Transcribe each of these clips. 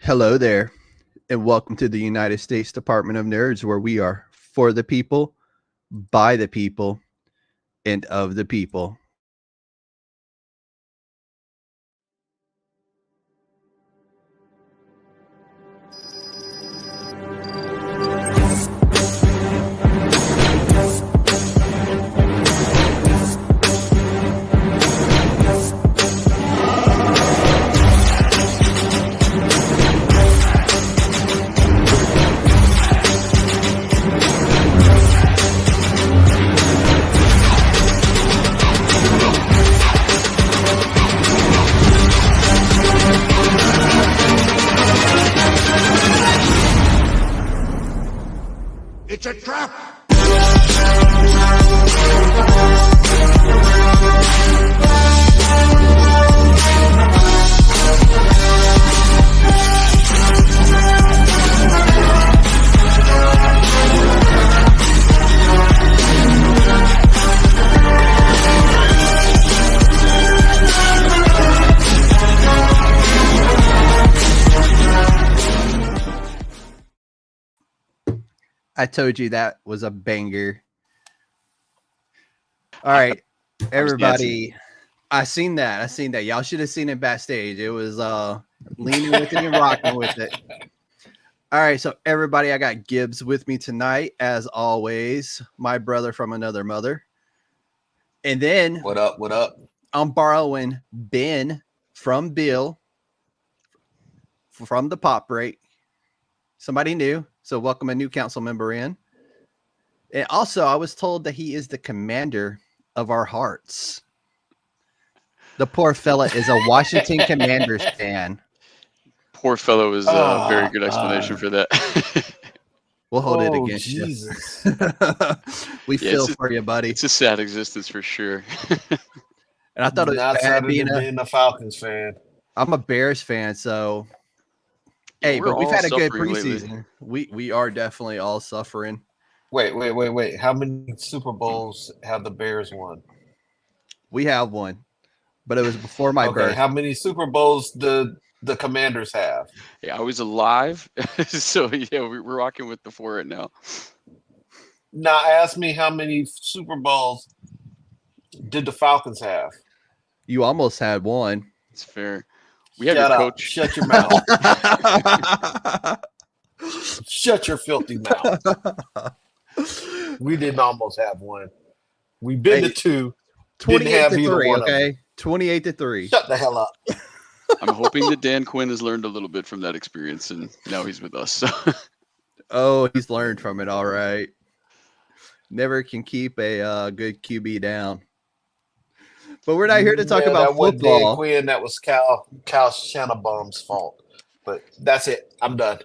Hello there, and welcome to the United States Department of Nerds, where we are for the people, by the people, and of the people. It's a trap! I told you that was a banger. All right, everybody. I seen that. Y'all should have seen it backstage. It was leaning with it and rocking with it. All right, so everybody, I got Gibbs with me tonight, as always. My brother from another mother. And then What up? What up? I'm borrowing Ben from Bill from the Pop Break. Somebody new. So welcome a new council member in. And also, I was told that he is the commander of our hearts. The poor fella is a Washington Commanders fan. Poor fellow is a very good explanation for that. We'll hold it against Jesus. you. We feel for you, buddy. It's a sad existence for sure. And I thought it was Not bad sad being a Falcons fan. I'm a Bears fan, so hey, We're but we've all had a good suffering preseason. lately. We are definitely all suffering. Wait. How many Super Bowls have the Bears won? We have one, but it was before my birth. How many Super Bowls do the Commanders have? Yeah, I was alive, so yeah, we're rocking with the 4 right now. Now ask me how many Super Bowls did the Falcons have? You almost had one. It's fair. We have Shut your up. coach. Shut your mouth. Shut your filthy mouth. We didn't almost have one. We've been to two. 28 to 3, okay? 28 to 3. Shut the hell up. I'm hoping that Dan Quinn has learned a little bit from that experience, and now he's with us. So. Oh, he's learned from it, all right. Never can keep a good QB down. But we're not here to talk about that wasn't Dan football. Quinn, that was Cal Shanabaum's fault. But that's it. I'm done.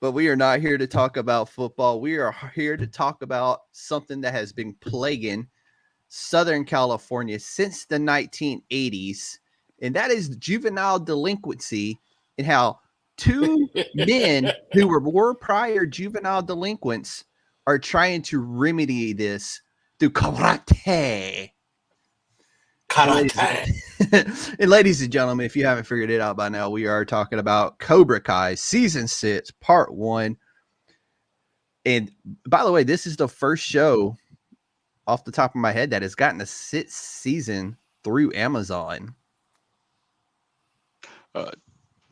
But we are not here to talk about football. We are here to talk about something that has been plaguing Southern California since the 1980s, and that is juvenile delinquency, and how two men who were war prior juvenile delinquents are trying to remedy this through karate. And ladies and gentlemen, if you haven't figured it out by now, we are talking about Cobra Kai Season 6, Part 1. And by the way, this is the first show off the top of my head that has gotten a 6th season through Amazon.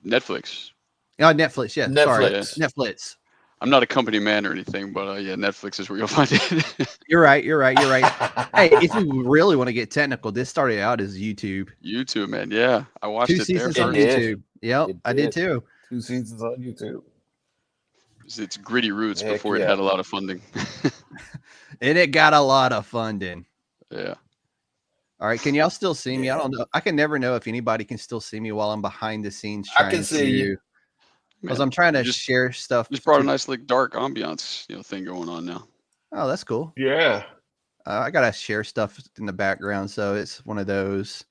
Netflix. Oh, Netflix. Yeah, sorry. Netflix. I'm not a company man or anything, but yeah, Netflix is where you'll find it. You're right. Hey, if you really want to get technical, this started out as YouTube. YouTube, man. Yeah, I watched 2 it there. seasons on YouTube. Yep, I did too. 2 seasons on YouTube. It's gritty roots Heck before yeah. it had a lot of funding. And it got a lot of funding. Yeah. All right, can y'all still see me? I don't know. I can never know if anybody can still see me while I'm behind the scenes trying I can see you. Because I'm trying to share stuff. Just brought a nice like dark ambiance, thing going on now. Oh, that's cool. Yeah. I gotta share stuff in the background, so it's one of those.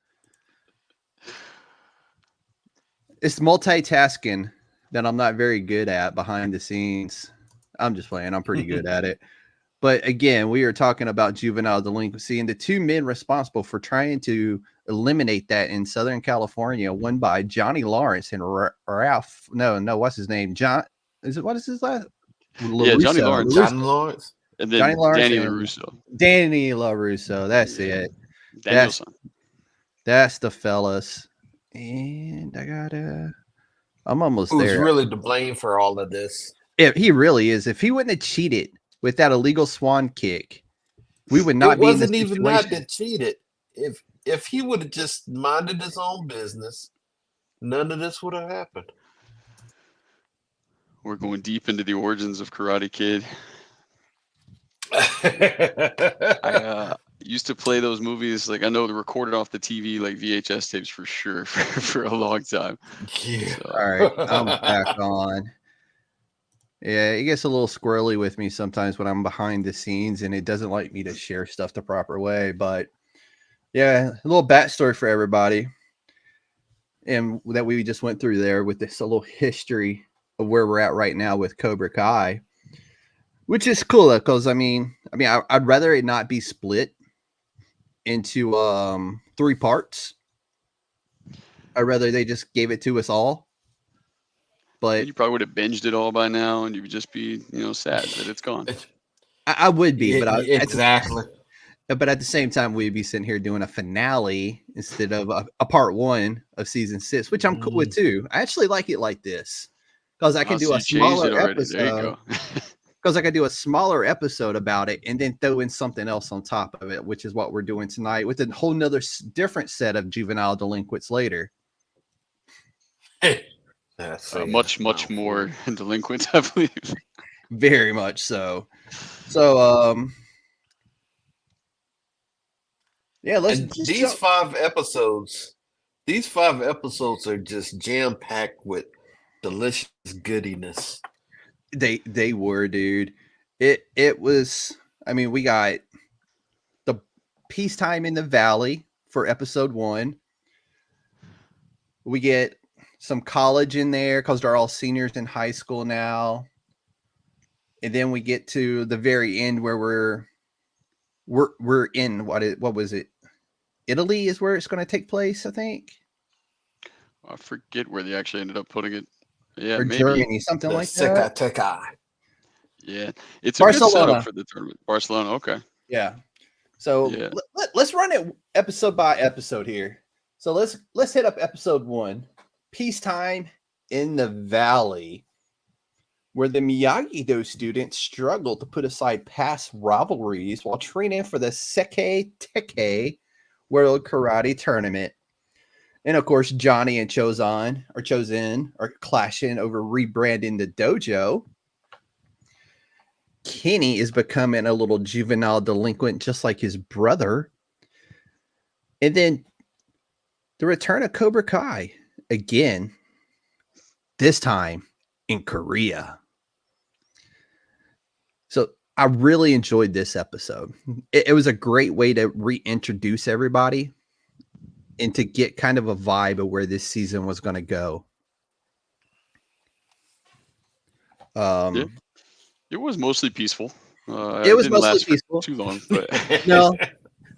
It's multitasking that I'm not very good at behind the scenes. I'm just playing. I'm pretty good at it. But again, we are talking about juvenile delinquency and the two men responsible for trying to eliminate that in Southern California, won by Johnny Lawrence and Ralph. No, what's his name? What is his last? Yeah, Johnny Lawrence. Johnny Lawrence. And then Johnny Lawrence Danny and LaRusso. Danny LaRusso. That's it. Danielson. That's the fellas. And I'm almost Who's there. really to blame for all of this? He really is. If he wouldn't have cheated with that illegal swan kick, we would not It be in this wasn't even that situation. that cheated. If he would have just minded his own business, none of this would have happened. We're going deep into the origins of Karate Kid. I used to play those movies. Like, I know they recorded off the TV, like VHS tapes for sure, for a long time. Yeah. So, All right, I'm back on. Yeah, it gets a little squirrely with me sometimes when I'm behind the scenes and it doesn't like me to share stuff the proper way. But yeah, a little backstory for everybody. And that we just went through there with this a little history of where we're at right now with Cobra Kai, which is cool because I'd rather it not be split into 3 parts. I'd rather they just gave it to us all. But you probably would have binged it all by now, and you would just be, sad that it's gone. I would be, but exactly. But at the same time, we'd be sitting here doing a finale instead of a part 1 of season 6, which I'm cool with too. I actually like it like this because I can do so a you changed smaller it already. episode. There you go. Because I could do a smaller episode about it and then throw in something else on top of it, which is what we're doing tonight with a whole nother different set of juvenile delinquents later. Much more delinquents, I believe. Very much so. So, yeah, these 5 episodes are just jam packed with delicious goodiness. They were, dude. It was. I mean, we got the Peacetime in the Valley for episode 1. We get some college in there because they're all seniors in high school now, and then we get to the very end where we're in what was it? Italy is where it's going to take place, I think. I forget where they actually ended up putting it. Yeah, or maybe Germany, something like that. Yeah, it's Barcelona. A good setup for the tournament. Barcelona, okay. Yeah. So let's run it episode by episode here. So let's hit up episode 1, Peacetime in the Valley, where the Miyagi-Do students struggle to put aside past rivalries while training for the Sekai Tekkei World Karate Tournament. And of course, Johnny and Chozen are clashing over rebranding the dojo. Kenny is becoming a little juvenile delinquent just like his brother. And then the return of Cobra Kai again, this time in Korea. So I really enjoyed this episode. It was a great way to reintroduce everybody and to get kind of a vibe of where this season was going to go. It was mostly peaceful. It was mostly peaceful. Too long, but no.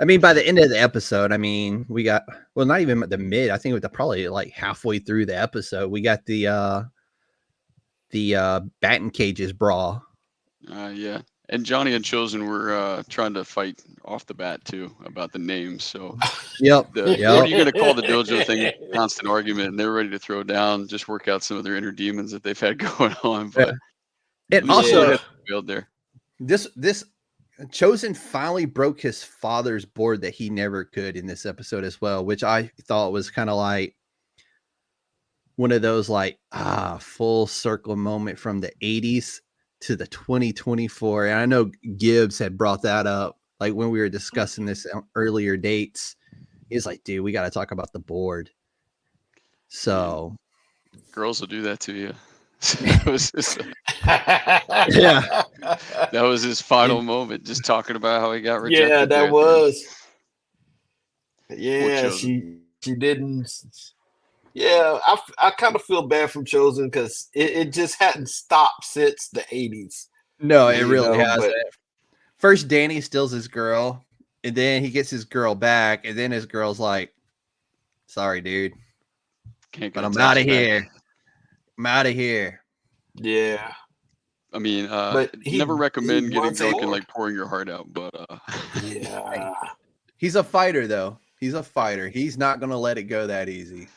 I mean, by the end of the episode, we got not even at the mid. I think it was probably like halfway through the episode, we got the batting cages brawl. Yeah. And Johnny and Chozen were trying to fight off the bat too about the names. So Yep. What are you going to call the dojo thing? Constant argument, and they're ready to throw down, just work out some of their inner demons that they've had going on. But it also failed there. This Chozen finally broke his father's board that he never could in this episode as well, which I thought was kind of like one of those full circle moment from the 80s to the 2024. And I know Gibbs had brought that up like when we were discussing this on earlier dates. He's like, dude, we got to talk about the board. So girls will do that to you. That was his final moment, just talking about how he got rejected. Yeah, that was. Yeah, she didn't. Yeah, I kind of feel bad from Chozen because it just hadn't stopped since the 80s. No, it really hasn't. First, Danny steals his girl, and then he gets his girl back, and then his girl's like, Sorry, dude. Can't But go I'm out of text back. here. I'm out of here. Yeah, I mean, but never recommend getting wants drunk and more. like pouring your heart out, but Yeah, He's a fighter, though. He's a fighter. He's not going to let it go that easy.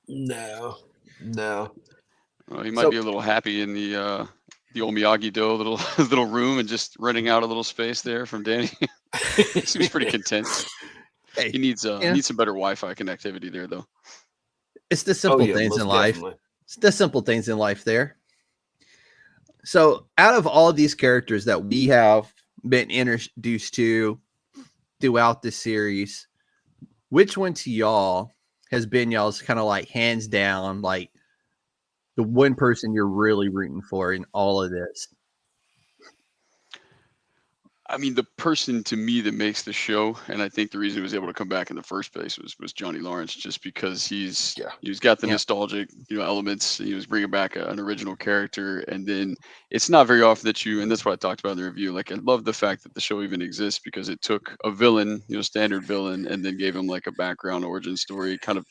no. well, he might So be a little happy in the old Miyagi-Do little room and just renting out a little space there from Danny. Seems pretty content. hey, He needs yeah, needs some better Wi-Fi connectivity there though. it's the Oh simple yeah, things in most life. definitely. It's the simple things in life there. So, out of all these characters that we have been introduced to throughout the series, which one to y'all has been y'all's kind of like hands down, like the one person you're really rooting for in all of this? I mean, the person to me that makes the show, and I think the reason he was able to come back in the first place was Johnny Lawrence, just because he's got the Yeah. nostalgic elements. He was bringing back an original character, and then it's not very often that and that's what I talked about in the review. Like I love the fact that the show even exists because it took a villain, standard villain, and then gave him like a background origin story. Kind of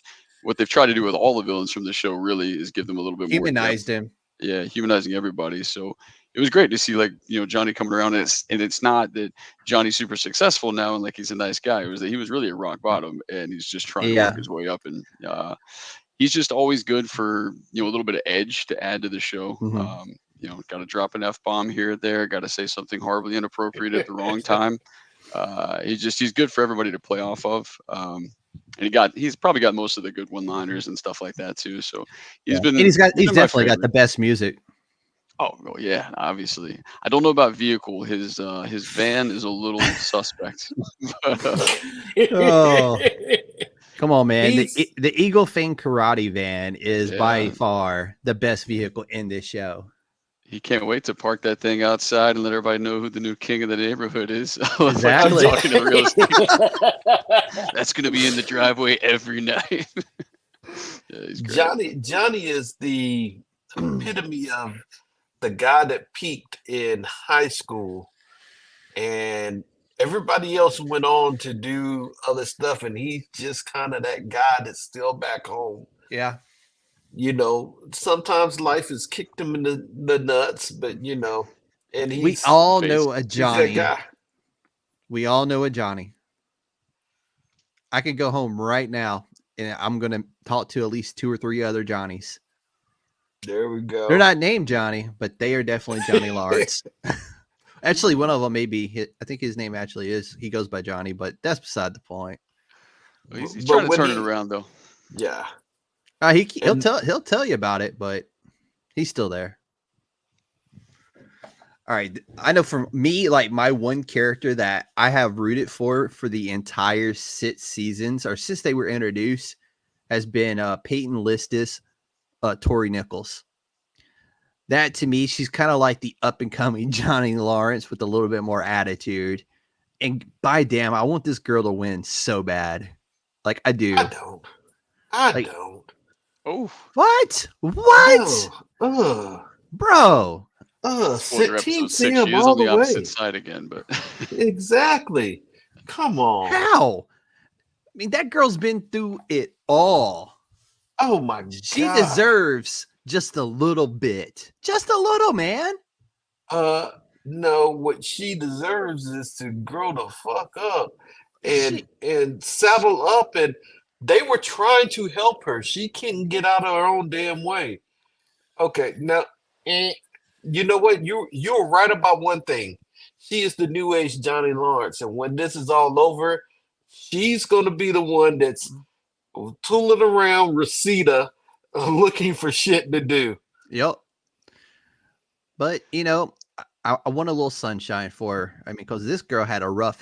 what they've tried to do with all the villains from the show really is give them a little bit more depth. Humanized him. Yeah, humanizing everybody. So it was great to see like Johnny coming around, and it's not that Johnny's super successful now and like he's a nice guy. It was that he was really at rock bottom and he's just trying to Yeah. work his way up, and he's just always good for a little bit of edge to add to the show. Mhm. Got to drop an F-bomb here or there, got to say something horribly inappropriate at the wrong time. He's good for everybody to play off of. And he's probably got most of the good one-liners and stuff like that too. So Yeah. he's been And he's been my definitely got favorite. the best music. Oh, well, yeah, obviously. I don't know about vehicle. His van is a little suspect. But, Oh, come on, man. He's The Eagle Fang Karate van is by yeah, far the best vehicle in this show. he can't wait to park that thing outside and let everybody know who the new king of the neighborhood is. Like Exactly. talking to the real estate. That's gonna be in the driveway every night. Yeah, he's great. Johnny is the epitome of the guy that peaked in high school, and everybody else went on to do other stuff, and he's just kind of that guy that's still back home. Yeah. Sometimes life has kicked him in the nuts, but and We he's all Face know it. a he's that Johnny. guy. We all know a Johnny. I could go home right now and I'm going to talk to at least 2 or 3 other Johnnies. There we go. They're not named Johnny, but they are definitely Johnny Lawrence. Actually, one of them may be. I think his name actually is. He goes by Johnny, but that's beside the point. He's But trying to when turn it around though. Yeah. He'll And tell you about it, but he's still there. All right, I know for me, like my one character that I have rooted for the entire 6 seasons, or since they were introduced, has been Peyton Listis, Tori Nichols. That to me, she's kind of like the up and coming Johnny Lawrence with a little bit more attitude. And by damn, I want this girl to win so bad. Like I do. I don't. Oh, What? No. Bro. spoiler Team episode 6. Sam She is all on the the opposite way. side again, but Exactly. Come on. How? I mean, that girl's been through it all. Oh my She God. deserves just a little bit. Just a little, man. No, what she deserves is to grow the fuck up She, and saddle up, and they were trying to help her. She couldn't get out of her own damn way. Okay, now you know what? You're right about one thing. She is the new age Johnny Lawrence, and when this is all over, she's gonna be the one that's tooling around Reseda looking for shit to do. yep. But, I want a little sunshine for her. I mean, because this girl had a rough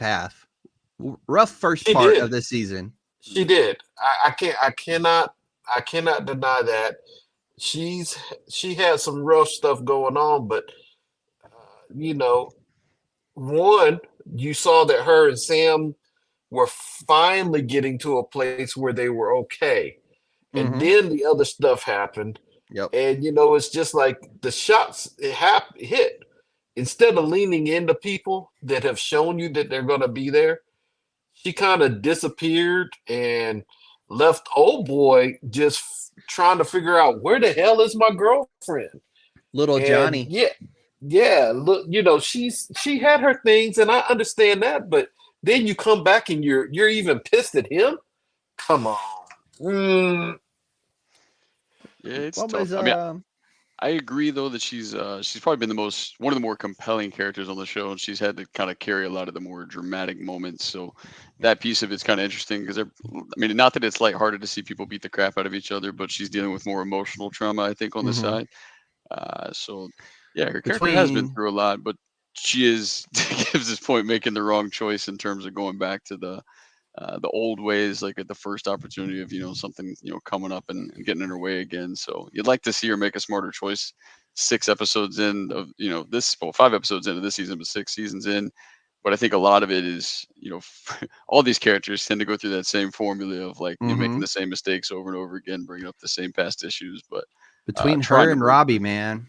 first She part did. of the season. She did. I cannot deny that. She had some rough stuff going on, but you know, one, you saw that her and Sam were finally getting to a place where they were okay. And Mhm. then the other stuff happened. Yep. And it's just like the shots hit. Instead of leaning into people that have shown you that they're going to be there, she kind of disappeared, and left old boy just trying to figure out where the hell is my girlfriend. Little And Johnny. yeah, look, she had her things, and I understand that, but then you come back and you're even pissed at him. Come on. Yeah, it's What was tough. I mean, I agree though that she's probably been one of the more compelling characters on the show, and she's had to kind of carry a lot of the more dramatic moments. So that piece of it's kind of interesting because I mean, not that it's lighthearted to see people beat the crap out of each other, but she's dealing with more emotional trauma, I think, on this mhm. side. So yeah, her character has been Between through a lot, but she is to Gibbs' point making the wrong choice in terms of going back to the old ways, like at the first opportunity of something coming up and getting in her way again. So you'd like to see her make a smarter choice. 6 episodes in of this, well, 5 episodes into this season, but 6 seasons in. But I think a lot of it is all these characters tend to go through that same formula of like making mhm. the same mistakes over and over again, bringing up the same past issues, but Between trying her to and break Robbie, through. man.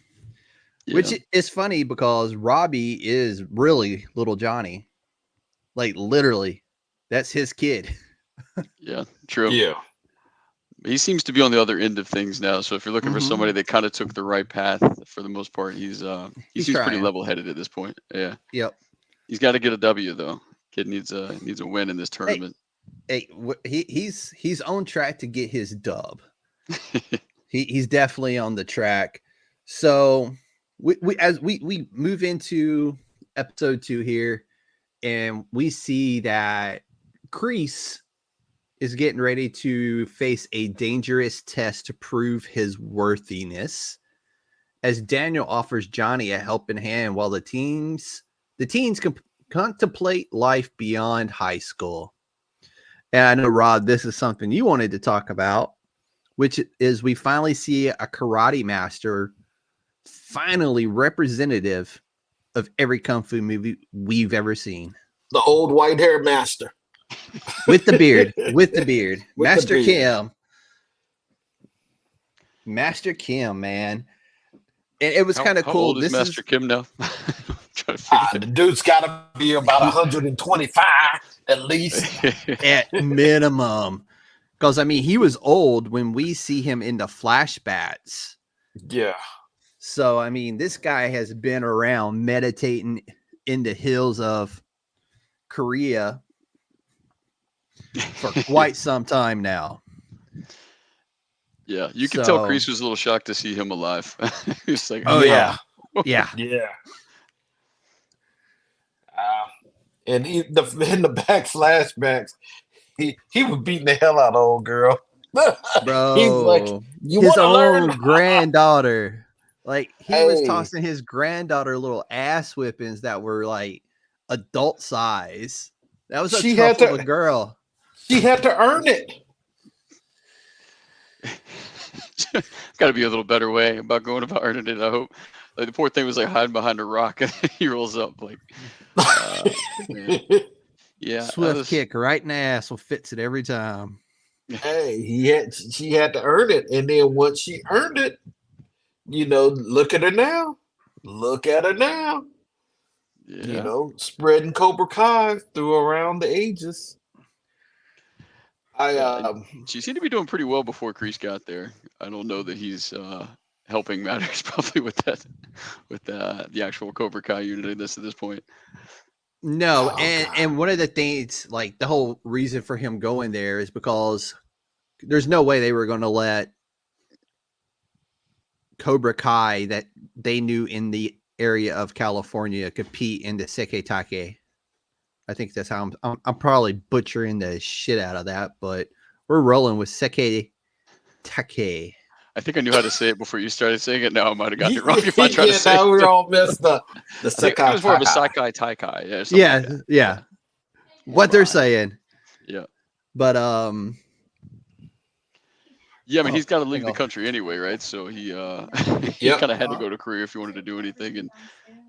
Yeah, Which is funny because Robbie is really little Johnny. Like literally. That's his kid. yeah, true. Yeah. He seems to be on the other end of things now. So if you're looking for somebody Mhm. that kind of took the right path for the most part, he He's seems pretty trying. level headed at this point. Yeah. Yep. He's got to get a W though. Kid needs a win in this Hey, tournament. hey, he's on track to get his dub. He's definitely on the track. So we move into episode 2 here, and we see that Kreese is getting ready to face a dangerous test to prove his worthiness. As Daniel offers Johnny a helping hand while the teens contemplate life beyond high school. And I know, Rod, this is something you wanted to talk about, which is we finally see a karate master, finally representative of every kung fu movie we've ever seen. The old white hair master. With the beard, with the beard. With the Master beard. Kim. Master Kim, man. And it was kind of How cool. old is This Master is Kim now? Trying to figure The dude's got to be about 125 at least. it. at minimum. Because, I mean, he was old when we see him in the flashbacks. Yeah. So, I mean, this guy has been around meditating in the hills of Korea for quite some time now. Yeah, you could tell So, Kreese was a little shocked to see him alive. He was like, oh, yeah. Yeah. Yeah. And in the back flashbacks, he was beating the hell out of old girl. Bro. He's like, you his want to own learn? granddaughter. Like, he was Hey. tossing his granddaughter little ass whippings that were like adult size. That was a She tough had to- little girl. She had to earn it. got to be a little better way about going about earning it. I hope. Like the poor thing was like hiding behind a rock, and he rolls up like, man. Yeah, Swift kick right in the ass will fix it every time. Hey, she had to earn it, and then once she earned it, look at her now. Look at her now. Yeah. Spreading Cobra Kai through around the ages. She seemed to be doing pretty well before Kreese got there. I don't know that he's helping matters probably with the actual Cobra Kai unit at this point. No, Oh, and one of the things, like the whole reason for him going there is because there's no way they were going to let Cobra Kai that they knew in the area of California compete in the Seketake. I think that's how I'm probably butchering the shit out of that, but we're rolling with Seketake. I think I knew how to say it before you started saying it. Now I might have gotten it wrong if I try to say now it. we're all messed up. The I think it was more of a Sakai. Sakai Taikai. Yeah, something like that. Yeah. What they're saying. Yeah. But yeah, I mean, he's got to leave the country anyway, right? So he kind of had to go to Korea if he wanted to do anything, and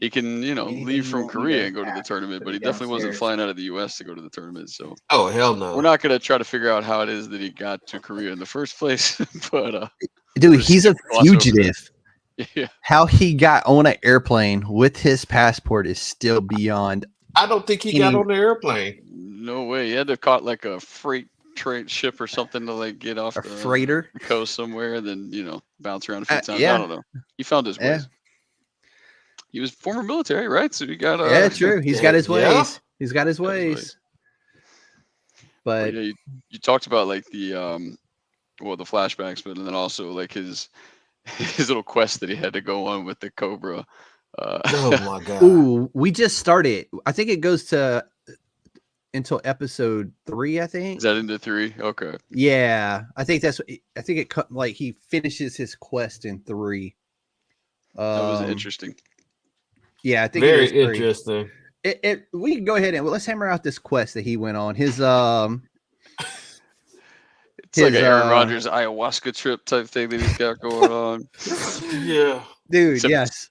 he can, leave from Korea and go to the tournament, but he definitely wasn't flying out of the U.S. to go to the tournament. So, oh hell no, we're not gonna try to figure out how it is that he got to Korea in the first place, but dude, he's a fugitive. Yeah. How he got on an airplane with his passport is still beyond. I don't think he got on the airplane. No way. He had to have caught like a freight ship or something to like get off A the freighter. coast somewhere, and then bounce around a few times. I Yeah. don't know. He found his Yeah. ways. He was former military, right? So he got Yeah, true. He's got his Yeah. ways. He's got his got his ways. ways. But But yeah, you talked about like the the flashbacks, but then also like his little quest that he had to go on with the Cobra. Oh my God. ooh, we just started. I think it goes to until episode 3, I think. Is that into 3? Okay. Yeah, I think that's. I think it like he finishes his quest in 3. That was interesting. Yeah, I think Very it is 3. interesting. We can go ahead and let's hammer out this quest that he went on. His It's like an Aaron Rodgers ayahuasca trip type thing that he's got going on. Yeah. dude. Except Yes,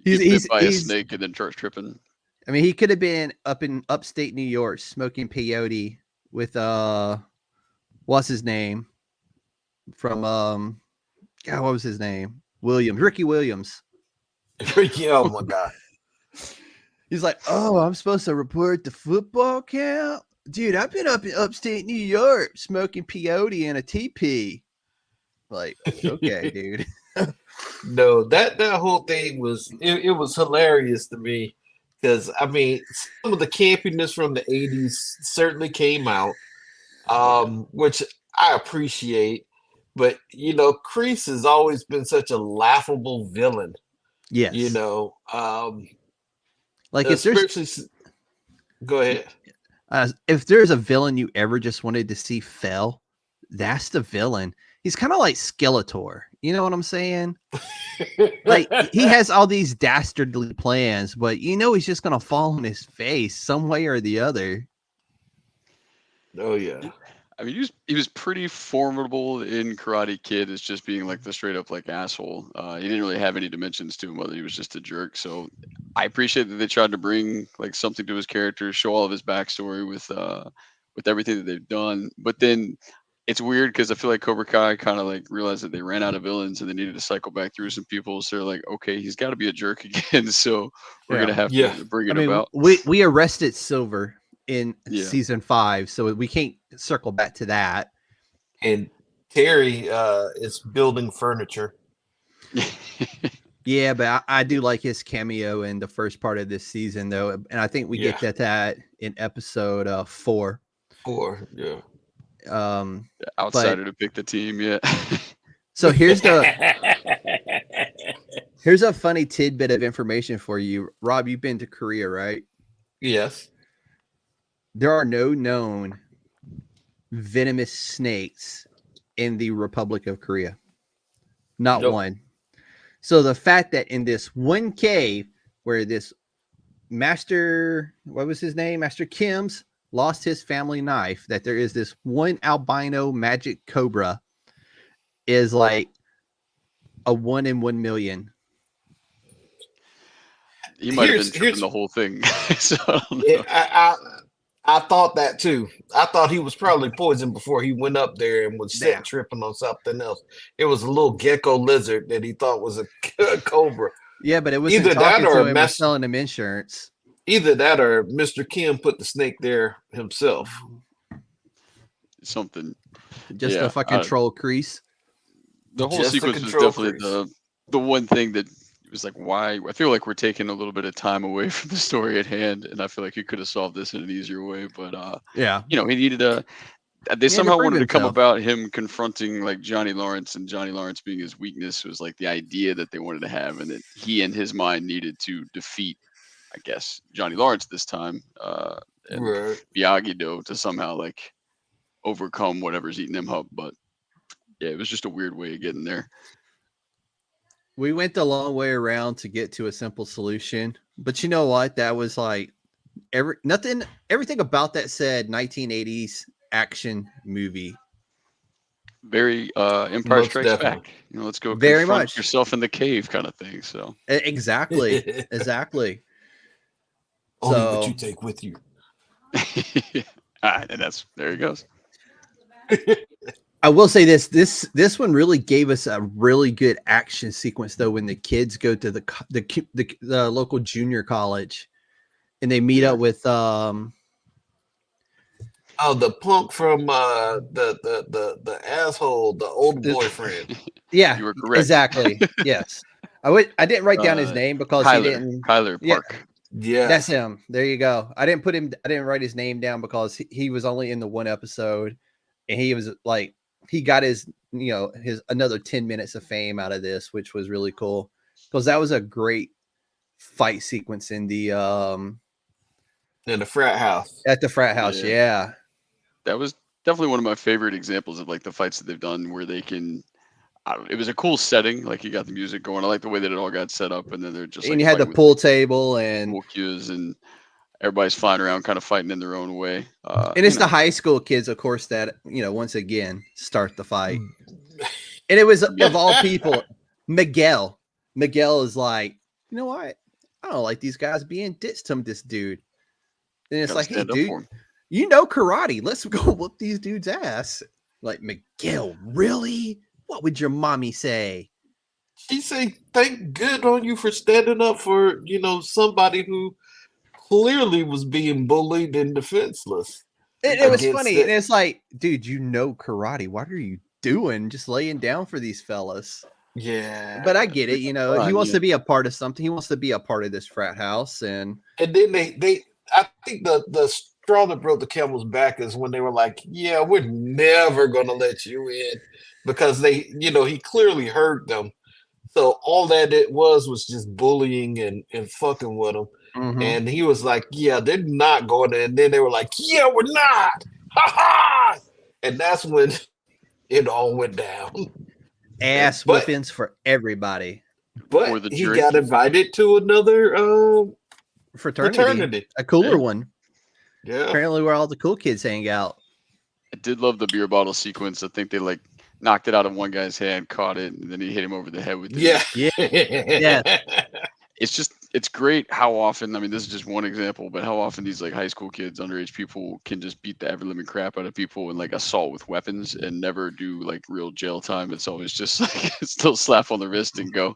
he's bit by a snake and then starts tripping. I mean, he could have been up in upstate New York smoking peyote with what's his name from God, what was his name? Ricky Williams. Oh my God. He's like, oh, I'm supposed to report the football camp? Dude, I've been up in upstate New York smoking peyote and a teepee. Like, okay, dude. No, that whole thing was it was hilarious to me because I mean some of the campiness from the 80s certainly came out, which I appreciate. But Kreese has always been such a laughable villain. Yes. Like if there's go ahead. If there's a villain you ever just wanted to see fail, that's the villain. He's kind of like Skeletor. You know what I'm saying? Like he has all these dastardly plans, but he's just gonna fall on his face some way or the other. Oh yeah. I mean, he was pretty formidable in Karate Kid as just being like the straight up like asshole. He didn't really have any dimensions to him, whether he was just a jerk. So I appreciate that they tried to bring like something to his character, show all of his backstory with everything that they've done. But then it's weird because I feel like Cobra Kai kind of like realized that they ran out of villains and they needed to cycle back through some people. So they're like, okay, he's got to be a jerk again. So we're gonna have to bring it about. We arrested Silver in season 5, so we can't circle back to that. And Terry is building furniture. Yeah, but I do like his cameo in the first part of this season, though, and I think we get that in episode 4. 4, yeah. Outsider to pick the team, yeah. So here's a funny tidbit of information for you, Rob. You've been to Korea, right? Yes. There are no known venomous snakes in the Republic of Korea. Not one. So the fact that in this one cave where this Master Kim's lost his family knife, that there is this one albino magic cobra is like a 1 in 1 million. He might have been tripping the whole thing. So I thought that too. I thought he was probably poisoned before he went up there and was tripping on something else. It was a little gecko lizard that he thought was a cobra. Yeah, but it was either that or him selling him insurance. Either that or Mr. Kim put the snake there himself. Something. Just a fucking troll Kreese. The whole sequence was definitely the one thing that was like, why? I feel like we're taking a little bit of time away from the story at hand, and I feel like you could have solved this in an easier way. But he needed they somehow wanted to come about him confronting like Johnny Lawrence, and Johnny Lawrence being his weakness was like the idea that they wanted to have, and that he in his mind needed to defeat, I guess, Johnny Lawrence this time, and Miyagi-Do to somehow like overcome whatever's eating him up. But yeah, it was just a weird way of getting there. We went the long way around to get to a simple solution, but you know what? That was like everything about that said 1980s action movie. Very Empire Strikes Back. Let's go very much yourself in the cave kind of thing. So exactly. Only what you take with you. And there he goes. I will say this one really gave us a really good action sequence though when the kids go to the local junior college and they meet up with Oh, the punk from the asshole, the old boyfriend. Yeah, You were correct. exactly. Yes. I didn't write down his name because he didn't. Kyler Yeah, Park. Yeah, that's him. There you go. I didn't write his name down because he was only in the one episode, and he was like he got his his another 10 minutes of fame out of this, which was really cool because that was a great fight sequence in the in the frat house. at the frat house. Yeah. That was definitely one of my favorite examples of like the fights that they've done where they can. I don't know, it was a cool setting. Like you got the music going. I like the way that it all got set up, and then they're just And like you had the fighting with pool table and pool cues, and everybody's flying around, kind of fighting in their own way. it's the high school kids, of course, that once again start the fight. And it was of all people, Miguel. Miguel is like, you know what? I don't like these guys being dissed to this dude. And it's like, hey, dude, you know karate. Let's go whoop these dudes' ass. Like, Miguel, really? What would your mommy say? She say, "Thank good on you for standing up for somebody who clearly was being bullied and defenseless." It was funny. And it's like, dude, you know karate. What are you doing? Just laying down for these fellas. Yeah. But I get it. He wants to be a part of something. He wants to be a part of this frat house. And then I think the straw that broke the camel's back is when they were like, "Yeah, we're never going to let you in," because he clearly hurt them. So all that it was just bullying and fucking with him. mm-hmm. And he was like, "Yeah, they're not going to." And then they were like, "Yeah, we're not." Ha ha! And that's when it all went down. Ass whippings for everybody. But he got invited to another fraternity. A cooler one. Yeah. Apparently where all the cool kids hang out. I did love the beer bottle sequence. I think they like knocked it out of one guy's hand, caught it, and then he hit him over the head with it. Yeah. It's great how often, I mean, this is just one example, but how often these like high school kids, underage people can just beat the ever living crap out of people and like assault with weapons and never do like real jail time. It's always just like still slap on the wrist and go.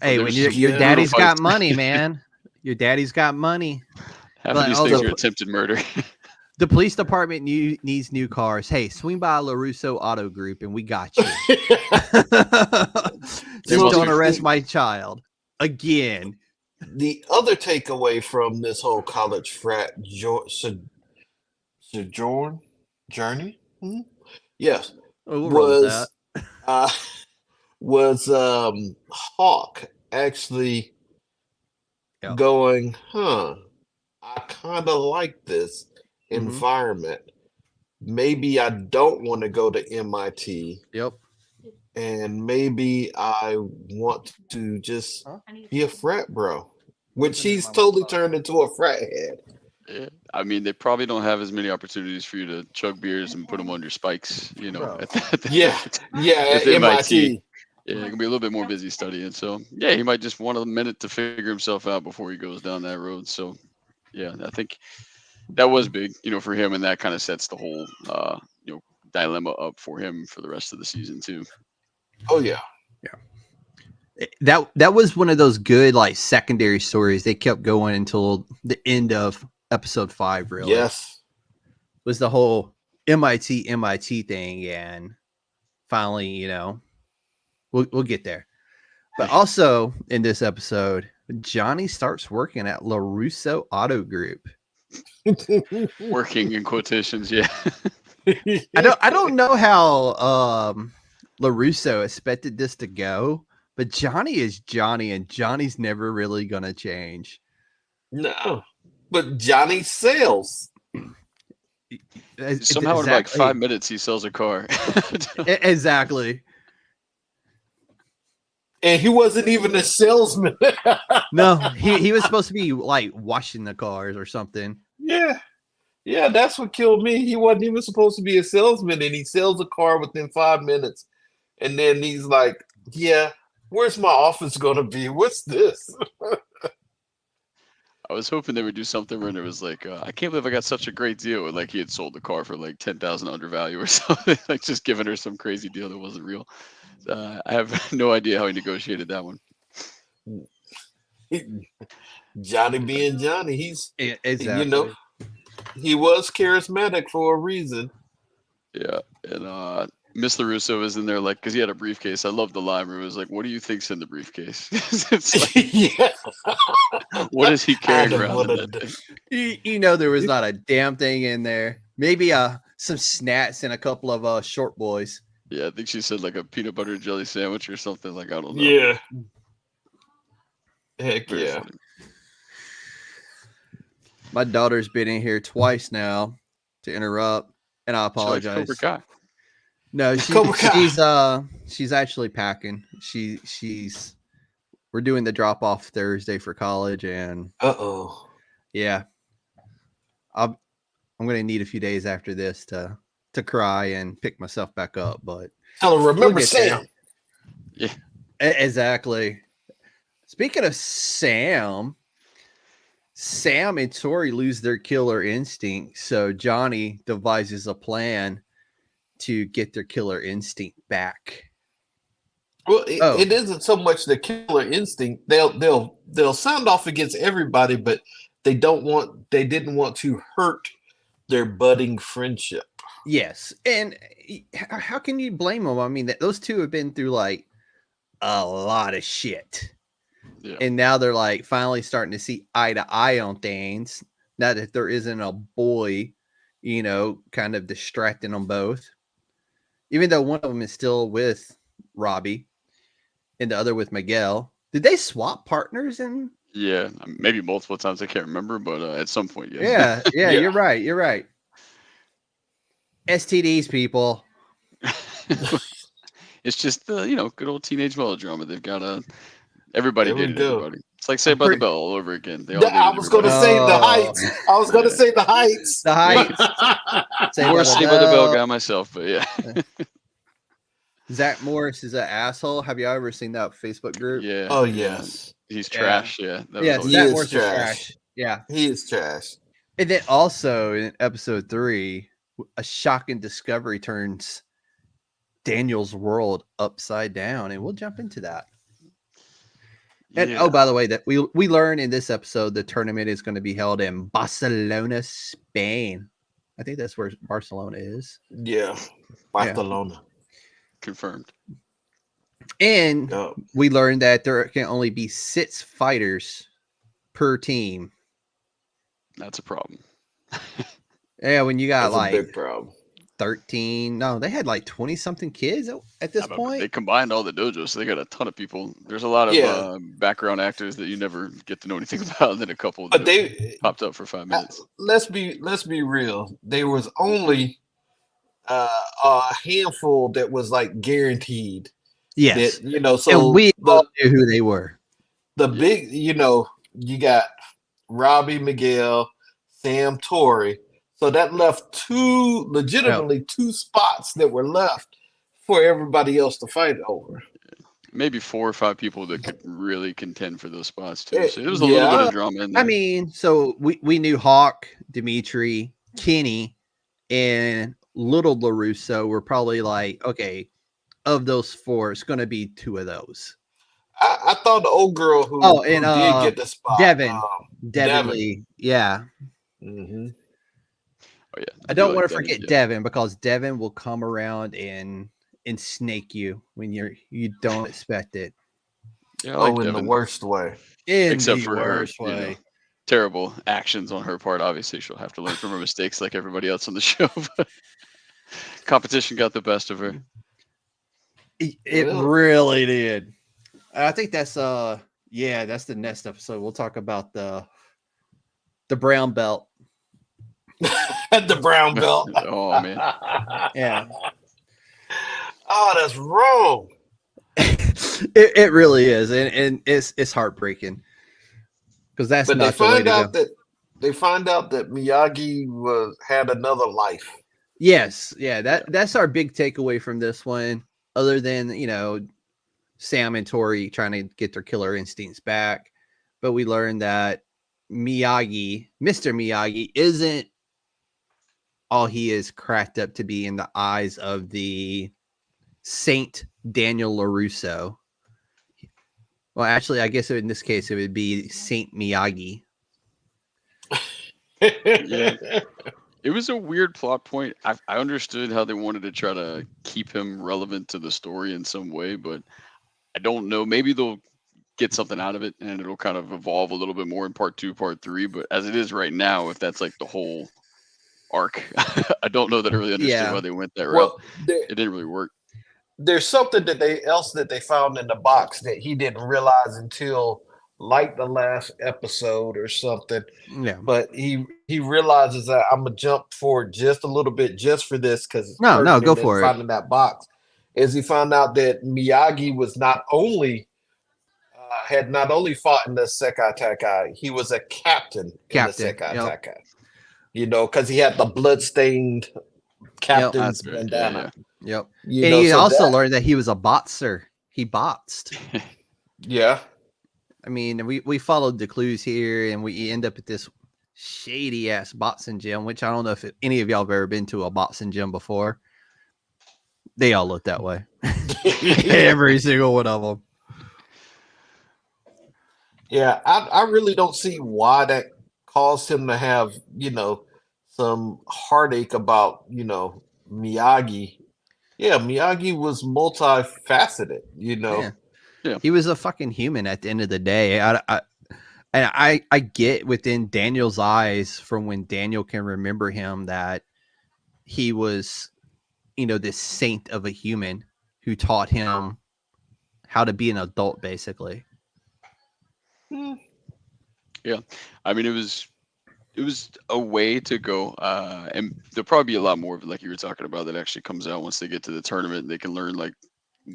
Hey, when your daddy's got money, man. Your daddy's got money. Half of these things are attempted murder. The police department needs new cars. Hey, swing by LaRusso Auto Group and we got you. Just don't arrest my child. Again. The other takeaway from this whole college frat sojourn journey, yes, was Hawk actually going, I kind of like this environment. Maybe I don't want to go to MIT. Yep. And maybe I want to just be a frat bro, which he's totally turned into a frat head. Yeah. I mean, they probably don't have as many opportunities for you to chug beers and put them under spikes, at MIT. Yeah, it can be a little bit more busy studying. So, yeah, he might just want a minute to figure himself out before he goes down that road. So, yeah, I think that was big, for him, and that kind of sets the whole, dilemma up for him for the rest of the season too. Oh yeah. That was one of those good like secondary stories. They kept going until the end of episode 5. Really, yes, was the whole MIT thing, and finally, we'll get there. But also in this episode, Johnny starts working at LaRusso Auto Group. Working in quotations, yeah. I don't know how LaRusso expected this to go, but Johnny is Johnny, and Johnny's never really gonna change. No, but Johnny sells. Somehow in like 5 minutes he sells a car. Exactly. And he wasn't even a salesman. No, he was supposed to be like washing the cars or something. Yeah, that's what killed me. He wasn't even supposed to be a salesman, and he sells a car within 5 minutes. And then he's like, "Yeah, where's my office going to be? What's this?" I was hoping they would do something where it was like, I can't believe I got such a great deal. And like he had sold the car for like 10,000 under value or something, like just giving her some crazy deal that wasn't real. I have no idea how he negotiated that one. Johnny being Johnny, he's exactly. He was charismatic for a reason. Yeah, and Miss LaRusso was in there like because he had a briefcase. I love the line where it was like, "What do you think's in the briefcase?" It's like, Yeah. what is he carrying I'd have around in wanted that thing? You know there was not a damn thing in there. Maybe some snacks and a couple of short boys. Yeah, I think she said like a peanut butter and jelly sandwich or something. Like I don't know. Yeah. Heck Very yeah. funny. My daughter's been in here twice now to interrupt, and I She likes Cobra apologize. Kai. No, Cobra Kai. she's actually packing. She's we're doing the drop off Thursday for college, and Uh-oh. yeah, I'm gonna need a few days after this to cry and pick myself back up. But Tell her, remember get there. Sam. Yeah, Exactly. Speaking of Sam and Tori lose their killer instinct, so Johnny devises a plan to get their killer instinct back. Well, it isn't so much the killer instinct. They'll sound off against everybody, but they didn't want to hurt their budding friendship. Yes, and how can you blame them? I mean, those two have been through like a lot of shit, and now they're like finally starting to see eye to eye on things. Now that there isn't a boy, kind of distracting them both. Even though one of them is still with Robbie, and the other with Miguel. Did they swap partners? yeah, maybe multiple times. I can't remember, but at some point, yes. Yeah. You're right. STDs, people. It's just the good old teenage melodrama. They've got everybody There we dated go. everybody. It's like Saved by the Bell all over again. They all dated I was going to everybody. say the heights. I was going to say the heights. The heights. Or Saved by the Bell guy myself, but yeah. Zach Morris is an asshole. Have you ever seen that Facebook group? Yeah. Oh yes. He's trash. Yeah. Yeah, He Zach is Morris is trash. Yeah. He is trash. And then also in episode 3, a shocking discovery turns Daniel's world upside down, and we'll jump into that. And oh, by the way, that we learn in this episode the tournament is going to be held in Barcelona, Spain. I think that's where Barcelona is. Yeah, Barcelona. Yeah. Confirmed. And we learned that there can only be 6 fighters per team. That's a problem. Yeah, when you got That's a big problem. 13. No, they had like 20 something kids at this point. They combined all the dojos, so they got a ton of people. There's a lot of background actors that you never get to know anything about, and then a couple that they popped up for 5 minutes. Let's be real. There was only a handful that was like guaranteed. Yes, that, so and we all knew who they were. The big, you got Robbie, Miguel, Sam, Tori. So that left legitimately two spots that were left for everybody else to fight over. Maybe 4 or 5 people that could really contend for those spots too. So it was a little bit of drama in there. I mean, so we knew Hawk, Dimitri, Kenny, and Little LaRusso were probably like, okay, of those 4, it's going to be 2 of those. I thought the old girl who did get the spot. Devin Lee. Yeah. Mm-hmm. Oh, yeah. I don't want to forget Devin, because Devin will come around and snake you when you don't expect it. Yeah, I like in the worst way. Except for her terrible actions on her part. Obviously, she'll have to learn from her mistakes like everybody else on the show. Competition got the best of her. It really did. I think that's that's the next episode. We'll talk about the brown belt. The brown belt. Oh man. Yeah. Oh, that's wrong. It really is, and it's heartbreaking because that's. But they find out that Miyagi had another life. Yes, yeah. That's our big takeaway from this one. Other than Sam and Tori trying to get their killer instincts back, but we learned that Mr. Miyagi, isn't all he is cracked up to be in the eyes of the Saint Daniel LaRusso. Well, actually, I guess in this case it would be Saint Miyagi. Yeah. It was a weird plot point. I understood how they wanted to try to keep him relevant to the story in some way, but I don't know. Maybe they'll get something out of it and it'll kind of evolve a little bit more in part two, part three. But as it is right now, if that's like the whole arc, I don't know that I really understood why Yeah. they went that route. Well, there, It didn't really work. there's something that they found in the box that he didn't realize until like the last episode or something. Yeah. But he realizes that I'm gonna jump forward just a little bit just for this because it's No, go pertinent in for it. finding that box. Is he found out that Miyagi was not only had not only fought in the Sekai Taikai, he was a captain in the Captain. Sekai Yep. Taikai. You know, because he had the bloodstained captain's That's right. bandana. Yep. You And know, he so also that learned that he was a botzer. He boxed. yeah. I mean, we followed the clues here, and we end up at this shady ass boxing gym, which I don't know if any of y'all have ever been to a boxing gym before. They all look that way. Every single one of them. Yeah, I really don't see why that caused him to have, some heartache about, Miyagi. Yeah, Miyagi was multifaceted, Yeah. Yeah. He was a fucking human at the end of the day. I get within Daniel's eyes from when Daniel can remember him that he was, this saint of a human who taught him how to be an adult, basically. Yeah. I mean, it was a way to go, and there'll probably be a lot more of it, like you were talking about, that actually comes out once they get to the tournament. They can learn, like,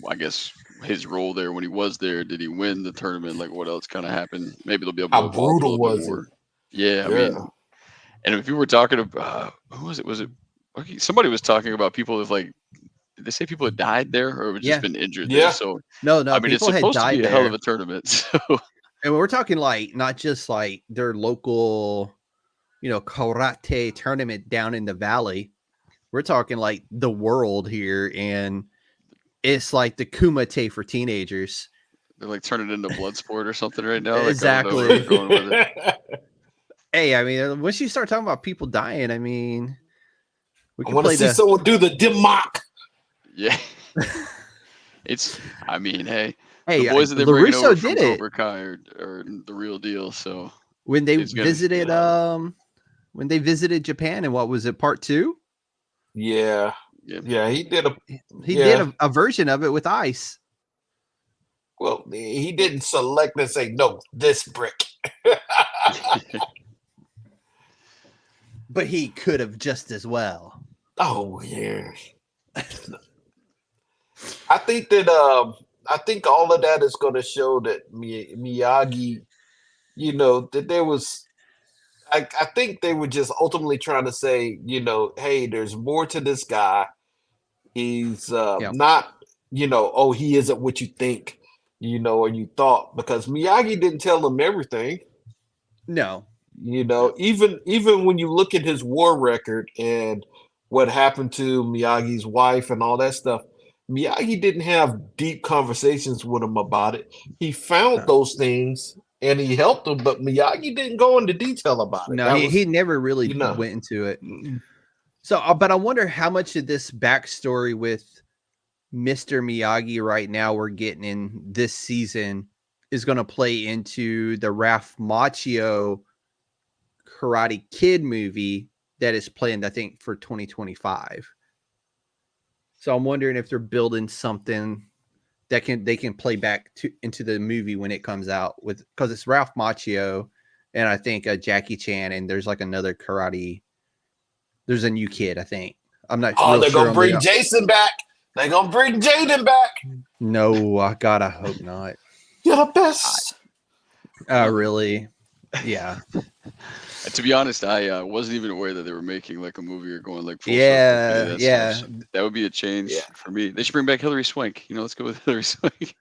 I guess his role there when he was there. Did he win the tournament? Like, what else kind of happened? Maybe they'll be able How to evolve a brutal little bit was he? more. Yeah, I Yeah. mean, and if you were talking about who was it? Was it okay, somebody was talking about people with, like, did they say people had died there or had just Yeah. been injured there? Yeah. So No, I mean, it's people had supposed to died be a hell of there. a tournament. So And we're talking like not just like their local, karate tournament down in the valley. We're talking like the world here, and it's like the Kumite for teenagers. they're like turning it into blood sport or something right now. Like, I don't know where Exactly. they're going with it. Hey, I mean, once you start talking about people dying, I mean, we I can want to play see the. someone do the Dimmock. Yeah. I mean, hey, Hey, the boys that they're bringing LaRusso over from did it Cobra Kai are the real deal. So when they it's gonna be visited. When they visited Japan, and what was it? Part 2. Yeah. yeah. Yeah, he did a He yeah. did a version of it with ice. Well, he didn't select and say no, this brick. But he could have just as well. Oh yeah. I think that I think all of that is going to show that Miyagi, that there was. I think they were just ultimately trying to say, hey, there's more to this guy. He's Yeah. not, oh, he isn't what you think, or you thought, because Miyagi didn't tell him everything. No. Even when you look at his war record and what happened to Miyagi's wife and all that stuff, Miyagi didn't have deep conversations with him about it. He found No. those things and he helped him, but Miyagi didn't go into detail about it. No, That he never really you know. went into it. So, but I wonder how much of this backstory with Mr. Miyagi right now we're getting in this season is going to play into the Ralph Macchio Karate Kid movie that is planned, I think, for 2025. So I'm wondering if they're building something that they can play back into the movie when it comes out, with because it's Ralph Macchio and I think Jackie Chan, and there's like another karate. There's a new kid, I think. I'm not. Oh, real they're sure gonna bring Jason back. They're gonna bring Jaden back. No, God, I hope not. You're the best. Really? Yeah. To be honest, I wasn't even aware that they were making like a movie or going like full Yeah, circle. yeah. Stuff. So that would be a change Yeah. for me. They should bring back Hilary Swank. Let's go with Hilary Swank.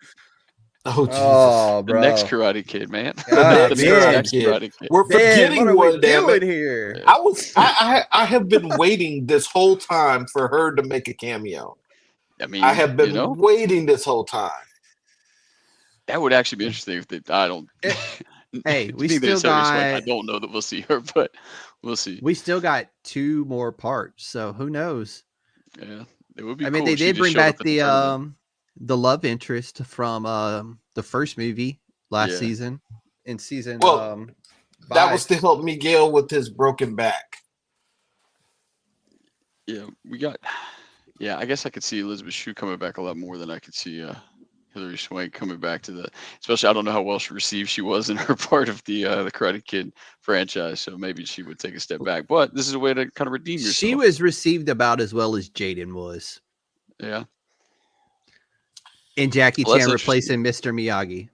Oh Jesus! Oh, The bro. next Karate Kid, man. God, Next man. Karate Next Kid. Karate Kid. We're Man, forgetting what are we one. Damn doing it! here? I have been waiting this whole time for her to make a cameo. I mean, I have been waiting this whole time. that would actually be interesting if they. I don't. Hey, we Anything still I got don't know that we'll see her, but we'll see. 2 more parts, so who knows? Yeah, it would be I mean, cool they if she did just bring showed up back at the tournament. the love interest from the first movie last Yeah, season in season Well, that was 5. to help Miguel with his broken back. yeah, we got. Yeah, I guess I could see Elizabeth Shue coming back a lot more than I could see Hilary Swank coming back to the. Especially, I don't know how well received she was in her part of the Karate Kid franchise, so maybe she would take a step back. But this is a way to kind of redeem She yourself. was received about as well as Jaden was. Yeah, And Jackie well, that's Chan interesting. replacing Mr. Miyagi.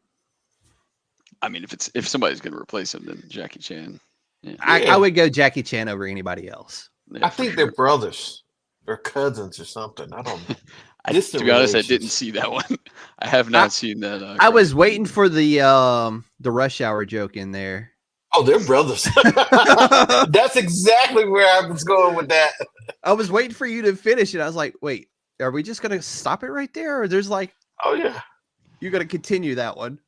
I mean, if somebody's going to replace him, then Jackie Chan. Yeah, I Yeah, would go Jackie Chan over anybody else. I yeah, for think they're sure. brothers or cousins or something. I don't know. To Distant be honest, I didn't relations. see that one. I have I not seen that I was Karate Kid waiting movie. for the Rush Hour joke in there. Oh, they're brothers. That's exactly where I was going with that. I was waiting for you to finish it. I was like, wait, are we just gonna stop it right there, or there's like Oh yeah. you're gonna continue that one?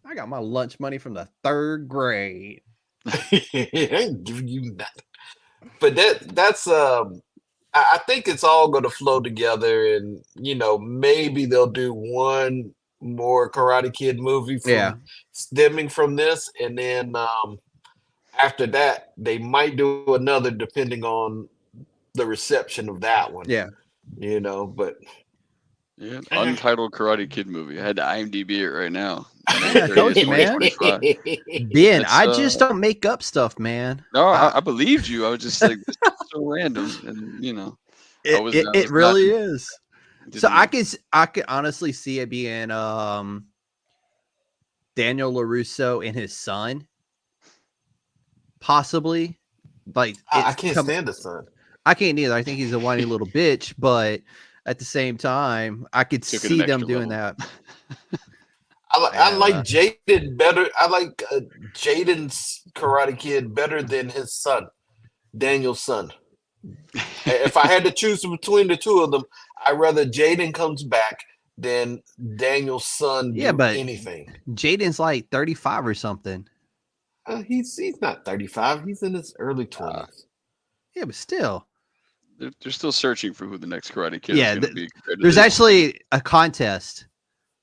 I got my lunch money from the 3rd grade. I ain't giving you nothing. But that's I think it's all gonna flow together and maybe they'll do one more Karate Kid movie Yeah, from stemming from this, and then after that they might do another depending on the reception of that one. yeah. But Yeah, untitled Karate Kid movie. I had to IMDb it right now. May Yeah, I told 30th, you, man. 2025. Ben, That's I just don't make up stuff, man. no, I, I believed you. I was just like, this is so random, and it, it I it was not really is. So didn't know. I could honestly see it being Daniel LaRusso and his son, possibly. Like I it's can't come. stand the son. I can't either. I think he's a whiny little bitch, but at the same time, I could Took it an see them extra doing level. that. I And like Jaden better. I like Jaden's Karate Kid better than his son, Daniel's son. If I had to choose between the two of them, I'd rather Jaden comes back than Daniel's son yeah, do but anything. Jaden's like 35 or something. He's not 35. He's in his early Uh, 20s. Yeah, but still. they're still searching for who the next Karate Kid is Yeah, going to be. there's Credited. actually a contest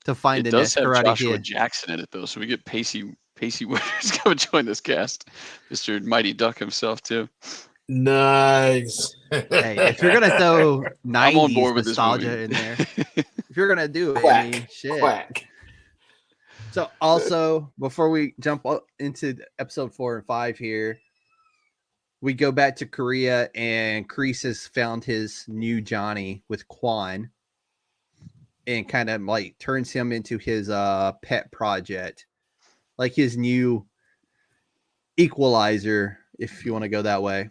to find It the does next have Karate Joshua Kid. Jackson in it though, so we get Pacey Winters come join this cast. Mr. Mighty Duck himself too. Nice. Hey, if you're gonna throw I'm on 90s board with this movie. nostalgia in there, if you're gonna do it, I mean, Quack. shit. Quack. So also, before we jump into episode 4 and 5 here, we go back to Korea and Kreese has found his new Johnny with Quan and kind of like turns him into his pet project, like his new equalizer, if you want to go that way.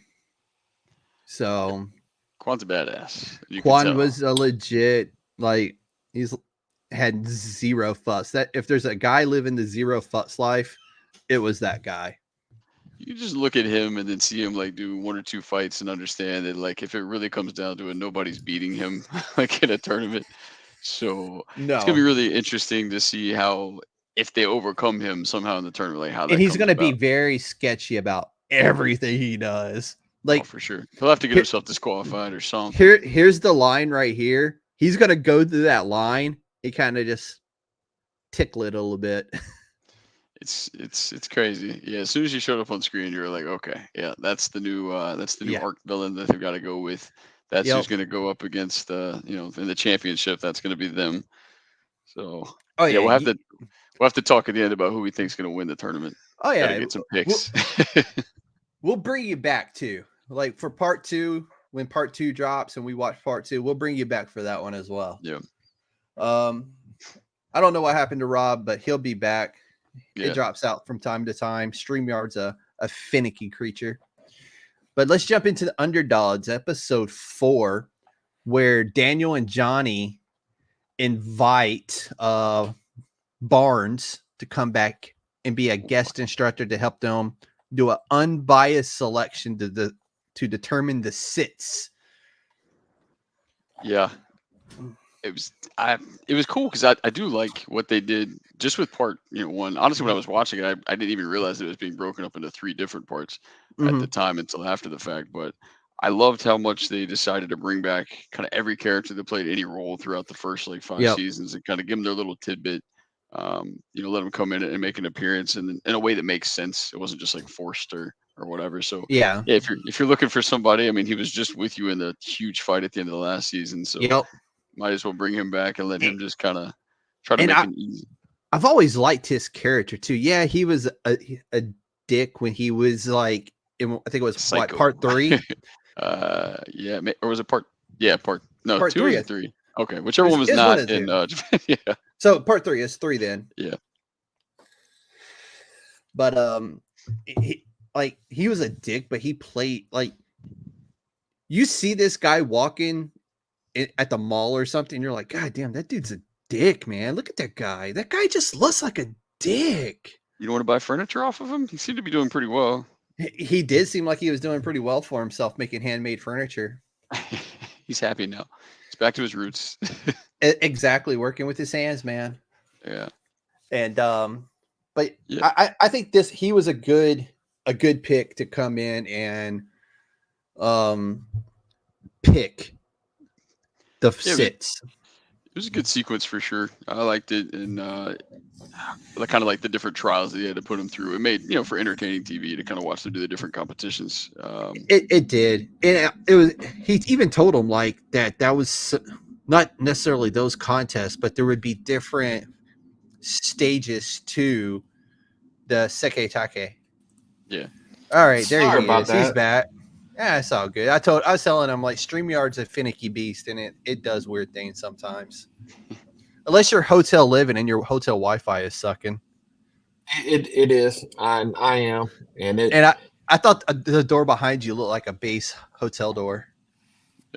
So Quan's a badass. You can Quan tell. was a legit, like, he's had zero fuss. That if there's a guy living the zero fuss life, it was that guy. You just look at him and then see him like do one or two fights and understand that like if it really comes down to it, nobody's beating him like in a tournament. So it's gonna be No. really interesting to see how if they overcome him somehow in the tournament, like how And that he's comes going to be about. very sketchy about everything he does. Oh, Like for sure. He'll have to get here, himself disqualified or something. here's the line right here. He's going to go through that line. He kind of just tickle it a little bit. It's crazy. Yeah, as soon as he showed up on screen, you're like, okay, yeah, that's the new Yeah. arc villain that they've got to go with. That's Yep. who's going to go up against in the championship. That's going to be them. So Oh yeah, yeah. we'll have to talk at the end about who we think's going to win the tournament. Oh Got to yeah. get some We'll, picks. we'll bring you back too. Like for part 2, when part 2 drops and we watch part 2, we'll bring you back for that one as well. Yeah. I don't know what happened to Rob, but he'll be back. Yeah. It drops out from time to time. StreamYard's a finicky creature. But let's jump into the Underdogs, episode 4, where Daniel and Johnny invite Barnes to come back and be a guest instructor to help them do an unbiased selection to determine the sits. Yeah. it was cool because I do like what they did just with part 1. Honestly, when I was watching it, I didn't even realize it was being broken up into 3 different parts at the time until after the fact. But I loved how much they decided to bring back kind of every character that played any role throughout the first like 5 Yep. seasons and kind of give them their little tidbit. Let them come in and make an appearance in a way that makes sense. It wasn't just like forced or whatever. So Yeah. yeah, if you're looking for somebody, I mean, he was just with you in the huge fight at the end of the last season. So Yep. might as well bring him back and let him just kind of try to And make it easy. I've always liked his character too. Yeah, he was a dick when he was like, I think it was Psycho. part 3. Yeah, or was it part? Yeah, part 2 3, or 3. Okay, whichever one was It's not one of the in. two. Japan. Yeah, So part 3 is 3 then. yeah. But he was a dick, but he played like, you see this guy walking at the mall or something, you're like, God damn, that dude's a dick, man. Look at that guy. That guy just looks like a dick. You don't want to buy furniture off of him? He seemed to be doing pretty well. He did seem like he was doing pretty well for himself, making handmade furniture. He's happy now. He's back to his roots. Exactly, working with his hands, man. Yeah. And but yeah. I think he was a good pick to come in and pick the sits. It was a good sequence for sure. I liked it, and kind of like the different trials that he had to put him through. It made for entertaining TV to kind of watch them do the different competitions. It did, and it was. He even told him like that was not necessarily those contests, but there would be different stages to the Seketake. Yeah. All right, there Sorry he about is. that. He's back. Yeah, it's all good. I was telling him like StreamYard's a finicky beast, and it does weird things sometimes. Unless you're hotel living and your hotel Wi-Fi is sucking. It is. I am, and I thought the door behind you looked like a base hotel door.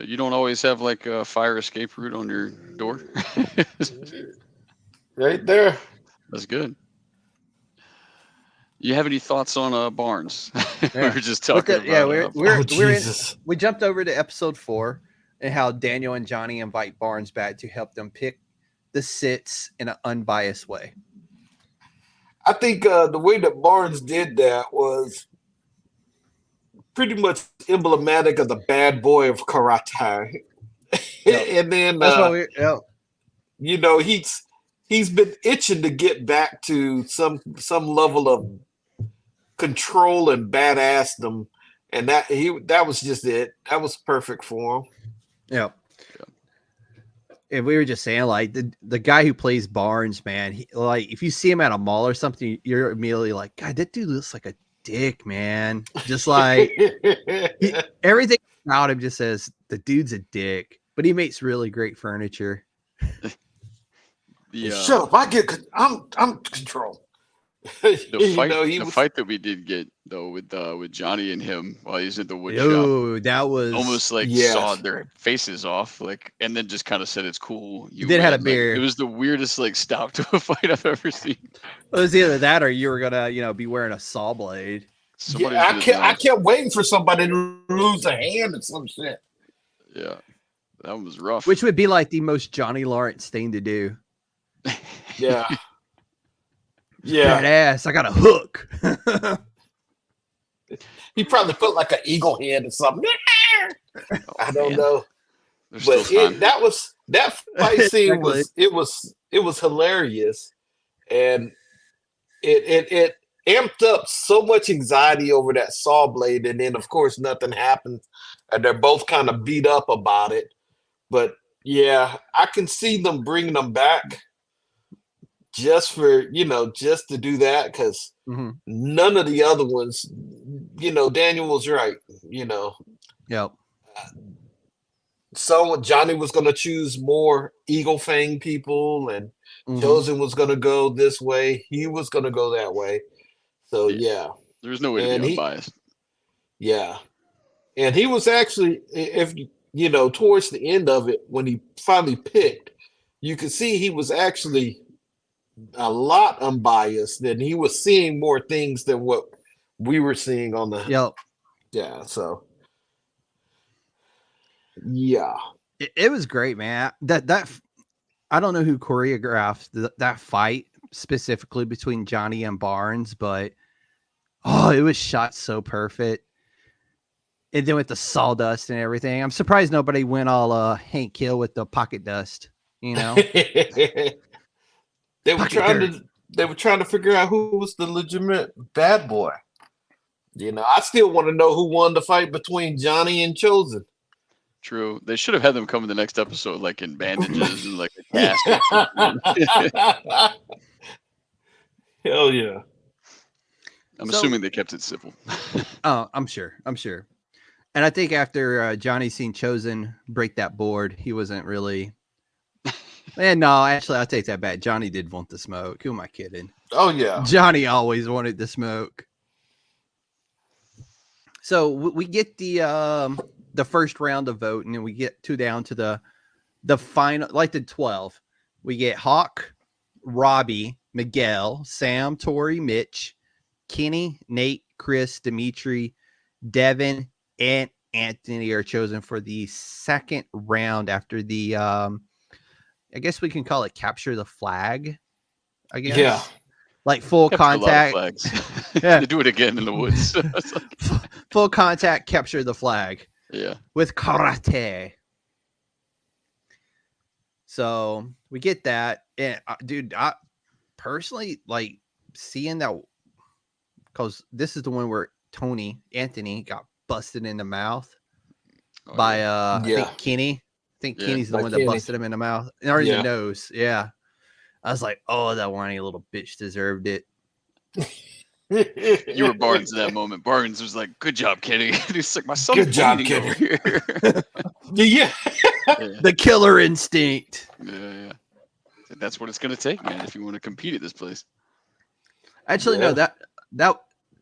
You don't always have like a fire escape route on your door. Right there. That's good. You have any thoughts on Barnes? Yeah. We were just talking about. We jumped over to episode 4 and how Daniel and Johnny invite Barnes back to help them pick the sits in an unbiased way. I think the way that Barnes did that was pretty much emblematic of the bad boy of karate. Yep. And then that's why he's been itching to get back to some level of control and badassdom, and that was just it. That was perfect for him. Yeah. And we were just saying, like, the guy who plays Barnes, man, like, if you see him at a mall or something, you're immediately like, God, that dude looks like a dick, man. Just like everything about him just says the dude's a dick, but he makes really great furniture. Shut up! I'm control. The fight that we did get though with Johnny and him while he's at the wood shop, that was almost like sawed their faces off, like, and then just kind of said it's cool. You did have a beer. Like, it was the weirdest like stop to a fight I've ever seen. It was either that or you were gonna be wearing a saw blade. I kept waiting for somebody to lose a hand or some shit. Yeah, that one was rough. Which would be like the most Johnny Lawrence thing to do. Yeah. Yeah. Badass. I got a hook. He probably put like an eagle head or something. I don't know. But that fight scene was hilarious, and it amped up so much anxiety over that saw blade, and then of course nothing happened, and they're both kind of beat up about it. But yeah, I can see them bringing them back just for just to do that, because none of the other ones, Daniel was right. Yep. So Johnny was going to choose more Eagle Fang people, and Chosen was going to go this way. He was going to go that way. So yeah, there's no way to be unbiased. Yeah, and he was actually, if towards the end of it, when he finally picked, you could see he was actually a lot unbiased, and he was seeing more things than what we were seeing on the. Yep. Yeah. So. Yeah, it was great, man. That I don't know who choreographed that fight specifically between Johnny and Barnes, but it was shot so perfect. And then with the sawdust and everything, I'm surprised nobody went all Hank Hill with the pocket dust. You know, they were pocket trying dirt. to figure out who was the legitimate bad boy. I still want to know who won the fight between Johnny and Chosen. True. They should have had them come in the next episode, like in bandages and like a casket. Hell yeah. I'm assuming they kept it simple. Oh, I'm sure. And I think after Johnny seen Chosen break that board, he wasn't really. And no, actually, I'll take that back. Johnny did want the smoke. Who am I kidding? Oh yeah. Johnny always wanted the smoke. So we get the first round of voting, and we get down to the final, like the 12. We get Hawk, Robbie, Miguel, Sam, Tori, Mitch, Kenny, Nate, Chris, Dimitri, Devin, and Anthony are chosen for the second round after the I guess we can call it capture the flag. I guess. Yeah. Like full Capture contact. a lot of flags. Yeah. They do it again in the woods. Full contact capture the flag. Yeah. With karate. So we get that. And dude, I personally like seeing that, because this is the one where Anthony got busted in the mouth by I think Kenny. I think Kenny's the one that busted him in the mouth or in the nose. Yeah. I was like, oh, that whiny little bitch deserved it. You were Barnes in that moment. Barnes was like, good job, Kenny. He's like, my son's good job, Kenny. Yeah. The killer instinct. Yeah. That's what it's going to take, man, if you want to compete at this place. Actually, no, that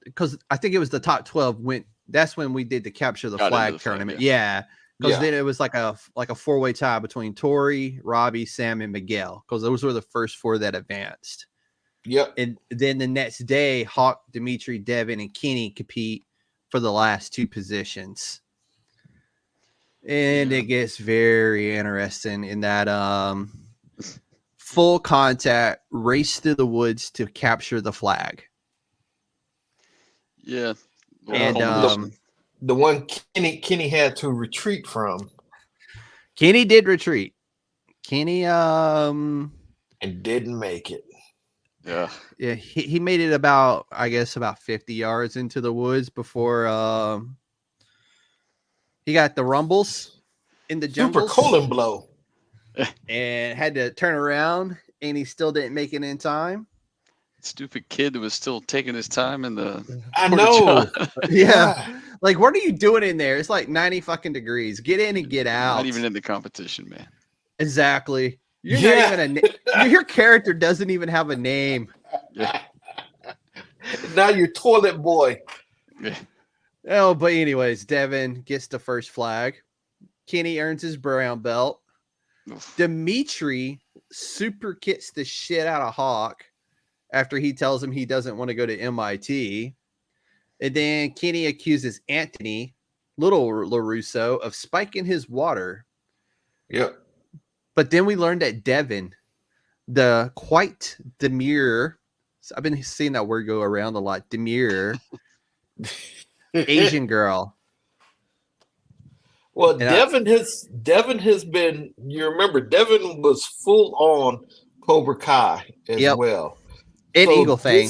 because I think it was the top 12 that's when we did the capture the flag tournament. Yeah. Because then it was like a 4-way tie between Tori, Robbie, Sam, and Miguel. Because those were the first 4 that advanced. Yep. And then the next day, Hawk, Dimitri, Devin, and Kenny compete for the last 2 positions. And it gets very interesting in that full contact race through the woods to capture the flag. Yeah. And the one Kenny had to retreat from. Kenny did retreat. Kenny and didn't make it. Yeah. Yeah, he made it about 50 yards into the woods before he got the rumbles in the jungle. Super colon blow. And had to turn around, and he still didn't make it in time. Stupid kid was still taking his time in the. I know. Yeah. Like, what are you doing in there? It's like 90 fucking degrees. Get in and get out. Not even in the competition, man. Exactly. You're not even your character doesn't even have a name. Yeah. Now you're toilet boy. Yeah. Oh, but anyways, Devin gets the first flag. Kenny earns his brown belt. Oof. Dimitri super kicks the shit out of Hawk after he tells him he doesn't want to go to MIT. And then Kenny accuses Anthony, little LaRusso, of spiking his water. Yep. But then we learned that Devin, the quite demure, I've been seeing that word go around a lot, demure, Asian girl. Well, Devin has been, you remember, Devin was full on Cobra Kai as well. And Eagle Fang.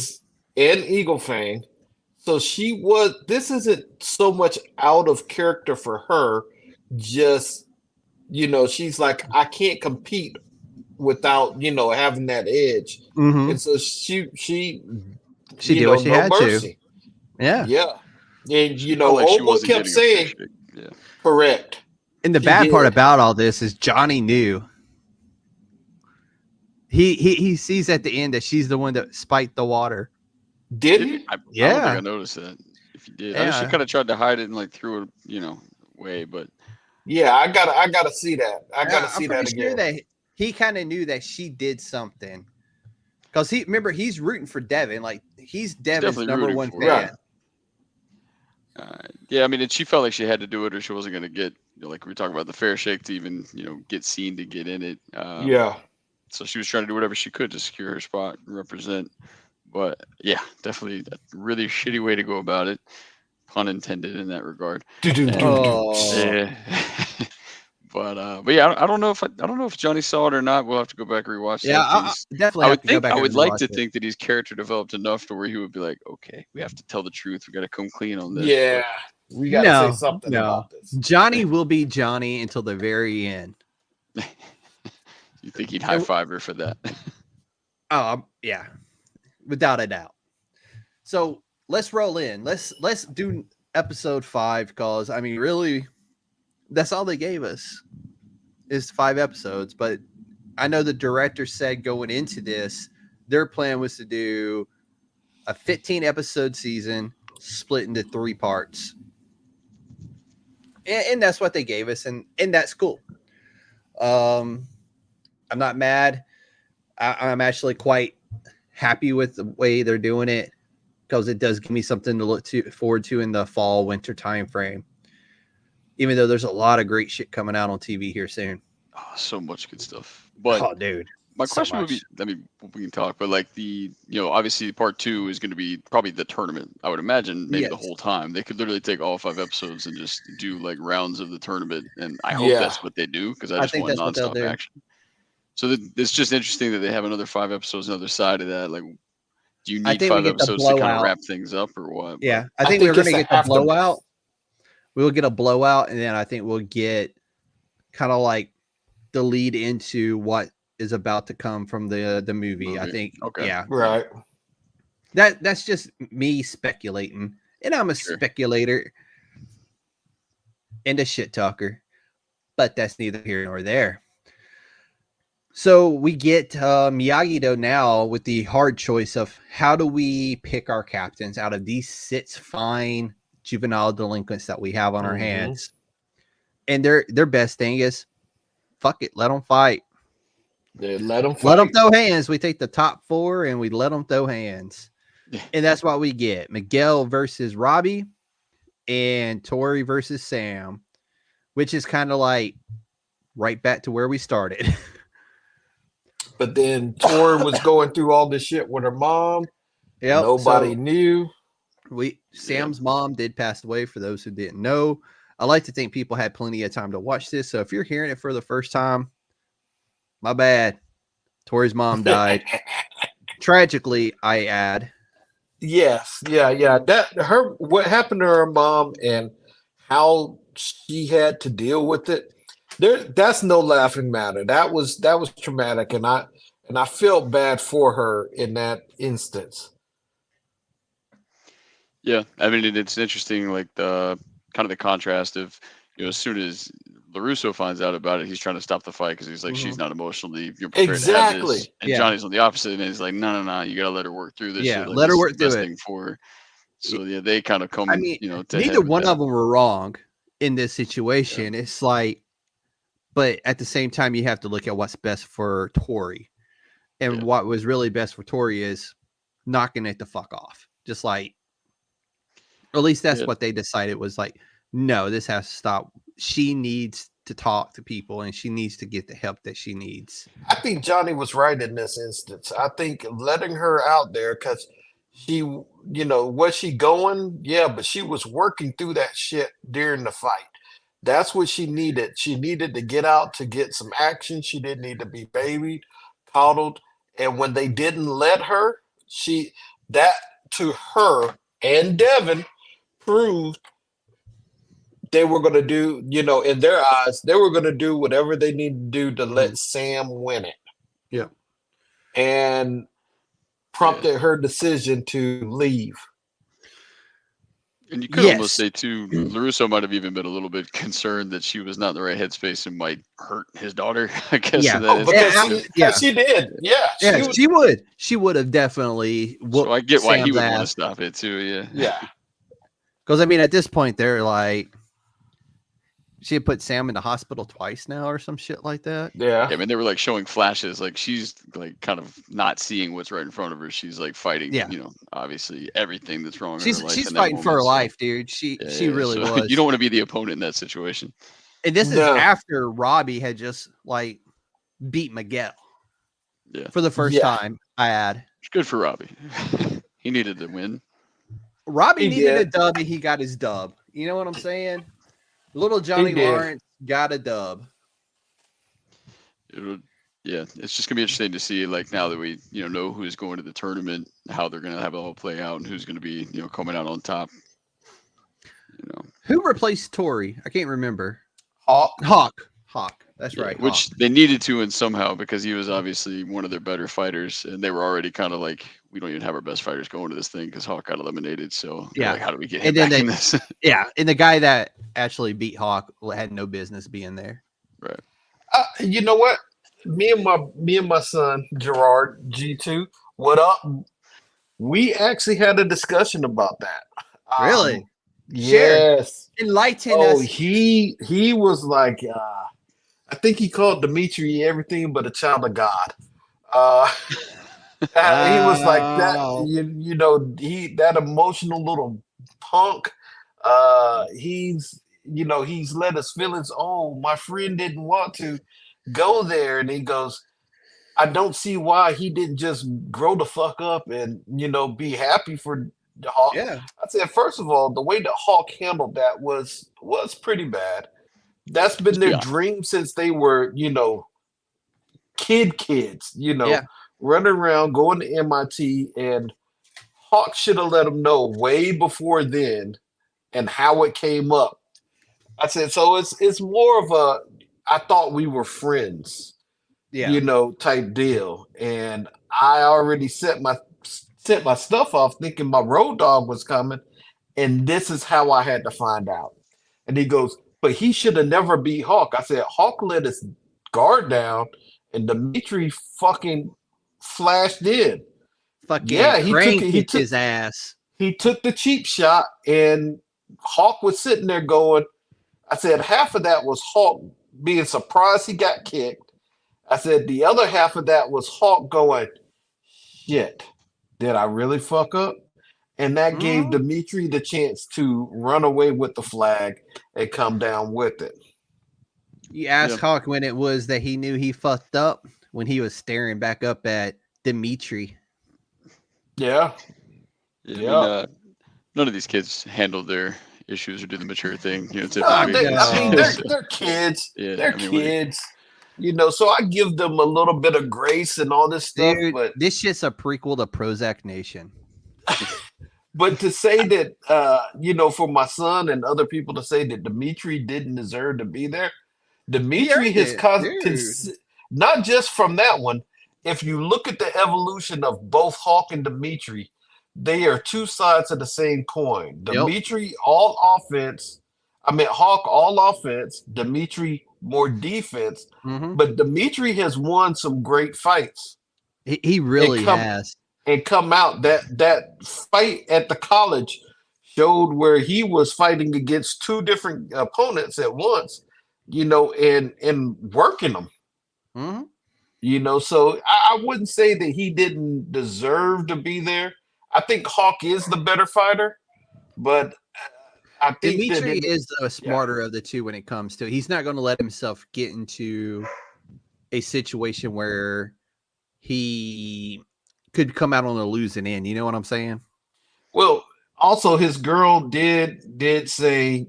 And Eagle Fang. So this isn't so much out of character for her, just, she's like, I can't compete without, having that edge. Mm-hmm. And so she did what she had mercy. To. Yeah. Yeah. And, Old kept saying, correct. And the bad part about all this is Johnny knew. He sees at the end that she's the one that spiked the water. Did he? I don't think I noticed that. If you did, I know she kind of tried to hide it and threw it, away. But yeah, I gotta see that. I gotta see that again. Sure that he kind of knew that she did something, because he's rooting for Devin. Like, he's Devin's number one fan. Yeah, I mean, and she felt like she had to do it, or she wasn't going to get, like we were talking about, the fair shake to even, get seen to get in it. Yeah. So she was trying to do whatever she could to secure her spot and represent. But yeah, definitely a really shitty way to go about it. Pun intended in that regard. Yeah. But yeah, I don't know if Johnny saw it or not. We'll have to go back and rewatch Yeah, that I piece. definitely I have would to go think back I and would like rewatch to it. think that his character developed enough to where he would be like, okay, we have to tell the truth. We got to come clean on this. Yeah, we got to say something about this. Johnny will be Johnny until the very end. You think he'd high five her for that? Yeah, without a doubt. So let's roll in. Let's do episode 5 because I mean, really, that's all they gave us is 5 episodes. But I know the director said going into this, their plan was to do a 15 episode season split into 3 parts. And that's what they gave us, and that's cool. I'm not mad. I'm actually quite happy with the way they're doing it because it does give me something to look forward to in the fall winter time frame. Even though there's a lot of great shit coming out on TV here soon. Oh, so much good stuff. But dude, my question would be, I mean, we can talk, but like obviously part 2 is going to be probably the tournament. I would imagine maybe the whole time. They could literally take all 5 episodes and just do like rounds of the tournament. And I hope that's what they do because I just want nonstop action. So it's just interesting that they have another 5 episodes on the other side of that. Like, do you need 5 episodes to kind of wrap things up or what? Yeah, I think we're going to get the blowout. We'll get a blowout, and then I think we'll get kind of like the lead into what is about to come from the movie. I think. Okay. Yeah. Right. That's just me speculating, and I'm a speculator and a shit talker, but that's neither here nor there. So we get Miyagi-Do now with the hard choice of how do we pick our captains out of these 6 fine juvenile delinquents that we have on our hands. And their best thing is, fuck it, let them fight. Yeah, let them throw hands. We take the top 4 and we let them throw hands. And that's what we get. Miguel versus Robbie and Tori versus Sam, which is kind of like right back to where we started. But then Tori was going through all this shit with her mom. Yep. Nobody knew. Sam's mom did pass away, for those who didn't know. I like to think people had plenty of time to watch this. So if you're hearing it for the first time, my bad. Tori's mom died. Tragically, I add. Yes. Yeah. What happened to her mom and how she had to deal with it. That's no laughing matter. That was traumatic, and I felt bad for her in that instance. Yeah, I mean it's interesting, like the kind of the contrast of as soon as LaRusso finds out about it, he's trying to stop the fight because he's like, she's not emotionally prepared to have this. And Johnny's on the opposite end. He's like, no, you got to let her work through this. Yeah, shit. Like, let her work through it. For her. So yeah, they kind of come. I mean, neither one of them were wrong in this situation. Yeah. It's like, but at the same time, you have to look at what's best for Tori, and what was really best for Tori is knocking it the fuck off. Just like, or at least that's what they decided was like, no, this has to stop. She needs to talk to people and she needs to get the help that she needs. I think Johnny was right in this instance. I think letting her out there, because she, was she going? Yeah, but she was working through that shit during the fight. That's what she needed. She needed to get out to get some action. She didn't need to be babied, coddled. And when they didn't let her, that to her and Devin proved they were going to do, in their eyes, they were going to do whatever they needed to do to let Sam win it. Yeah. And prompted her decision to leave. And you could almost say, too, LaRusso might have even been a little bit concerned that she was not in the right headspace and might hurt his daughter. I guess. Yeah. She did. Yeah. She would. She would have definitely. So I get why he would want to stop it, too. Yeah. Yeah. Because, I mean, at this point, they're like, she had put Sam in the hospital twice now or some shit like that. Yeah. I mean, they were like showing flashes. Like she's like kind of not seeing what's right in front of her. She's like fighting, obviously everything that's wrong in her life. She's fighting for her life, dude. She really was. You don't want to be the opponent in that situation. And this is after Robbie had just like beat Miguel. Yeah. for the first time. I add. It's good for Robbie. He needed to win. Robbie He needed a did. dub, and he got his dub. You know what I'm saying? Little Johnny did. Lawrence got a dub. Yeah, it's just gonna be interesting to see, like, now that we know who's going to the tournament, how they're gonna have it all play out, and who's gonna be coming out on top. Who replaced Tori? I can't remember. Hawk. Hawk. That's right. Which Hawk. they needed to in somehow, because he was obviously one of their better fighters, and they were already kind of like, we don't even have our best fighters going to this thing because Hawk got eliminated. So Yeah. like, how do we get him back in this? Yeah, and the guy that actually beat Hawk had no business being there. Right. You know what? Me and my son Gerard G2. What up? We actually had a discussion about that. Really? Yes. Enlighten Oh, us. he was like, I think he called Dimitri everything but a child of God. He was like that. Wow. He that emotional little punk. He's let his feelings. Oh, my friend didn't want to go there, and he goes, I don't see why he didn't just grow the fuck up and be happy for the Hawk. Yeah. I said, first of all, the way that Hawk handled that was pretty bad. That's been their dream since they were, kids, running around, going to MIT, and Hawk should have let them know way before then and how it came up. I said, so it's more of a, I thought we were friends, type deal. And I already sent my stuff off thinking my road dog was coming, and this is how I had to find out. And he goes, but he should have never beat Hawk. I said, Hawk let his guard down, and Dimitri fucking flashed in. He took his ass. He took the cheap shot, and Hawk was sitting there going, I said, half of that was Hawk being surprised he got kicked. I said, the other half of that was Hawk going, shit, did I really fuck up? And that gave Dimitri the chance to run away with the flag and come down with it. You asked Hawk when it was that he knew he fucked up, when he was staring back up at Dimitri. Yeah. I mean, none of these kids handle their issues or do the mature thing. Typically. They're kids. Yeah, they're kids. So I give them a little bit of grace and all this stuff. Dude, but this shit's a prequel to Prozac Nation. But to say that, for my son and other people to say that Dimitri didn't deserve to be there, Dimitri has not just from that one. If you look at the evolution of both Hawk and Dimitri, they are two sides of the same coin. Dimitri, all offense. Hawk, all offense. Dimitri, more defense. Mm-hmm. But Dimitri has won some great fights. He really has. And come out, that fight at the college showed where he was fighting against two different opponents at once, and working them. Mm-hmm. So I wouldn't say that he didn't deserve to be there. I think Hawk is the better fighter, but I think Dimitri is the smarter of the two when it comes to it. He's not going to let himself get into a situation where he could come out on a losing end. You know what I'm saying? Well, also his girl did say,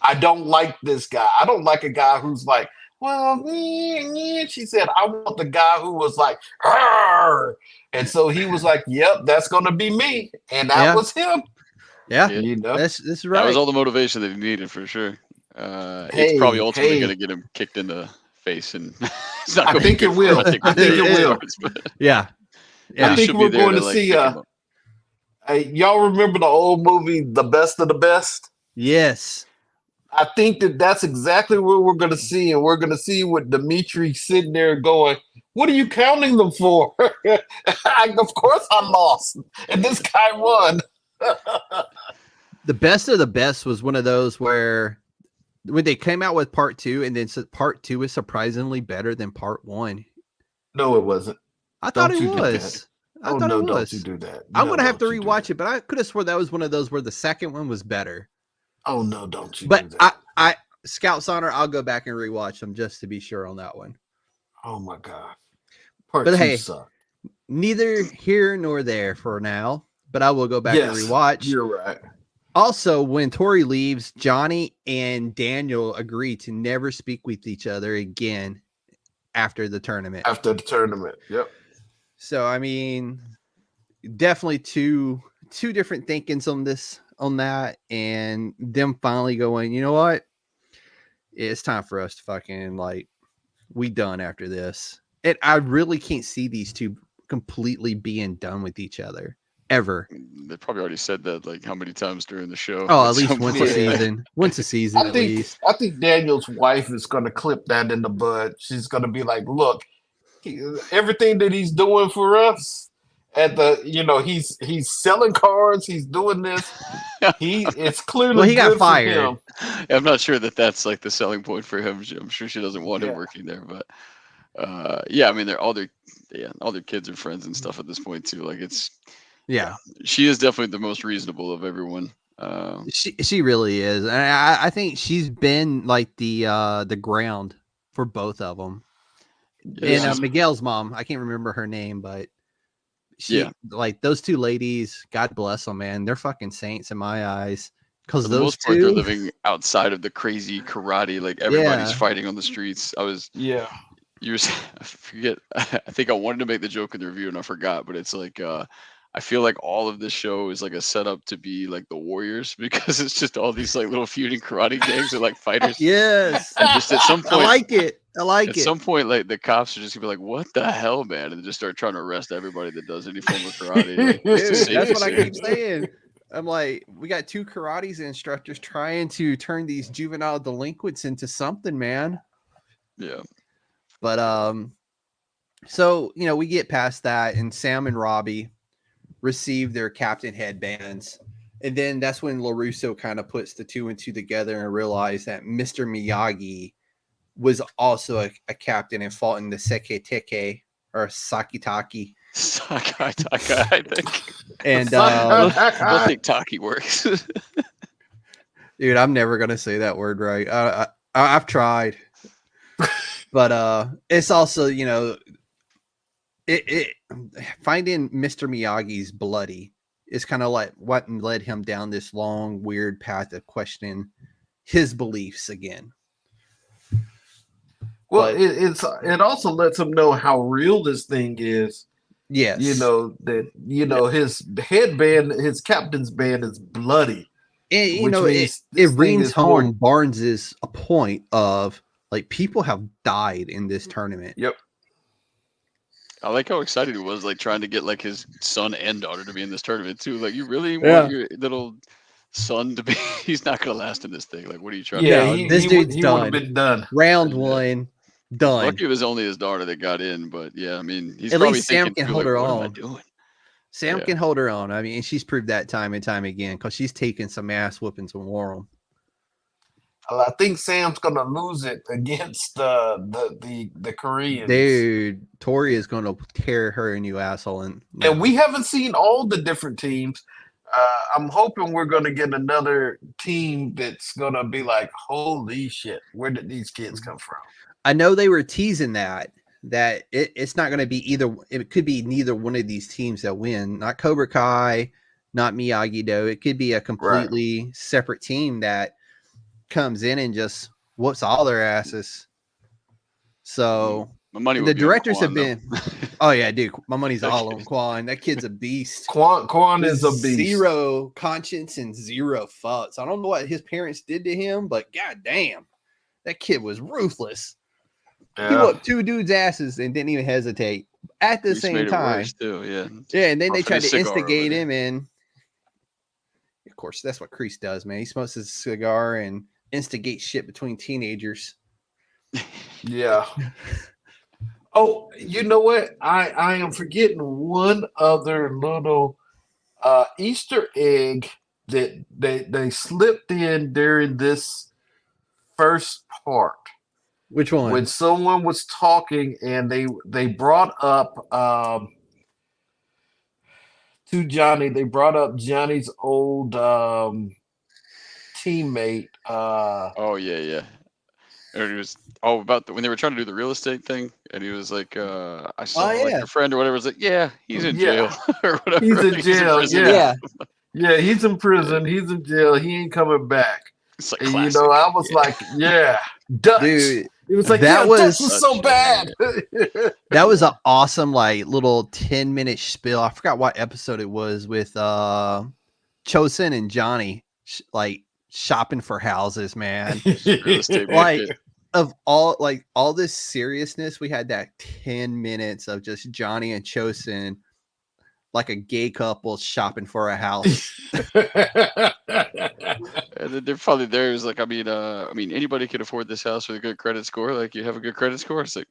I don't like this guy. I don't like a guy who's like, well, she said, I want the guy who was like, arr! And so he was like, yep, that's going to be me. And that was him. Yeah. This is right. That was all the motivation that he needed for sure. It's probably ultimately going to get him kicked in the face. And it's not I think it will. I think it will. Yeah. I think we're going to see, y'all remember the old movie, The Best of the Best? Yes. I think that's exactly what we're going to see. And we're going to see what Dimitri sitting there going, what are you counting them for? Of course I lost. And this guy won. The Best of the Best was one of those where when they came out with part 2, and then part 2 is surprisingly better than part 1. No, it wasn't. I thought it was. Oh, no, don't you do that. I'm going to have to rewatch it, but I could have sworn that was one of those where the second one was better. Oh, no, don't you do that. But I Scout's Honor, I'll go back and rewatch them just to be sure on that one. Oh, my God. Part But 2 hey, sucked. neither here nor there for now. But I will go back and Yes, rewatch. you're right. Also, when Tori leaves, Johnny and Daniel agree to never speak with each other again after the tournament. After the tournament. Yep. So I mean, definitely two different thinkings on that, and them finally going, you know what? It's time for us to fucking like we done after this. And I really can't see these two completely being done with each other ever. They probably already said that like how many times during the show. Oh, at at least some once a point. Yeah. season. Once a season at least. I think Daniel's wife is going to clip that in the bud. She's going to be like, "Look, everything that he's doing for us at the, he's selling cars, he's doing this. It's clearly Well, he got good for fired. him." I'm not sure that that's like the selling point for him. I'm sure she doesn't want him Yeah. working there, but yeah, I mean, all their kids are friends and stuff at this point too. Like Yeah. she is definitely the most reasonable of everyone. She really is. And I think she's been like the ground for both of them. Yeah, And Miguel's mom, I can't remember her name, but Yeah. like those two ladies, God bless them, man. They're fucking saints in my eyes. Because for the those most part, they're two, living outside of the crazy karate. Like everybody's yeah, fighting on the streets. Yeah. I forget. I think I wanted to make the joke in the review and I forgot, but it's like I feel like all of this show is like a setup to be like the Warriors because it's just all these like little feuding karate gangs or like fighters. yes, And just at some I point, like it. I like at it. some point, like the cops are just gonna be like, "What the hell, man?" And just start trying to arrest everybody that does any form of karate. Like, just to Dude, save that's the what I city. keep saying. I'm like, we got two karate instructors trying to turn these juvenile delinquents into something, man. Yeah. But so we get past that, and Sam and Robbie receive their captain headbands, and then that's when LaRusso kind of puts the two and two together and realize that Mr. Miyagi was also a captain and fought in the Seketeke or Sakitaki. Sakai, I think. And I don't think Taki works. dude, I'm never gonna say that word right. I've tried, but it's also it finding Mr. Miyagi's bloody is kind of like what led him down this long, weird path of questioning his beliefs again. Well, But it also lets him know how real this thing is. yes, His headband, his captain's band is bloody. and, Which means it this thing rings is home for- Barnes's a point of like people have died in this tournament. Yep. I like how excited he was, like trying to get like his son and daughter to be in this tournament too. Like, you really Yeah. want your little son to be? He's not gonna last in this thing. Like, what are you trying Yeah, to do? this dude's he would have done. been done. Round Yeah. one, done. Lucky it was only his daughter that got in, but yeah, I mean, he's At probably least Sam thinking can too, hold like, her what am I own. doing? Sam Yeah. can hold her own. I mean, and she's proved that time and time again because she's taken some ass whoopings in Warren. I think Sam's gonna lose it against the Koreans. Dude, Tori is going to tear her a new asshole. And we haven't seen all the different teams. I'm hoping we're gonna get another team that's gonna be like, holy shit, where did these kids come from? I know they were teasing that it's not going to be either. It could be neither one of these teams that win. Not Cobra Kai, not Miyagi-Do. It could be a completely separate team that comes in and just whoops all their asses. So My money would the be on directors Quan, have been. though. Oh yeah, dude, my money's all on Quan. That kid's a beast. Quan is a beast. Zero conscience and zero fucks. I don't know what his parents did to him, but goddamn, that kid was ruthless. He whooped two dudes' asses and didn't even hesitate. At the He's same made it time, worse, too. Yeah. yeah, and then they Puffing tried his to cigar instigate over there. him, and of course, that's what Kreese does, man. He smokes his cigar and instigates shit between teenagers. Yeah. Oh, you know what? I am forgetting one other little Easter egg that they slipped in during this first part. Which one? When someone was talking and they brought up to Johnny, they brought up Johnny's old teammate. Oh, yeah, yeah. And he was about when they were trying to do the real estate thing, and he was like, "I saw Oh like yeah, your friend or whatever." Was like, "Yeah, he's in Yeah, jail or whatever. he's in Like, he's in jail. prison." Or Yeah, yeah, something. yeah, he's in Yeah, prison. He's in jail. He ain't coming back. it's like And classic. I was Yeah, like, yeah, Dutch. dude. It was like, That yeah, Dutch was was so Dutch. Yeah, bad. that was yeah. an awesome like little 10-minute spiel. I forgot what episode it was with Chosen and Johnny like shopping for houses, man. Just real estate Like market. of all this seriousness, we had that 10 minutes of just Johnny and Chosen like a gay couple shopping for a house. And then they're probably there. It was like, I mean, anybody could afford this house with a good credit score. Like, you have a good credit score. It's like,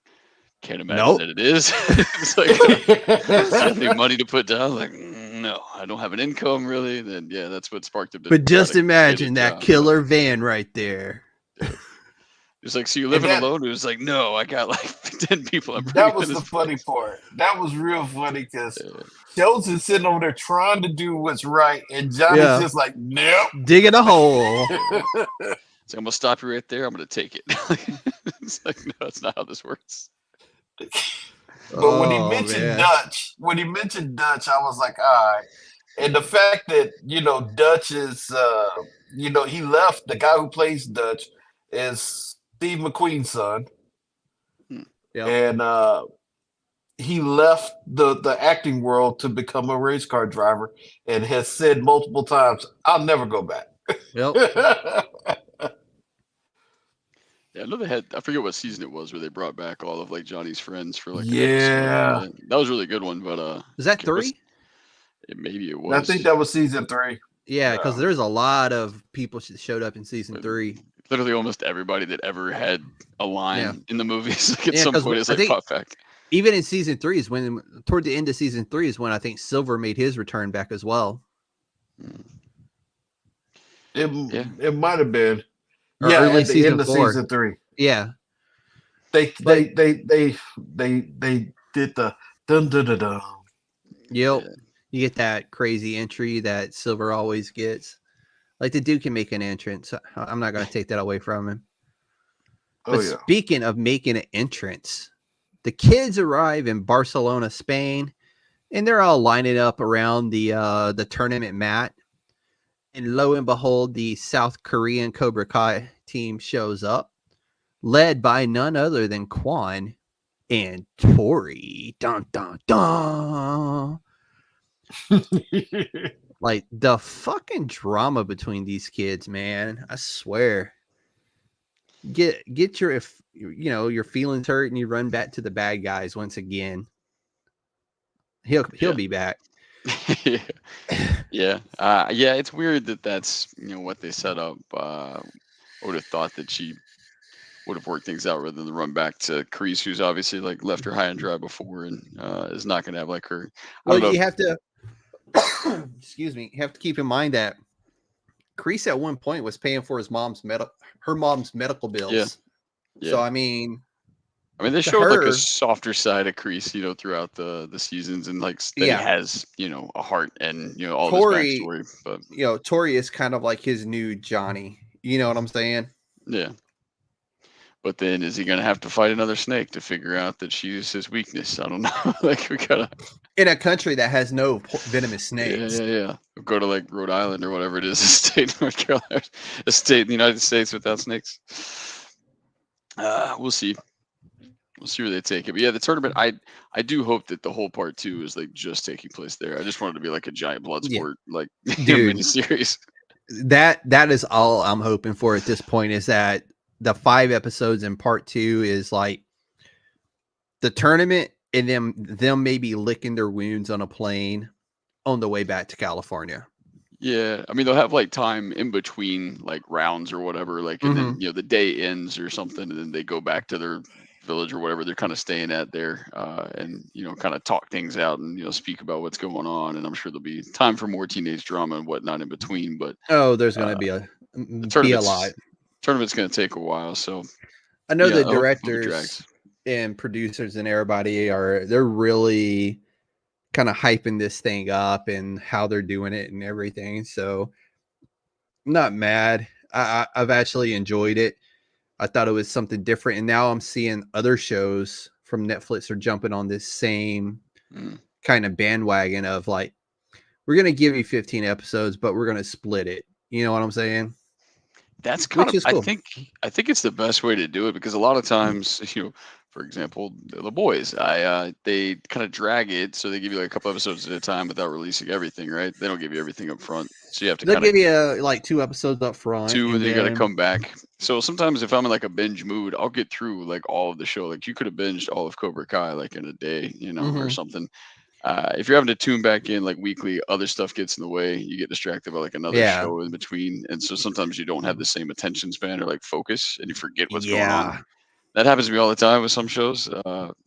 can't imagine Nope. that it is. It's like, do you have any money to put down? Like, no, I don't have an income really. Then yeah, that's what sparked him to But try just to get a imagine that job. But killer van right there. yeah. It's like, so you And living alone? It was like, no, I got like 10 people I'm bringing that in was the this funny place. part. That was real funny because Yeah. Jones is sitting over there trying to do what's right, and Johnny's Yeah. just like, nope. Digging a hole. Yeah. So I'm gonna stop you right there. I'm gonna take it. It's like, no, that's not how this works. But when he Oh mentioned man. Dutch, I was like, all right. And the fact that, Dutch is, he left, the guy who plays Dutch is Steve McQueen's son. Hmm. Yep. And he left the acting world to become a race car driver and has said multiple times, I'll never go back. Yep. Yeah, I know they had. I forget what season it was where they brought back all of like Johnny's friends for like an Yeah. episode. That was a really good one. But Is that I guess 3? maybe it I think was. that was season 3. Yeah, because Yeah. there's a lot of people that showed up in season But 3. literally almost everybody that ever had a line Yeah. in the movies, like at Yeah, some 'cause point, it's I like think pop back. even in season 3 is when toward the end of season 3 is when I think Silver made his return back as well. Mm. It Yeah. it might have been. Or Yeah, early at the season end of 4. season 3. Yeah. They But did the dun dun dun dun. yep. Yeah. You get that crazy entry that Silver always gets. Like the dude can make an entrance. I'm not going to take that away from him. Oh But yeah. speaking of making an entrance, the kids arrive in Barcelona, Spain, and they're all lining up around the tournament mat. And lo and behold, the South Korean Cobra Kai team shows up, led by none other than Quan and Tori. Dun dun dun. Like the fucking drama between these kids, man. I swear. Get your if your feelings hurt and you run back to the bad guys once again. He'll Yeah. be back. Yeah. Yeah. It's weird that that's what they set up. I would have thought that she would have worked things out rather than run back to Kreese, who's obviously like left her high and dry before and is not going to have like her. I Well, don't know. you have to excuse me. You have to keep in mind that Kreese at one point was paying for her mom's medical bills. Yeah. So Yeah. I mean, they to showed like her- a softer side of Kreese, throughout the seasons, and like that Yeah. he has, a heart and all Tori- this backstory. But Tori is kind of like his new Johnny. You know what I'm saying? yeah. But then is he gonna have to fight another snake to figure out that she's his weakness? I don't know. Like we gotta In a country that has no venomous snakes. Yeah. Go to like Rhode Island or whatever it is, a state in North Carolina, a state in the United States without snakes. We'll see. We'll see where they take it. But yeah, the tournament, I do hope that the whole part 2 is like just taking place there. I just want it to be like a giant blood Yeah. sport, like Dude. miniseries. That is all I'm hoping for at this point is that the 5 episodes in part 2 is like the tournament and them maybe licking their wounds on a plane on the way back to California. Yeah, they'll have like time in between like rounds or whatever, like, and then the day ends or something, and then they go back to their village or whatever they're kind of staying at there, and kind of talk things out and speak about what's going on. And I'm sure there'll be time for more teenage drama and whatnot in between. But there's going to be a lot. Tournament's going to take a while, so I know yeah, the I hope it directors drags. and producers and everybody they're really kind of hyping this thing up and how they're doing it and everything. So I'm not mad. I've actually enjoyed it. I thought it was something different, and now I'm seeing other shows from Netflix are jumping on this same kind of bandwagon of like, we're gonna give you 15 episodes, but we're gonna split it. You know what I'm saying? That's kind Which of is cool. I think it's the best way to do it because a lot of times, for example, the boys, they kind of drag it, so they give you like a couple episodes at a time without releasing everything, right? They don't give you everything up front, so you have to They'll kind of give you like 2 episodes up front, two, and and then you got to then come back. So sometimes if I'm in like a binge mood, I'll get through like all of the show. Like you could have binged all of Cobra Kai like in a day, or something. If you're having to tune back in like weekly, other stuff gets in the way. You get distracted by like another yeah, show in between, and so sometimes you don't have the same attention span or like focus, and you forget what's going on. yeah. That happens to me all the time with some shows.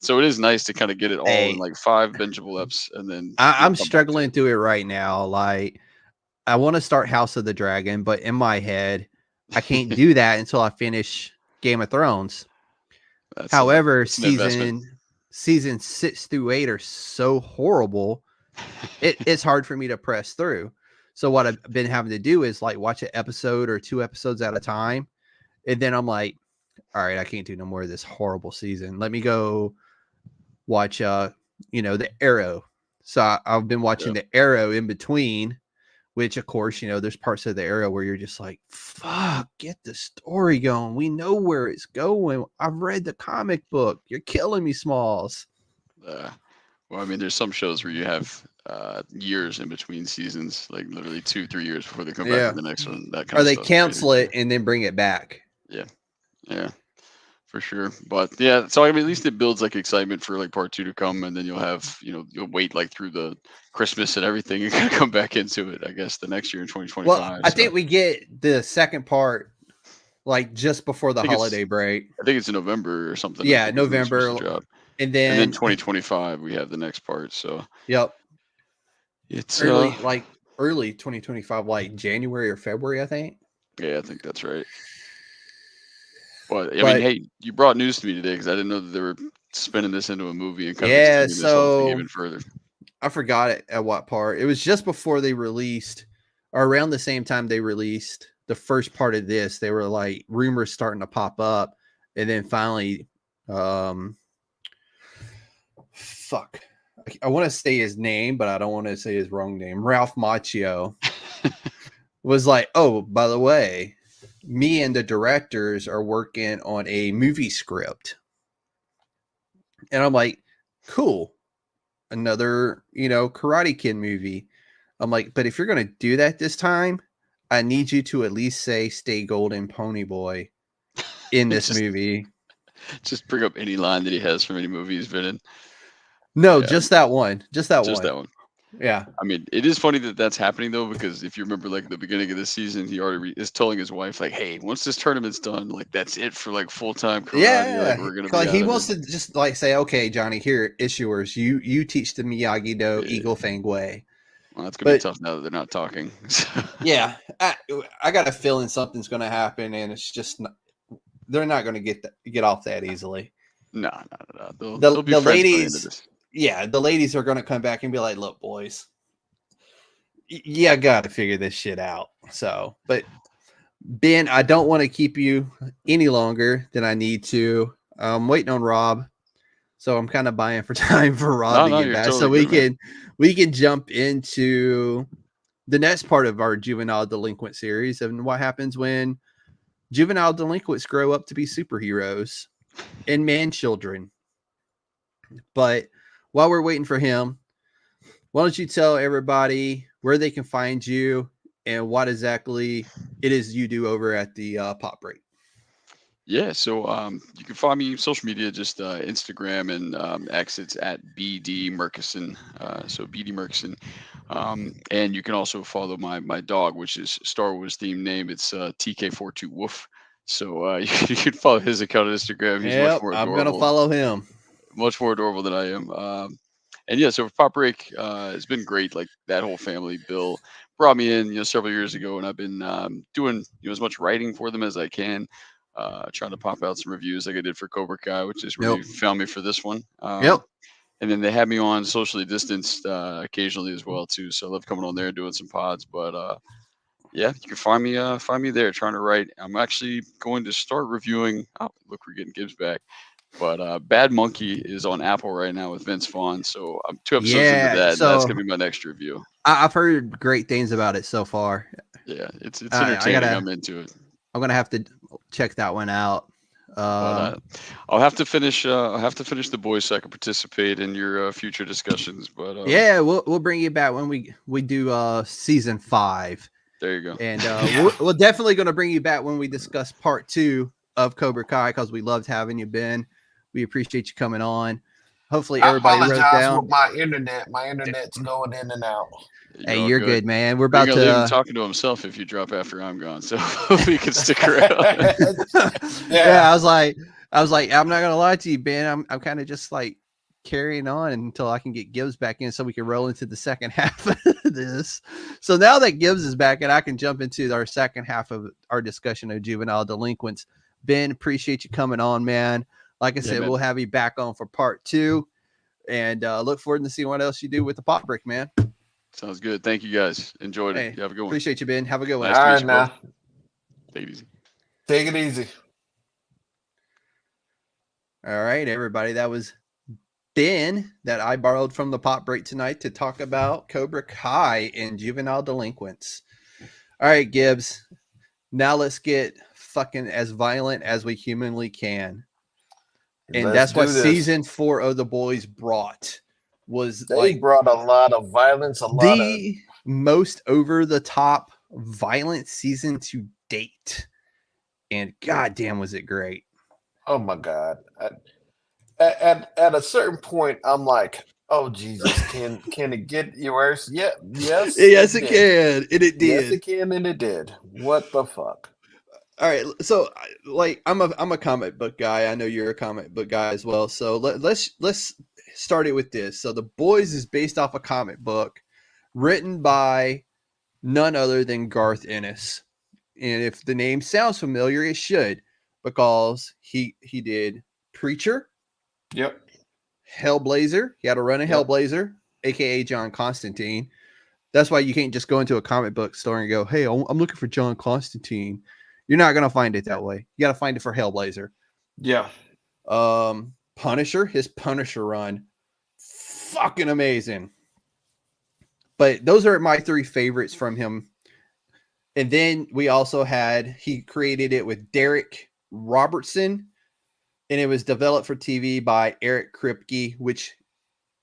So it is nice to kind of get it all in Hey, like 5 bingeable eps, and then I'm come back to struggling it. through it right now. Like, I want to start House of the Dragon, but in my head, I can't do that until I finish Game of Thrones. However, It's an investment. season 6 through 8 are so horrible. It's hard for me to press through. So what I've been having to do is like watch an episode or 2 episodes at a time, and then I'm like, all right, I can't do no more of this horrible season. Let me go watch the Arrow. So I've been watching Yeah. the Arrow in between, which of course, there's parts of the Arrow where you're just like, fuck, get the story going. We know where it's going. I've read the comic book. You're killing me, Smalls. Well, I mean, there's some shows where you have years in between seasons, like literally 2, 3 years before they come back with Yeah. the next one. That kind Or of they stuff's crazy cancel too. it and then bring it back. Yeah, yeah, for sure. But yeah, so I mean, at least it builds like excitement for like part 2 to come, and then you'll have, you'll wait like through the Christmas and everything, and kind of come back into it, I guess, the next year in Well, 2025. I So think we get the second part like just before I the think it's, holiday break. I think it's in November or something. I Yeah, think is when it's supposed to November. drop, And and then then 2025 we have the next part. So yep, it's early 2025, like January or February, I think. yeah, I think that's right. But I mean, But hey, you brought news to me today because I didn't know that they were spinning this into a movie and kind of yeah, extending this whole thing so even further. I forgot it at what part. It was just before they released, or around the same time they released the first part of this. They were like rumors starting to pop up, and then finally, fuck, I want to say his name, but I don't want to say his wrong name. Ralph Macchio was like, "Oh, by the way, me and the directors are working on a movie script," and I'm like, "Cool." Another, Karate Kid movie. I'm like, but if you're going to do that this time, I need you to at least say Stay Golden Pony Boy in this just movie. just bring up any line that he has from any movie he's been in. No, Yeah, just that one. Just that just one. that one. Yeah. I mean, it is funny that that's happening though, because if you remember, like the beginning of the season, he already is telling his wife, like, "Hey, once this tournament's done, like that's it for like full time karate. Like Yeah. we're gonna be Like out he of wants this." to just like say, okay, Johnny, here, it's yours. You teach the Miyagi-Do Yeah. Eagle Fang way. Well, that's gonna be But tough now that they're not talking. So, yeah, I got a feeling something's going to happen, and it's just they're not going to get off that easily. no. They'll be The friends by the end of ladies, this. yeah, the ladies are going to come back and be like, look, boys, you got to figure this shit out. So, but Ben, I don't want to keep you any longer than I need to. I'm waiting on Rob. So I'm kind of buying for time for Rob to No, get you're back. totally So good, man. we can jump into the next part of our juvenile delinquent series and what happens when juvenile delinquents grow up to be superheroes and man children. But while we're waiting for him, why don't you tell everybody where they can find you and what exactly it is you do over at the Pop Break? Yeah, so you can find me social media, just Instagram and X. It's at BD Murkison, so BD Murkison, and you can also follow my dog, which is Star Wars themed name. It's TK42 Woof. So you can follow his account on Instagram. He's much Yep, more I'm gonna adorable, follow him. than I am. And yeah, so Pop Break has been great. Like that whole family. Bill brought me in, several years ago, and I've been doing as much writing for them as I can. Trying to pop out some reviews like I did for Cobra Kai, which is where Yep. you found me for this one. Yep. And then they had me on socially distanced occasionally as well too. So I love coming on there and doing some pods. But Yeah, you can find me there trying to write. I'm actually going to start reviewing. Oh, look, we're getting Gibbs back. But Bad Monkey is on Apple right now with Vince Vaughn, so I'm 2 episodes into Yeah, that, and that's so gonna be my next review. I've heard great things about it so far. Yeah, it's I entertaining. gotta, I'm into it. I'm gonna have to check that one out. But Um, I'll have to finish. I'll have to finish the boys so I can participate in your future discussions. But yeah, we'll bring you back when we do season 5, there you go. and Yeah. we're definitely gonna bring you back when we discuss part 2 of Cobra Kai because we loved having you, Ben. We appreciate you coming on. Hopefully, I everybody wrote apologize down. with my internet. My internet's going in and out. Hey, You're all you're good. good, man. We're You're about gonna leave him to. talking to himself if you drop after I'm gone, so we can stick around. Yeah, I was like, I'm not gonna lie to you, Ben. I'm kind of just like carrying on until I can get Gibbs back in, so we can roll into the second half of this. So now that Gibbs is back, and I can jump into our second half of our discussion of juvenile delinquents. Ben, appreciate you coming on, man. Like I said, man. we'll have you back on for part 2, and look forward to see what else you do with the pop brick, man. Sounds good. Thank you guys. Enjoyed Hey, it. You have a good one. appreciate you, Ben. Have a good one. Nice All to meet right, you now both. Take it easy. take it easy. All right, everybody. That was Ben that I borrowed from the pop break tonight to talk about Cobra Kai and juvenile delinquents. All right, Gibbs. Now let's get fucking as violent as we humanly can. And Let's that's what do this. season 4 of The Boys brought. Was They like brought a lot of violence, a lot of the most over the top violent season to date. And goddamn was it great. oh my god. At a certain point, I'm like, oh Jesus, can it get worse? Yeah, yes, Yes, it did. can. And it Yes, did. it can, and it did. What the fuck? All right, so like I'm a comic book guy. I know you're a comic book guy as well. So let's start it with this. So The Boys is based off a comic book written by none other than Garth Ennis. And if the name sounds familiar, it should, because he did Preacher, Yep. Hellblazer. He had a run in Yep. Hellblazer, aka John Constantine. That's why you can't just go into a comic book store and go, "Hey, I'm looking for John Constantine." You're not gonna find it that way. You got to find it for Hellblazer. Yeah. Punisher, his Punisher run, fucking amazing. But those are my 3 favorites from him. And then we also he created it with Derek Robertson, and it was developed for TV by Eric Kripke, which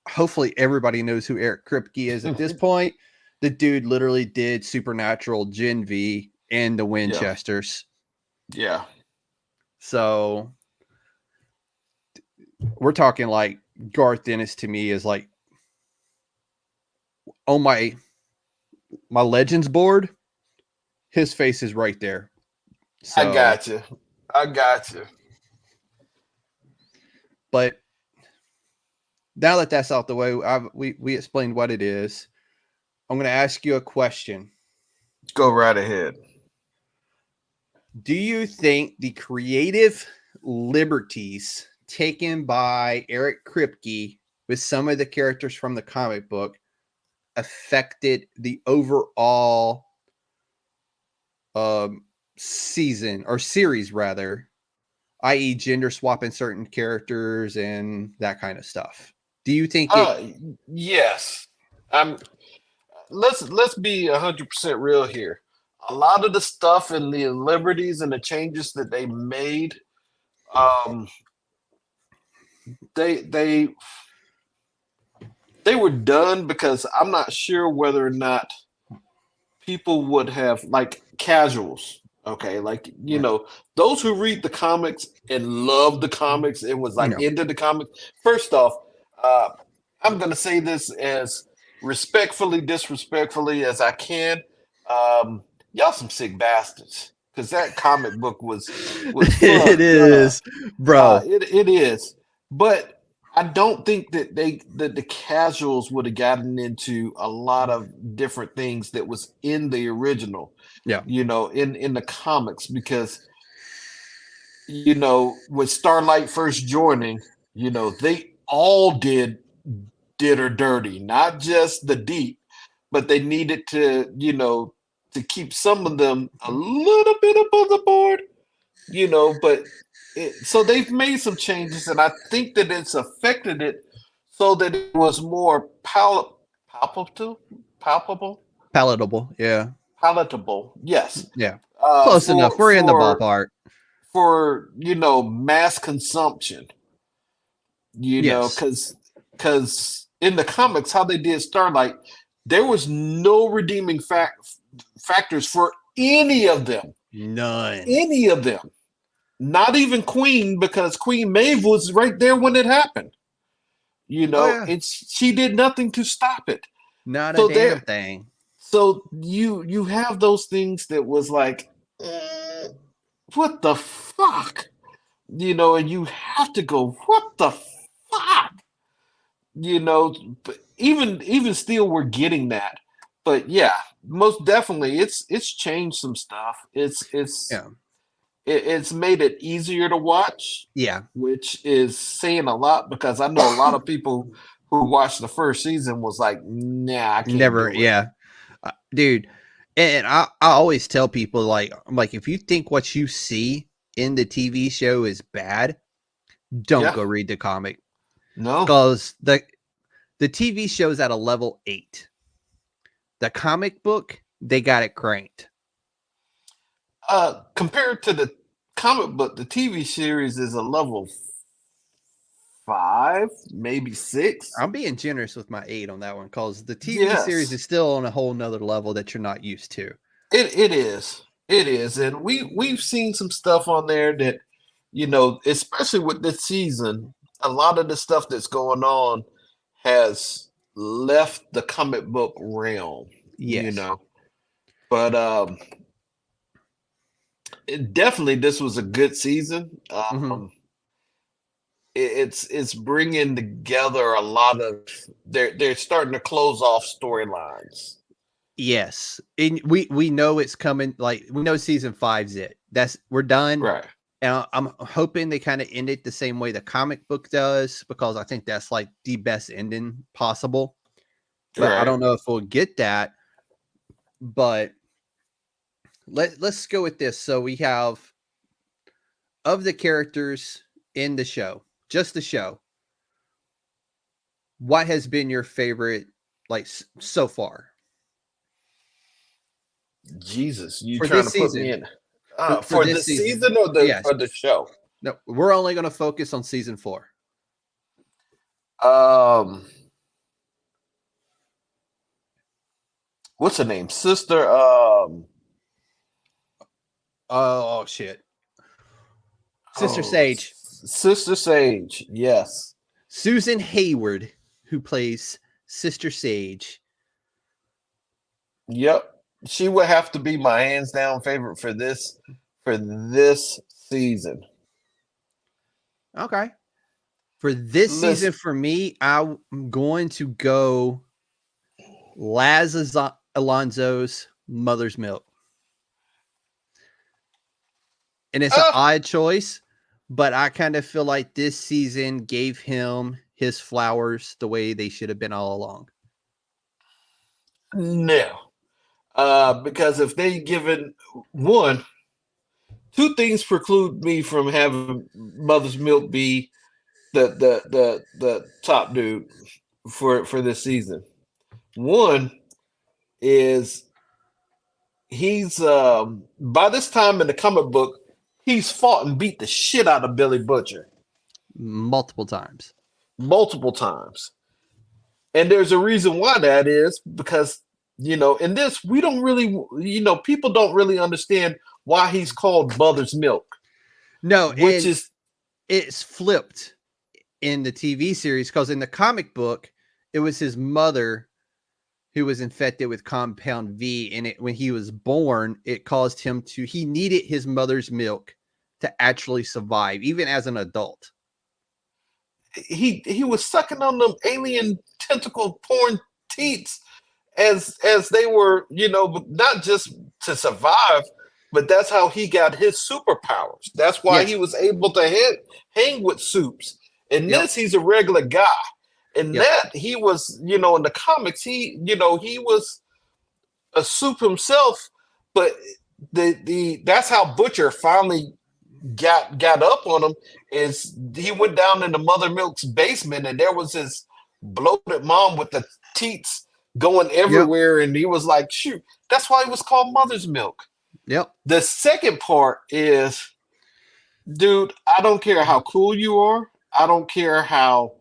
hopefully everybody knows who Eric Kripke is at this point. The dude literally did Supernatural, Gen V, and the Winchesters. Yeah. So we're talking like Garth Ennis to me is like on my Legends board. His face is right there. So, I got you. But now that that's out the way, we explained what it is. I'm going to ask you a question. Go right ahead. Do you think the creative liberties taken by Eric Kripke with some of the characters from the comic book affected the overall season or series, rather, i.e., gender swapping certain characters and that kind of stuff? Do you think Yes. Let's be 100% real here. A lot of the stuff and the liberties and the changes that they made, they were done because I'm not sure whether or not people would have, like, casuals. Okay, like, those who read the comics and love the comics and was like into the comics. First off, I'm gonna say this as disrespectfully as I can. Y'all some sick bastards, because that comic book was it is, bro? It is, but I don't think that the casuals would have gotten into a lot of different things that was in the original. Yeah. In the comics, because with Starlight first joining, they all did her dirty, not just the Deep, but they needed to, to keep some of them a little bit above the board, but so they've made some changes, and I think that it's affected it so that it was more palpable, palpable, Palatable. Yeah. palatable. Yes, Yeah. Close enough. We're in the ballpark. For mass consumption. Yes. Because in the comics, how they did Starlight, there was no redeeming factors for any of them. None. Any of them. Not even Queen, because Queen Maeve was right there when it happened. And she did nothing to stop it. Not a damn thing. So you have those things that was like, what the fuck? And you have to go, what the fuck? But even still, we're getting that. But yeah, most definitely, it's changed some stuff. It's made it easier to watch. Yeah, which is saying a lot, because I know a lot of people who watched the first season was like, nah, I can't never. do it. Yeah, dude. And I always tell people, like, I'm like, if you think what you see in the TV show is bad, don't go read the comic. No, because the TV show's at a level 8. The comic book, they got it cranked. Compared to the comic book, the TV series is a level 5, maybe 6. I'm being generous with my 8 on that one, because the TV series is still on a whole nother level that you're not used to. It is, and we've seen some stuff on there that, especially with this season, a lot of the stuff that's going on has left the comic book realm. Yes. But definitely this was a good season. It's bringing together a lot of, they're starting to close off storylines. Yes, and we know it's coming. Like, we know season 5's it. We're done. Right. And I'm hoping they kind of end it the same way the comic book does, because I think that's like the best ending possible. But I don't know if we'll get that. But let's go with this. So we have, of the characters in the show, just the show, what has been your favorite, like, so far? Jesus, you for trying this to put season. me in For the this season or the show? No, we're only going to focus on season 4. What's her name? Sister. Oh shit. Sister Sage. Sister Sage. Yes. Susan Hayward, who plays Sister Sage. Yep. She would have to be my hands down favorite for this season. Okay. For this season, for me, I'm going to go Laz Alonso's Mother's Milk. And it's an odd choice, but I kind of feel like this season gave him his flowers the way they should have been all along. No. Because if they given two things preclude me from having Mother's Milk be the top dude for this season. One is he's by this time in the comic book, he's fought and beat the shit out of Billy Butcher multiple times. And there's a reason why that is, because in this, we don't really, people don't really understand why he's called Mother's Milk. No, it's flipped in the TV series, because in the comic book, it was his mother who was infected with compound V, and when he was born, it caused him he needed his mother's milk to actually survive, even as an adult. He was sucking on them alien tentacle porn teats as they were, not just to survive, but that's how he got his superpowers. That's why he was able to hang with Soups. In this, he's a regular guy. In that, he was, in the comics, he was a Soup himself, But that's how Butcher finally got up on him. Is he went down into Mother Milk's basement, and there was his bloated mom with the teats going Yep. everywhere, and he was like, shoot, that's why it was called Mother's Milk. Yep. The second part is, dude, I don't care how cool you are. I don't care how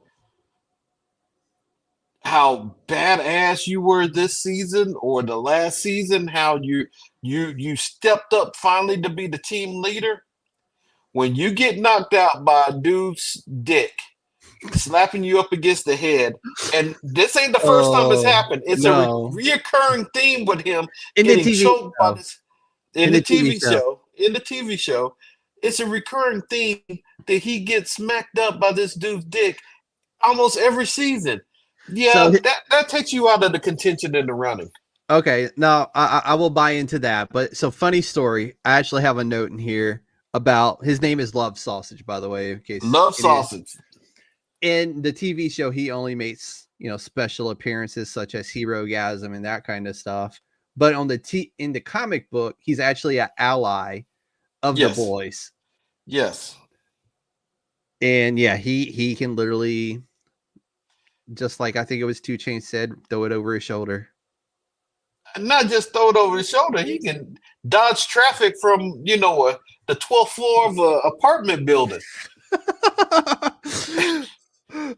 badass you were this season or the last season, how you stepped up finally to be the team leader. When you get knocked out by a dude's dick slapping you up against the head, and this ain't the first time it's happened. It's a No. reoccurring theme with him In the getting TV choked by show. this In the TV show. In the TV show, it's a recurring theme that he gets smacked up by this dude's dick almost every season. Yeah, So that takes you out of the contention in the running. okay, now I will buy into that. But so funny story. I actually have a note in here about his name is Love Sausage, by the way, in case Love Sausage. In the TV show, he only makes special appearances such as Hero-gasm and that kind of stuff. But on in the comic book, he's actually an ally of the boys. Yes. And yeah, he can literally, just like I think it was 2 Chainz said, throw it over his shoulder. And not just throw it over his shoulder. He can dodge traffic from, the 12th floor of an apartment building.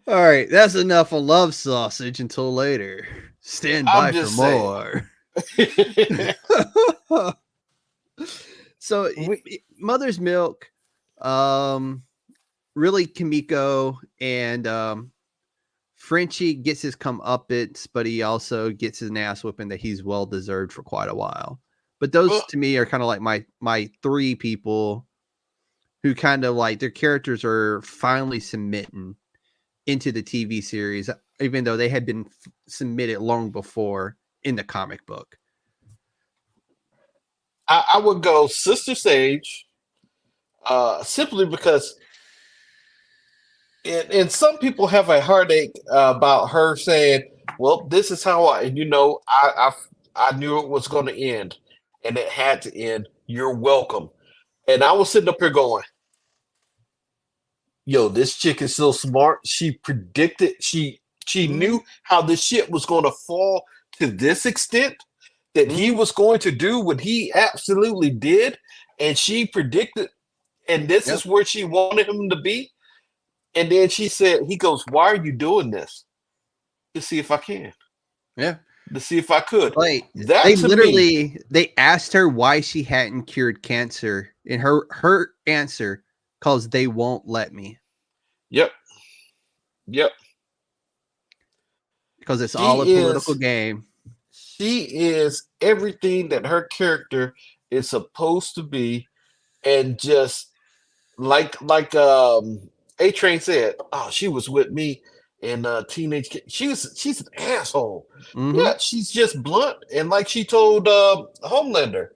All right, that's enough of Love Sausage until later. Stand by for more. So Mother's Milk, really Kimiko and Frenchie gets his comeuppance, but he also gets his ass whipping that he's well deserved for quite a while. But those to me are kind of like my 3 people who kind of like their characters are finally submitting into the TV series, even though they had been submitted long before in the comic book. I would go Sister Sage, simply because, and some people have a heartache about her saying, "Well, this is how I knew it was going to end, and it had to end. You're welcome." And I was sitting up here going, yo, this chick is so smart. She predicted, she knew how this shit was going to fall to this extent, that he was going to do what he absolutely did. And she predicted, and this is where she wanted him to be. And then she said, he goes, "Why are you doing this?" To see if I can. Yeah. To see if I could. Like they asked her why she hadn't cured cancer, and her answer, "'Cause they won't let me." Yep. Because it's all a political game. She is everything that her character is supposed to be, and just like A-Train said, "Oh, she was with me in teenage kid." She's an asshole. Yeah, she's just blunt, and like she told Homelander,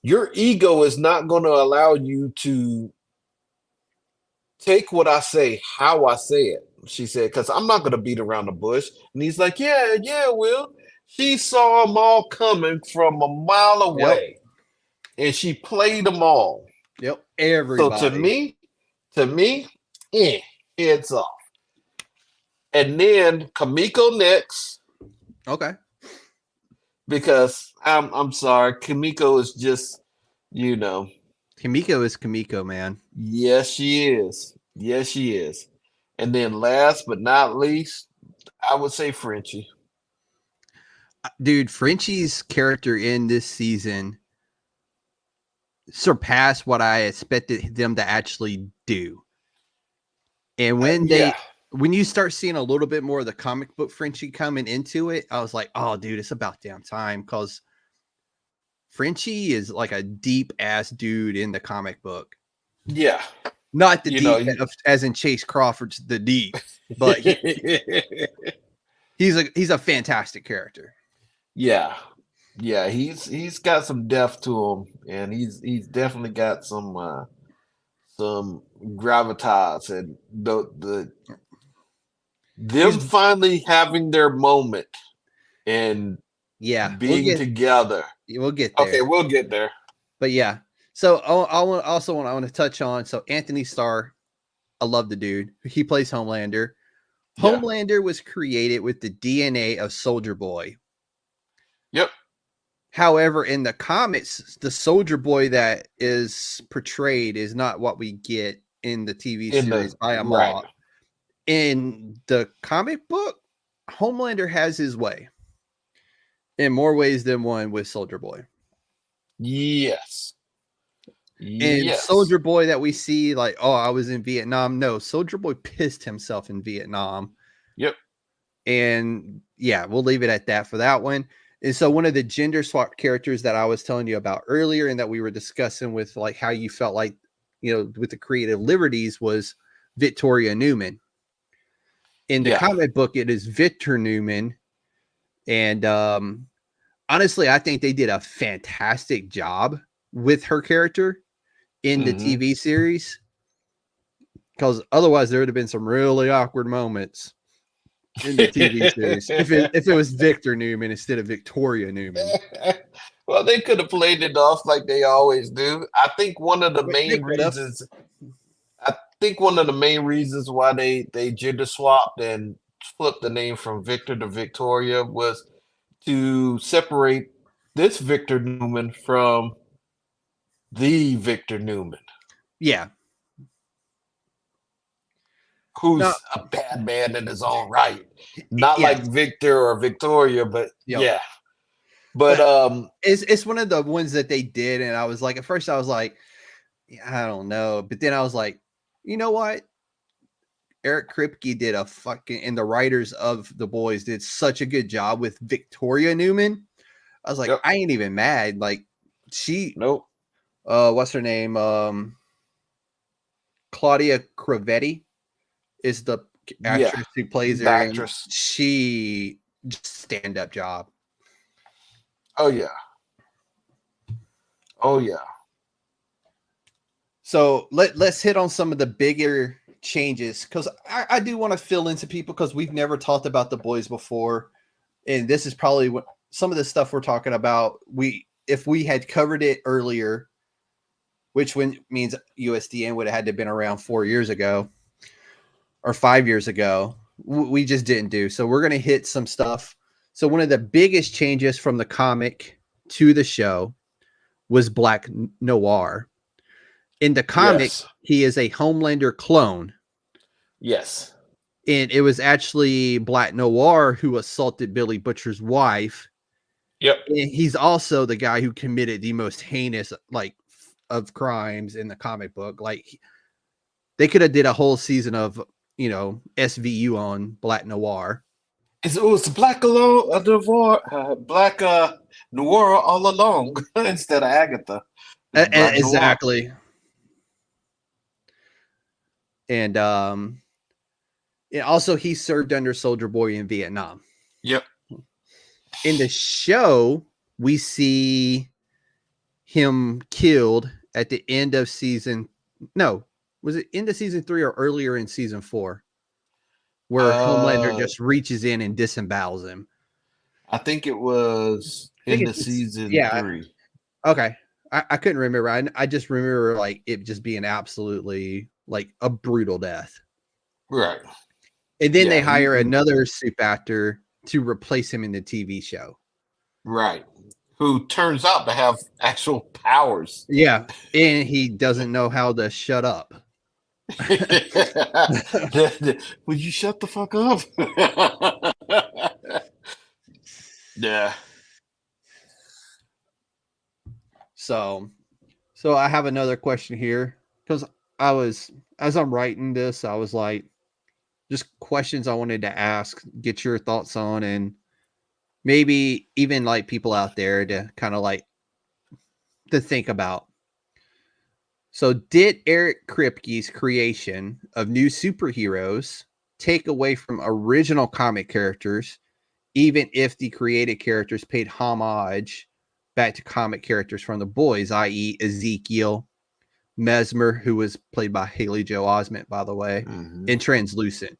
your ego is not going to allow you to take what I say how I say it. She said, "Because I'm not going to beat around the bush." And he's like, yeah, Will. She saw them all coming from a mile away, and she played them all. Yep, everybody. So to me, heads off. And then Kimiko next. Okay. Because I'm sorry, Kimiko is just, Kimiko is Kimiko, man. Yes, she is. And then last but not least, I would say Frenchie. Dude, Frenchie's character in this season surpassed what I expected them to actually do. And when you start seeing a little bit more of the comic book Frenchie coming into it, I was like, oh, dude, it's about damn time, because Frenchie is like a deep ass dude in the comic book. Yeah. Not the deep as in Chase Crawford's the deep, but he's a fantastic character. Yeah. He's got some depth to him, and he's definitely got some gravitas, and them finally having their moment and being together. We'll get there. Okay, we'll get there. But yeah. So I want to touch on. So Anthony Starr, I love the dude. He plays Homelander. Yeah. Homelander was created with the DNA of Soldier Boy. Yep. However, in the comics, the Soldier Boy that is portrayed is not what we get in the TV series by a lot. In the comic book, Homelander has his way in more ways than one with Soldier Boy. Yes. And Soldier Boy that we see, like, oh, I was in Vietnam. No, Soldier Boy pissed himself in Vietnam. Yep. And yeah, we'll leave it at that for that one. And so one of the gender swap characters that I was telling you about earlier and that we were discussing with like how you felt like, with the creative liberties was Victoria Newman. In the comic book, it is Victor Newman. And honestly, I think they did a fantastic job with her character in the TV series. Because otherwise there would have been some really awkward moments in the TV series if it was Victor Newman instead of Victoria Newman. Well, they could have played it off like they always do. I think one of the main reasons why they gender swapped and flipped the name from Victor to Victoria was to separate this Victor Newman from the Victor Newman. Yeah. Who's a bad man in his own right. Not like Victor or Victoria, but yeah. But it's one of the ones that they did, and I was like, at first I was like, I don't know, but then I was like, you know what? Eric Kripke did and the writers of The Boys did such a good job with Victoria Newman. I was like, I ain't even mad. Like what's her name? Claudia Cravetti is the actress who plays her. Actress. She just stand-up job. Oh yeah. So let's hit on some of the bigger changes, because I do want to fill into people because we've never talked about The Boys before, and this is probably what some of the stuff we're talking about. If we had covered it earlier, which means USDN would have had to have been around 4 years ago or 5 years ago, we just didn't do. So we're going to hit some stuff. So one of the biggest changes from the comic to the show was Black Noir. In the comic, he is a Homelander clone. Yes. And it was actually Black Noir who assaulted Billy Butcher's wife. Yep. And he's also the guy who committed the most heinous of crimes in the comic book. Like, they could have did a whole season of, SVU on Black Noir. It was Black Noir all along instead of Agatha. Exactly. And also he served under Soldier Boy in Vietnam. Yep. In the show, we see him killed at the end of was it end of season 3 or earlier in season 4? Where Homelander just reaches in and disembowels him. I think it was in the season 3. Okay. I couldn't remember. I just remember like it just being absolutely like a brutal death. Right. And then they hire another soup actor to replace him in the TV show. Right. Who turns out to have actual powers. Yeah. And he doesn't know how to shut up. Would you shut the fuck up? Yeah. So I have another question here, because as I'm writing this, I was like, just questions I wanted to ask, get your thoughts on, and maybe even like people out there to kind of like to think about. So did Eric Kripke's creation of new superheroes take away from original comic characters, even if the created characters paid homage back to comic characters from The Boys, i.e. Ezekiel, Mesmer, who was played by Haley Joel Osment, by the way, and Translucent?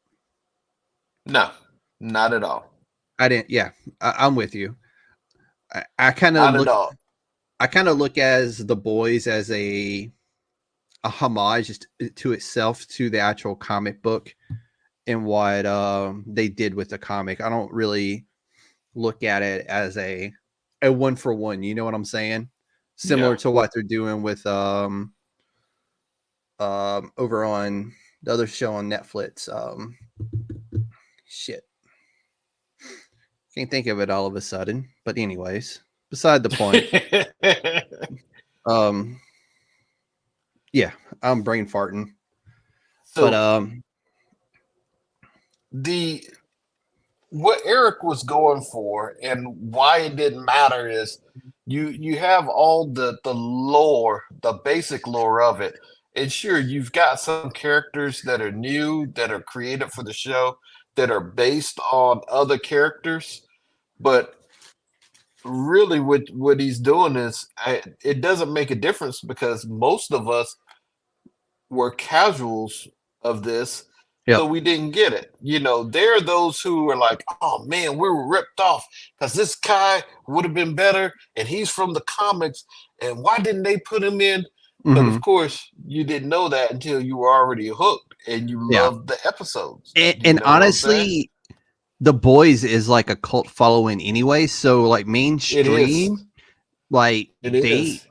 No, not at all. I didn't. Yeah, I'm with you. I kind of Not at look. all. I kind of look as The Boys as a homage to itself, to the actual comic book, and what they did with the comic. I don't really look at it as a one for one. You know what I'm saying? Similar Yeah. to what they're doing with over on the other show on Netflix. Shit, can't think of it all of a sudden. But anyways, beside the point. Um, yeah, I'm brain farting. But So the what Eric was going for and why it didn't matter is you have all the lore, the basic lore of it. And sure, you've got some characters that are new, that are created for the show, that are based on other characters, but really what he's doing is it doesn't make a difference because most of us were casuals of this, so yep. we didn't get it. You know, there are those who are like, "Oh man, we were ripped off because this guy would have been better, and he's from the comics, and why didn't they put him in?" But Mm-hmm. of course, you didn't know that until you were already hooked and you Yeah. loved the episodes. You And know what I'm saying? honestly, The Boys is like a cult following anyway. So like It is. mainstream, like It is.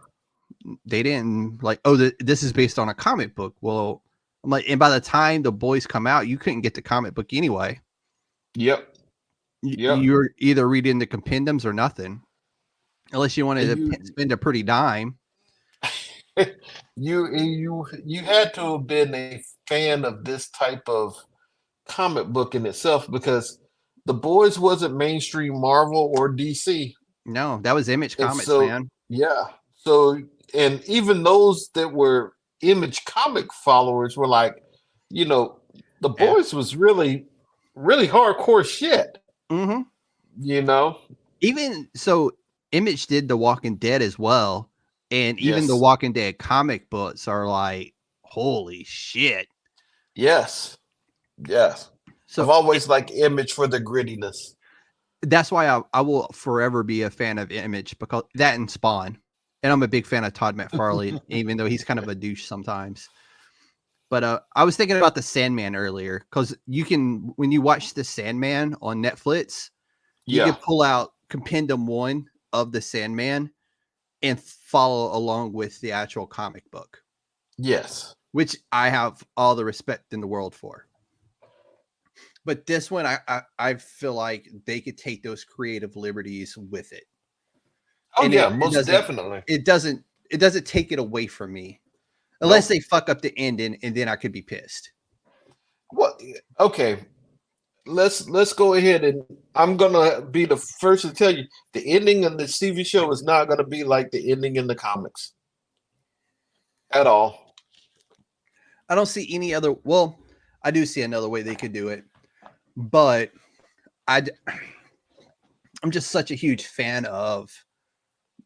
they didn't like, oh, this is based on a comic book. Well, I'm like, and by the time The Boys come out, you couldn't get the comic book anyway. Yep. Yep. You're either reading the compendiums or nothing, unless you wanted And to spend a pretty dime. you had to have been a fan of this type of comic book in itself because the boys wasn't mainstream Marvel or DC. No, that was Image And Comics, so man. yeah. So and even those that were image comic followers were like, you know, the Yeah. boys was really, really hardcore shit, Mm-hmm. you know? Even so, Image did The Walking Dead as well, and even the Yes. Walking Dead comic books are like, holy shit. Yes. Yes. I've So always liked image for the grittiness. that's why I will forever be a fan of Image, because that and Spawn. And I'm a big fan of Todd McFarlane, even though he's kind of a douche sometimes. But I was thinking about the Sandman earlier, because you can, when you watch the Sandman on Netflix, you Yeah. can pull out Compendium 1 of the Sandman and follow along with the actual comic book, Yes. which I have all the respect in the world for. But this one, I feel like they could take those creative liberties with it, Oh and yeah, it most doesn't definitely. it doesn't take it away from me, unless Nope. they fuck up the ending, and then I could be pissed. What? Okay, let's go ahead and I'm gonna be the first to tell you the ending of this TV show is not gonna be like the ending in the comics at all. I don't see any other. Well, I do see another way they could do it, but I I'm just such a huge fan of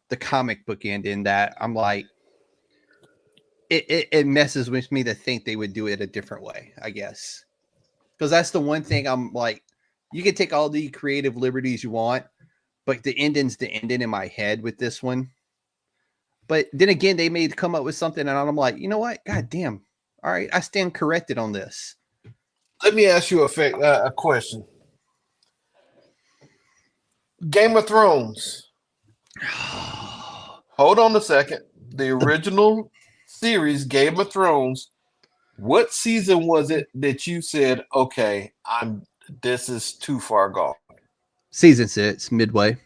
the comic book ending that I'm like, it messes with me to think they would do it a different way, I guess. Because that's the one thing I'm like, you can take all the creative liberties you want, but the ending's the ending in my head with this one. But then again, they may come up with something, and I'm like, you know what? God damn. All right, I stand corrected on this. Let me ask you a question. Game of Thrones. Hold on a second. The The original series, Game of Thrones. What season was it that you said, "Okay, I'm this is too far gone"? season 6, midway.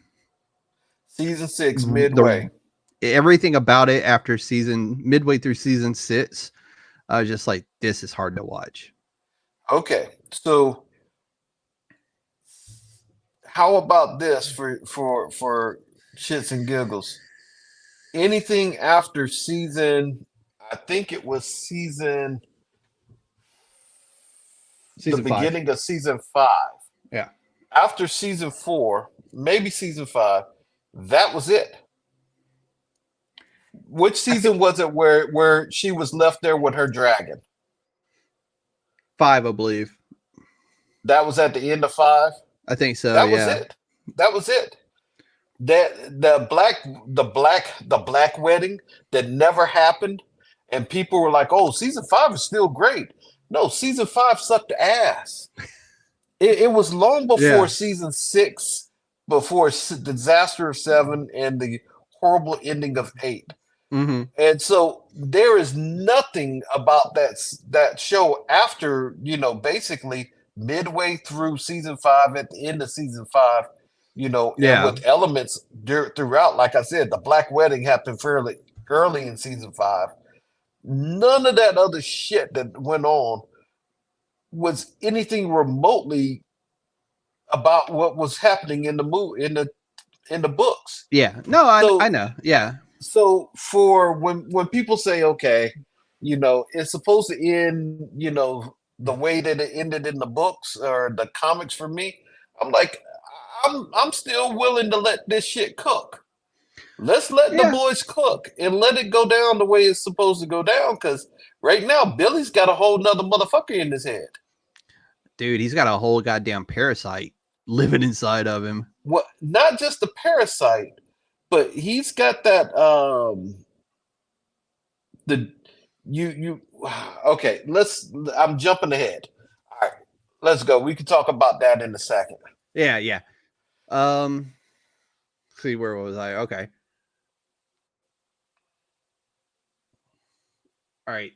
Season 6, The midway. everything about it after midway through season 6, I was just like, this is hard to watch. Okay, so how about this for shits and giggles? Anything after season, I think it was the Season 5. beginning of season 5. Yeah. After season 4, maybe season 5, that was it. Which I think season was it where she was left there with her dragon? 5, I believe. That was at the end of 5. I think so, That was yeah. it. That was it. that the black wedding that never happened, and people were like, "Oh, season 5 is still great." No, season 5 sucked ass. It was long before Yeah. season 6, before disaster of 7 and the horrible ending of 8. Mm-hmm. And so there is nothing about that show after, basically midway through season 5, at the end of season 5, and Yeah. with elements throughout. Like I said, the Black Wedding happened fairly early in season 5. None of that other shit that went on was anything remotely about what was happening in the movie, in the books. Yeah. No, I So know. Yeah. so for when people say, okay, it's supposed to end, the way that it ended in the books or the comics, for me, I'm like, I'm still willing to let this shit cook. Let's let the Yeah. boys cook and let it go down the way it's supposed to go down. Because right now, Billy's got a whole nother motherfucker in his head. Dude, he's got a whole goddamn parasite living inside of him. What? Not just the parasite, but he's got that the you okay, I'm jumping ahead. All right, let's go. We can talk about that in a second. Yeah, yeah. Um see, where was I? Okay. All right.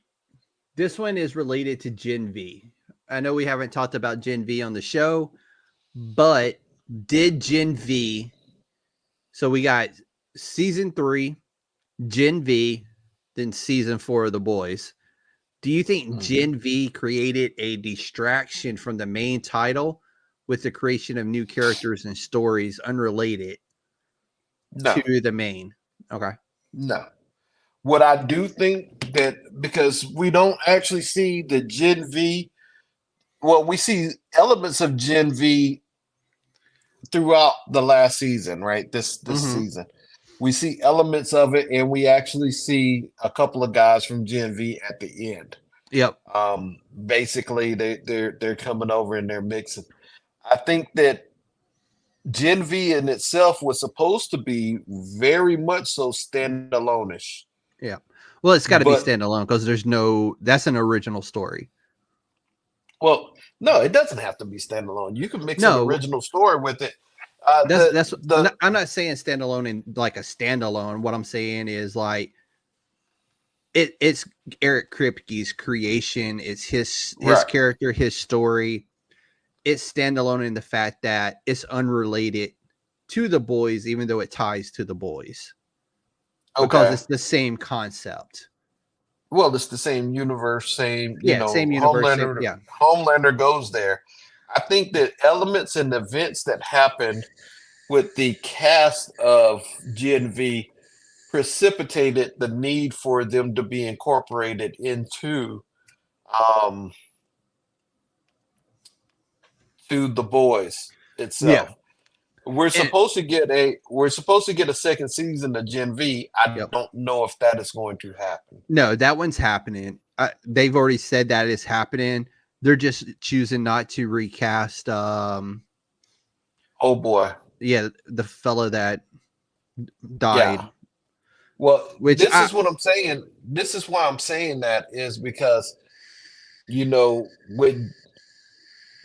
This one is related to Gen V. I know we haven't talked about Gen V on the show, but did Gen V, so we got season 3, Gen V, then season 4 of The Boys. Do you think Gen V created a distraction from the main title with the creation of new characters and stories unrelated No, to the main? Okay. no. What I do think, that because we don't actually see the Gen V, well, we see elements of Gen V throughout the last season, right? This Mm-hmm. season. We see elements of it, and we actually see a couple of guys from Gen V at the end. Yep. Basically, they're coming over and they're mixing. I think that Gen V in itself was supposed to be very much so standalone-ish. Yeah. Well, it's got to be But standalone because that's an original story. well, no, it doesn't have to be standalone. You can mix an No, original story with it. I'm not saying standalone in like a standalone. What I'm saying is like it's Eric Kripke's creation. It's his right. character, his story. It's standalone in the fact that it's unrelated to the boys, even though it ties to the boys because Okay. it's the same concept. Well, it's the same universe, same, Same universe. Yeah. Homelander goes there. I think that elements and events that happened with the cast of Gen V precipitated the need for them to be incorporated into um to the boys Yeah. itself. We're supposed to get a second season of Gen V. I Yep. don't know if that is going to happen. No, that one's happening. They've already said that is happening. They're just choosing not to recast. Oh boy. Yeah, the fellow that died. Yeah. Well, Which is what I'm saying. This is why I'm saying that, is because, when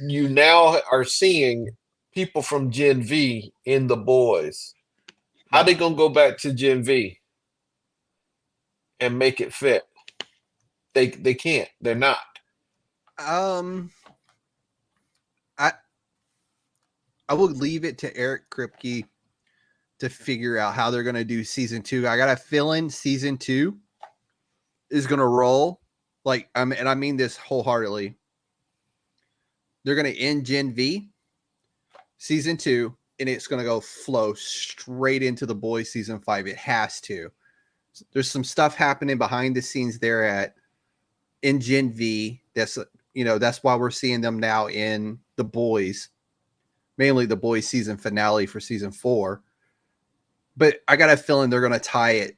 you now are seeing people from Gen V in the boys, how they gonna go back to Gen V and make it fit? They can't. They're not. I would leave it to Eric Kripke to figure out how they're gonna do season 2. I got a feeling season 2 is gonna roll. Like, and I mean this wholeheartedly. They're gonna end Gen V season 2, and it's gonna go flow straight into the boys season 5. It has to. There's some stuff happening behind the scenes there in Gen V. That's why we're seeing them now in the boys, mainly the boys season finale for season 4. But I got a feeling they're going to tie it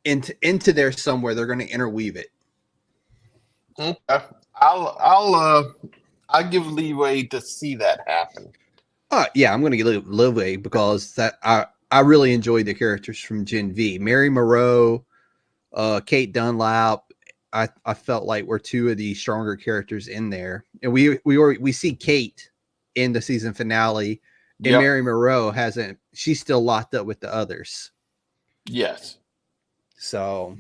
into there somewhere. They're going to interweave it. Okay. I'll give leeway to see that happen. Yeah, I'm going to get Live because I really enjoyed the characters from Gen V. Mary Moreau, Kate Dunlap. I felt like were two of the stronger characters in there, and we see Kate in the season finale, and Yep. Mary Moreau hasn't. She's still locked up with the others. Yes. So,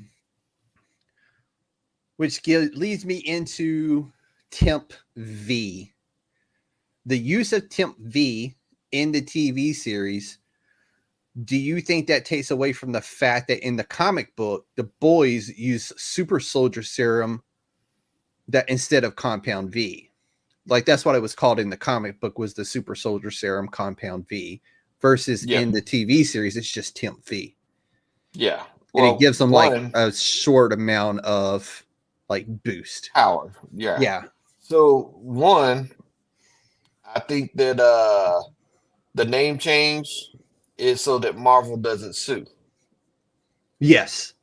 which leads me into Temp V. The use of Temp V in the TV series. Do you think that takes away from the fact that in the comic book, the boys use super soldier serum that instead of compound V? Like that's what it was called in the comic book, was the super soldier serum compound V, versus Yep. in the TV series, it's just Temp V. Yeah. And it gives them like one, a short amount of like boost. power. Yeah. Yeah. So one, I think that the name change is so that Marvel doesn't sue. Yes.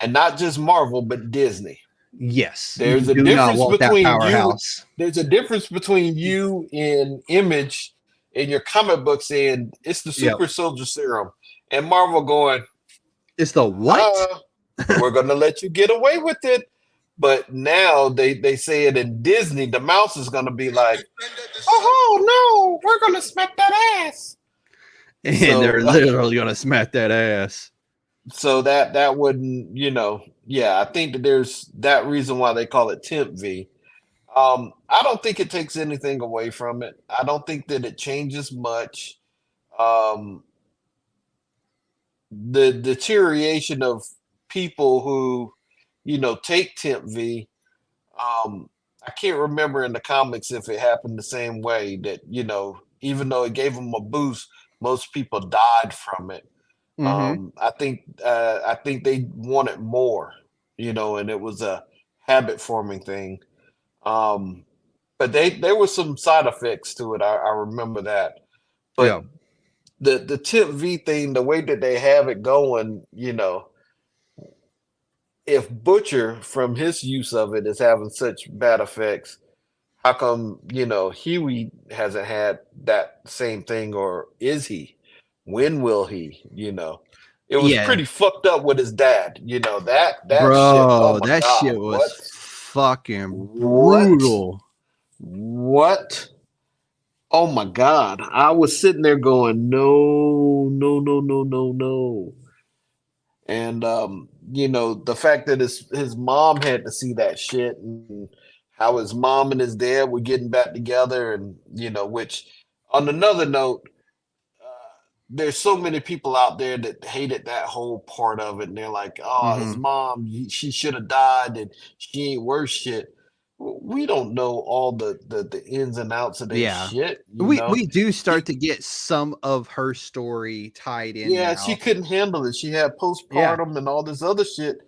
And not just Marvel, but Disney. Yes. There's You a do not difference want that between you. powerhouse. There's a difference between you and Image in your comic book saying it's the Yep. super soldier serum, and Marvel going, It's the what? we're gonna let you get away with it. But now they say it in Disney, the mouse is gonna be like, oh no, we're gonna smack that ass. And So, they're literally gonna smack that ass. So that wouldn't, yeah, I think that there's that reason why they call it Temp V. I don't think it takes anything away from it. I don't think that it changes much. Um, the deterioration of people who, take Temp V. I can't remember in the comics if it happened the same way that, even though it gave them a boost, most people died from it. Mm-hmm. I think they wanted more, and it was a habit forming thing. But there were some side effects to it. I remember that. Yeah. But the Tip V thing, the way that they have it going, if Butcher from his use of it is having such bad effects, how come, Huey hasn't had that same thing, or is he? When will he? It was Yeah. pretty fucked up with his dad. That shit. Oh Bro, my that God. shit was What? fucking What? brutal. What? Oh my God. I was sitting there going, no, no, no, no, no, no. And the fact that his mom had to see that shit, and how his mom and his dad were getting back together, and which, on another note, there's so many people out there that hated that whole part of it, and they're like, "Oh, his Mm-hmm. mom, she should have died, and she ain't worth shit." We don't know all the ins and outs of their Yeah. shit, We do start She, to get some of her story tied in yeah, she now. couldn't handle it. She had Yeah. postpartum and all this other shit,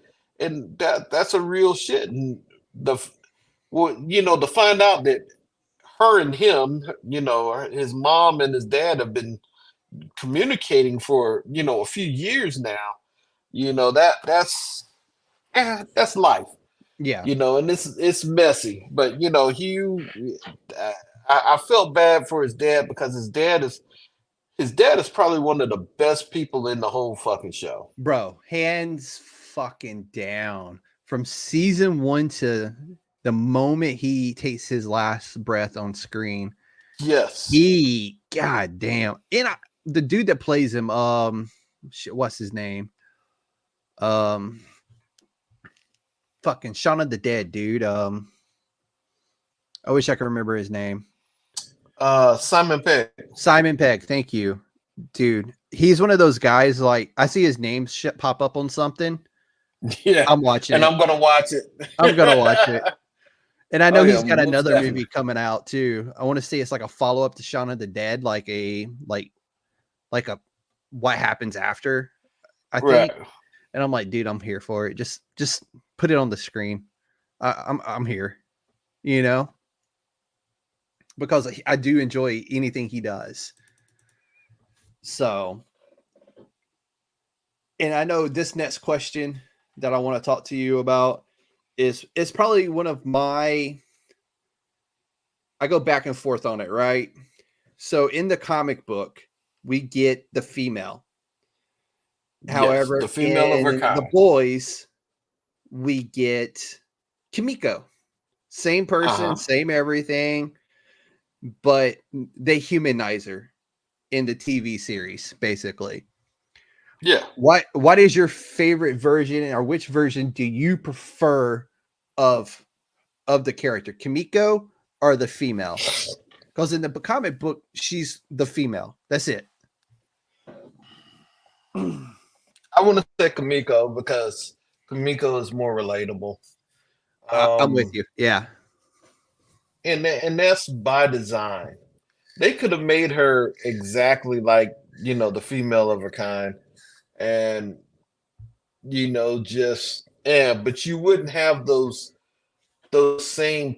and that's a real shit. And to find out that her and him, his mom and his dad have been communicating for a few years now. That's life. Yeah. And it's messy. But Hugh, uh, I felt bad for his dad, because his dad is probably one of the best people in the whole fucking show. Bro, hands fucking down. From season 1 to the moment he takes his last breath on screen, Yes. god damn. And the dude that plays him, what's his name? Fucking Shaun of the Dead, dude. I wish I could remember his name. Simon Pegg. Simon Pegg, thank you. Dude, he's one of those guys, like, I see his name pop up on something. Yeah. I'm watching and it. I'm gonna watch it. I'm gonna watch it. And I know he's got most another definitely. movie coming out too. I want to say it's like a follow-up to Shaun of the Dead, like a what happens after, I think. Right. And I'm like, dude, I'm here for it. Just put it on the screen. I'm here, because I do enjoy anything he does. So, and I know this next question that I want to talk to you about is probably one of my, I go back and forth on it, right? So in the comic book, we get the female. Yes, However, the female of her in the kind. boys, we get Kimiko. Same person, same everything, but they humanize her in the TV series, basically. Yeah. What is your favorite version, or which version do you prefer of the character, Kimiko or the female? Because in the comic book, she's the female. That's it. I want to say Kamiko because Kamiko is more relatable. I'm with Um, you. Yeah. and that's by design. They could have made her exactly like, the female of her kind, and just but you wouldn't have those same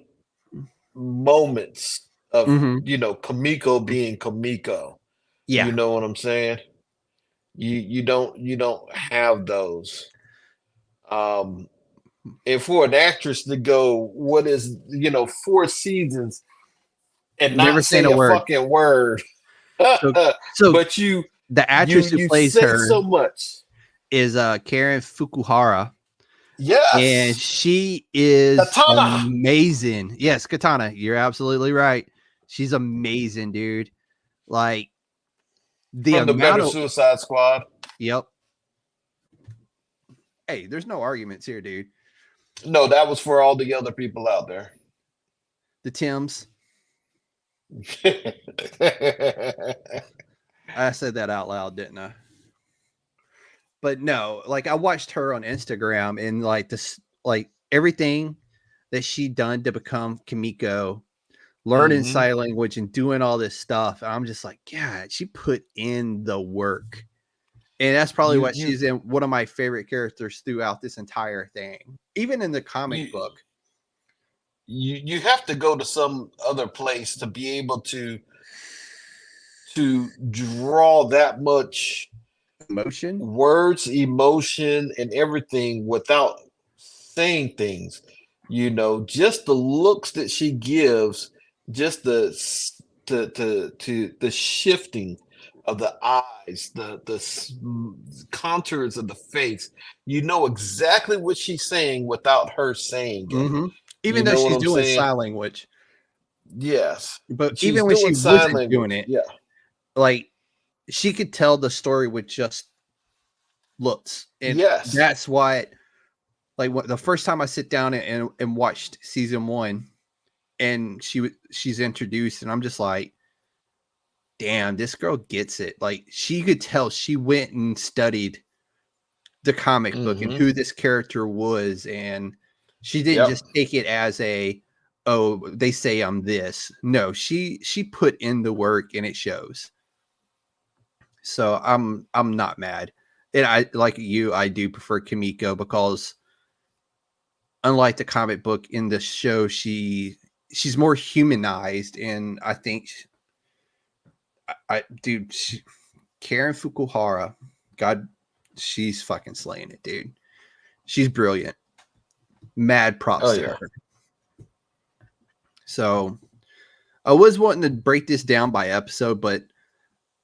moments of Mm-hmm. Kamiko being Kamiko. You Yeah. know what I'm saying? You don't have those. Um, and for an actress to go, what is 4 seasons and Never not saying say a a word. fucking word, So, so but you the you actress who you plays say her so much. is Karen Fukuhara, and Yes, she is Katana amazing. Yes, Katana, you're absolutely right. She's amazing, dude. Like the from the amount Better of Suicide Squad. yep. Hey, there's no arguments here, dude. No, that was for all the other people out there. The Tims. I said that out loud, didn't I? But no, like I watched her on Instagram and like this, like everything that she done to become Kimiko, learning hmm sign language and doing all this stuff. And I'm just like, God, she put in the work. And that's probably You what you she's in one of my favorite characters throughout this entire thing. Even in the you comic book. you have to go to some other place to be able to draw that much Emotion. words, emotion, and everything without saying things. Just the looks that she gives, just the shifting of the eyes, the contours of the face. You know exactly what she's saying without her saying it. Mm-hmm. You Even though know what she's I'm doing saying? sign language. Yes. But She's even when doing she sign wasn't doing language. it, Yeah. like she could tell the story with just looks. And Yes. that's why like the first time I sit down and watched season 1 and she's introduced and I'm just like, damn, this girl gets it. Like she could tell she went and studied the comic book and hmm who this character was, and she didn't Yep. just take it as a, oh, they say I'm this. No, she put in the work and it shows. So I'm not mad. And I like you, I do prefer Kimiko because unlike the comic book, in the show she's more humanized, and I think dude, Karen Fukuhara, God, she's fucking slaying it, dude. She's brilliant. Mad Oh props to yeah. her. So I was wanting to break this down by episode, but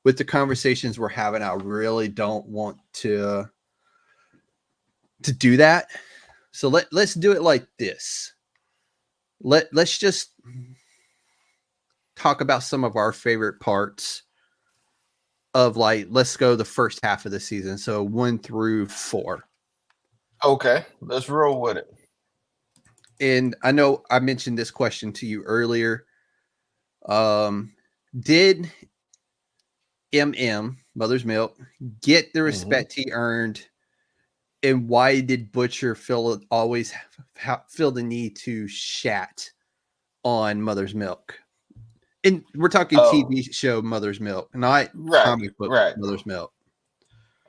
with the conversations we're having, I really don't want to do that. So let's do it like this. Let's just talk about some of our favorite parts of, like, let's go the first half of the season. So 1 through 4. Okay. Let's roll with it. And I know I mentioned this question to you earlier. Did Mother's Milk get the hmm respect he earned, and why did Butcher always feel the need to shat on Mother's Milk? And we're talking Oh, TV show Mother's Milk, not right, comic book right. Mother's Milk.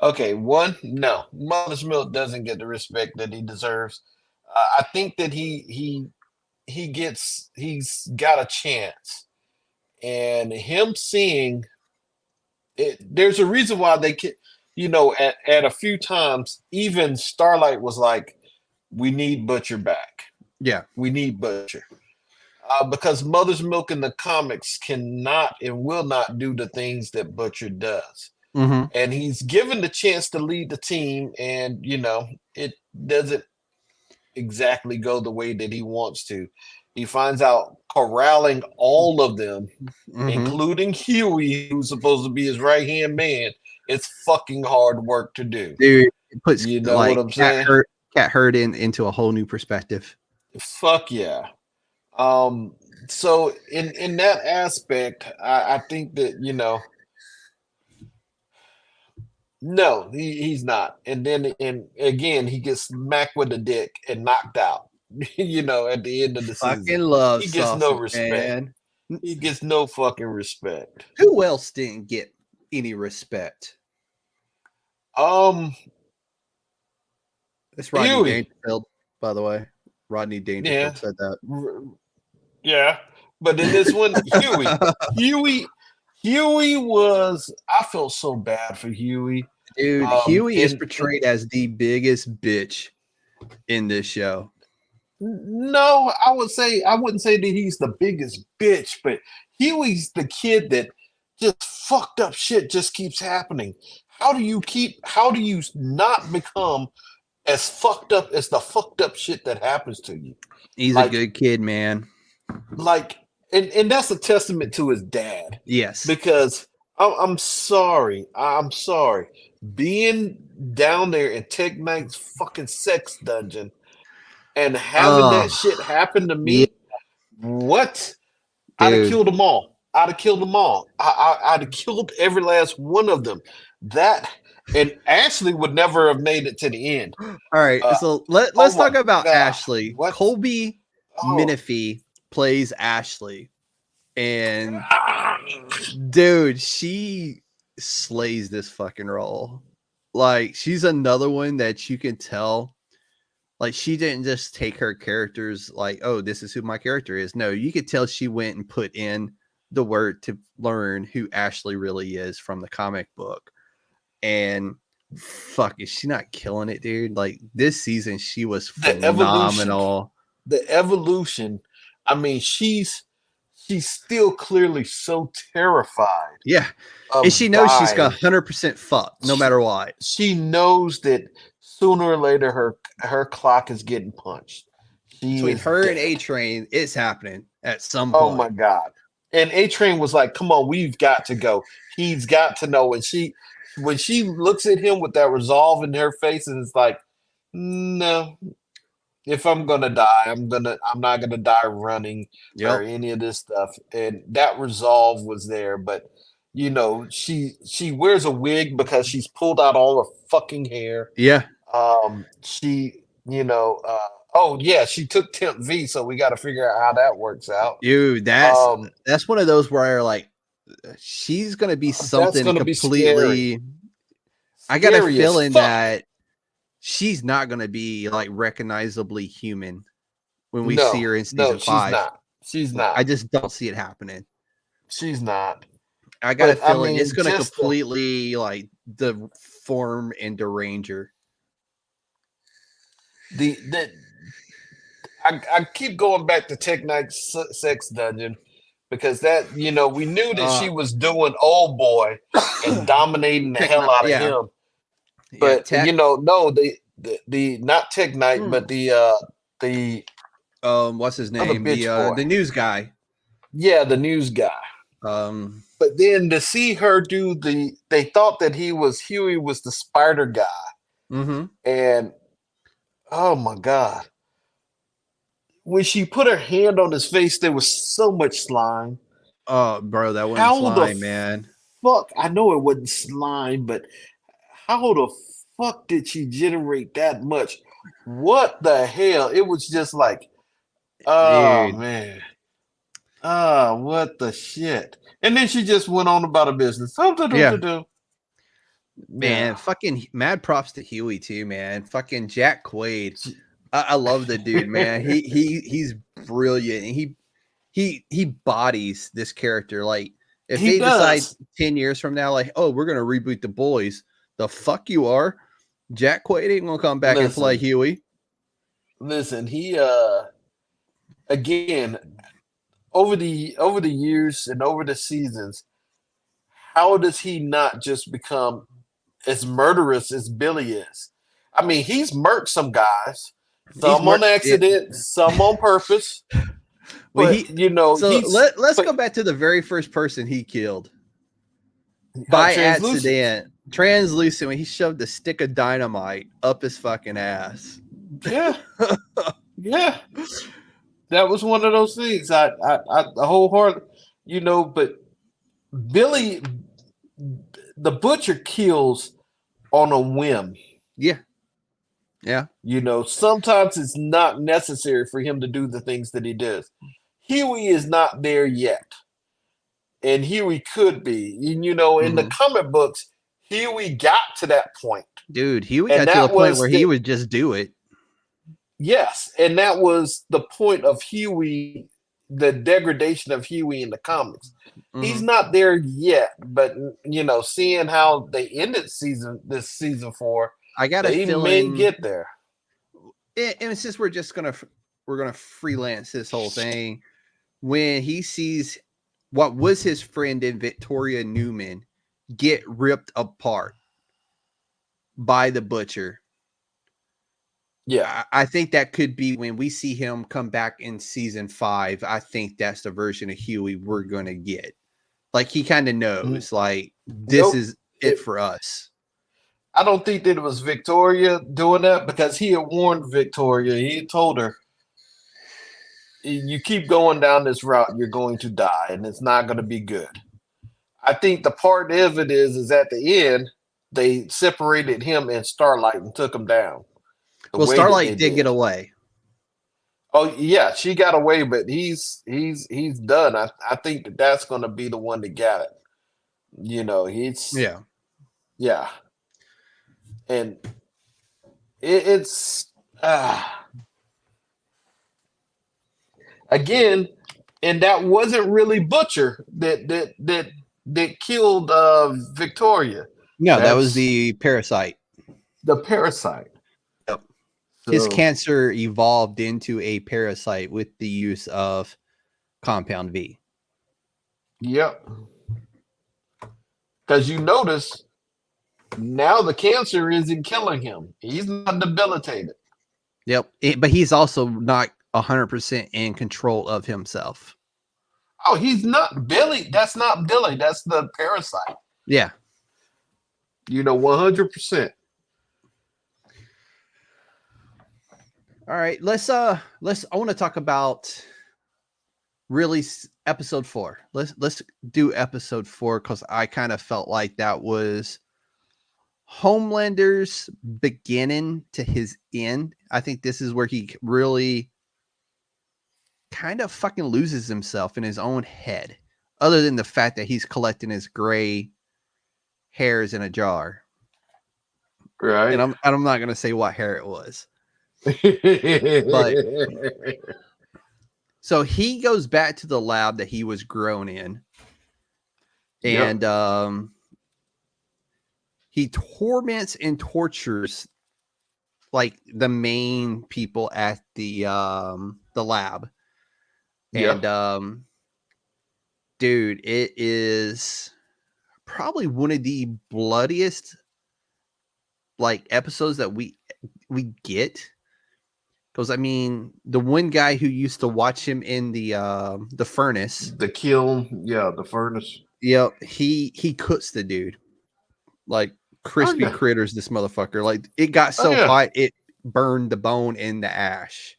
Okay, one, no, Mother's Milk doesn't get the respect that he deserves. I think that he's got a chance, and him seeing it. There's a reason why they can, at a few times, even Starlight was like, "We need Butcher back. Yeah. We need Butcher." because Mother's Milk in the comics cannot and will not do the things that Butcher does. Mm-hmm. And he's given the chance to lead the team, and it doesn't exactly go the way that he wants to. He finds out corralling all of them, Mm-hmm. including Huey, who's supposed to be his right hand man, it's fucking hard work to do. Dude, it puts You know what I'm saying? Cat Herd into a whole new perspective. Fuck yeah. So in that aspect, I think that no, he's not. And then again, he gets smacked with a dick and knocked out. At the end of the Fucking season, love he gets no sausage, respect. man. He gets no fucking respect. Who else didn't get any respect? It's Rodney Huey. Dangerfield, by the way. Rodney Dangerfield said that. Yeah, but in this one, Huey was. I felt so bad for Huey. Dude, Huey is portrayed as the biggest bitch in this show. No, I wouldn't say that he's the biggest bitch, but Huey's the kid that just fucked up shit just keeps happening. How do you not become as fucked up as the fucked up shit that happens to you? He's a good kid, man. And that's a testament to his dad. Yes. Because I'm sorry. Being down there in Tech Knight's fucking sex dungeon and having that shit happen to me, what? Dude. I'd have killed them all. I'd have killed every last one of them. That and Ashley would never have made it to the end. All right, so let's talk about Ashley. What? Colby Minifie plays Ashley, and dude, she slays this fucking role. Like, she's another one that you can tell. Like, she didn't just take her characters like, oh, this is who my character is. No, you could tell she went and put in the work to learn who Ashley really is from the comic book. And fuck, is she not killing it, dude? Like, this season, she was phenomenal. The evolution. I mean, she's still clearly so terrified. Yeah. And she knows she's got 100% fucked no matter what. She knows that sooner or later her clock is getting punched. Between her and A-Train, it's happening at some point. Oh my God. And A-Train was like, come on, we've got to go. He's got to know. And when she looks at him with that resolve in her face, and it's like, no, if I'm gonna die, I'm not gonna die running or any of this stuff. And that resolve was there, but she wears a wig because she's pulled out all her fucking hair. Yeah. She she took Temp V, so we got to figure out how that works out. Dude, that's one of those where like she's gonna be something completely. I got a feeling that she's not gonna be like recognizably human when we see her in season 5. She's not. I just don't see it happening. She's not. I got a feeling it's gonna completely like deform and derange her. I keep going back to Tech Knight's sex dungeon because that we knew that she was doing old boy and dominating the hell out of him. But the not Tech Knight, but the what's his name? The news guy. Yeah, the news guy. But then to see her do they thought that Huey was the spider guy. Mm-hmm. And oh my God. When she put her hand on his face, there was so much slime. Oh, bro, that wasn't slime, man. Fuck, I know it wasn't slime, but how the fuck did she generate that much? What the hell? It was just like, oh, dude. Man. What the shit? And then she just went on about her business. Man, fucking mad props to Huey too, man. Fucking Jack Quaid. I love the dude, man. He's brilliant. And he bodies this character. Like, if they decide 10 years from now, like, oh, we're gonna reboot the boys, the fuck you are. Jack Quaid ain't gonna come back and play Huey. Listen, he again, over the years and over the seasons, how does he not just become as murderous as Billy is? I mean, he's murked some guys, some on accident, some on purpose. Well, But let's go back to the very first person he killed by accident, translucent, when he shoved a stick of dynamite up his fucking ass. Yeah, yeah, that was one of those things. I wholeheartedly, but Billy, the butcher, kills on a whim. Yeah. Sometimes it's not necessary for him to do the things that he does. Huey is not there yet, and Huey could be. In the comic books, Huey got to that point. Dude, Huey got to the point where he would just do it. Yes, and that was the point of Huey, the degradation of Huey in the comics. He's not there yet, but seeing how they ended season 4, I got a feeling may get there. And since we're gonna freelance this whole thing, when he sees what was his friend in Victoria Newman get ripped apart by the butcher. Yeah, I think that could be when we see him come back in season 5. I think that's the version of Huey we're gonna get. Like, he kind of knows, like, this is it for us. I don't think that it was Victoria doing that, because he had warned Victoria. He had told her, you keep going down this route, you're going to die, and it's not going to be good. I think the part of it is at the end, they separated him and Starlight and took him down. Well, Starlight did get away. Oh yeah, she got away, but he's done. I think that's going to be the one that got it. Yeah, and it's again, and that wasn't really Butcher that killed Victoria. No, that was the parasite. The parasite. Yep. So, his cancer evolved into a parasite with the use of Compound V. Yep. Because you notice now the cancer isn't killing him. He's not debilitated. Yep. But he's also not 100% in control of himself. Oh, he's not Billy. That's not Billy. That's the parasite. Yeah. 100%. All right, I want to talk about really episode 4. Let's do episode 4, because I kind of felt like that was Homelander's beginning to his end. I think this is where he really kind of fucking loses himself in his own head, other than the fact that he's collecting his gray hairs in a jar. Right. And I'm not going to say what hair it was. But so he goes back to the lab that he was grown in, and he torments and tortures like the main people at the lab. And dude, it is probably one of the bloodiest like episodes that we get. Because, I mean, the one guy who used to watch him in the furnace. The kiln, the furnace. Yep, he cooks the dude. Like, crispy critters, this motherfucker. Like, it got so hot, it burned the bone in the ash.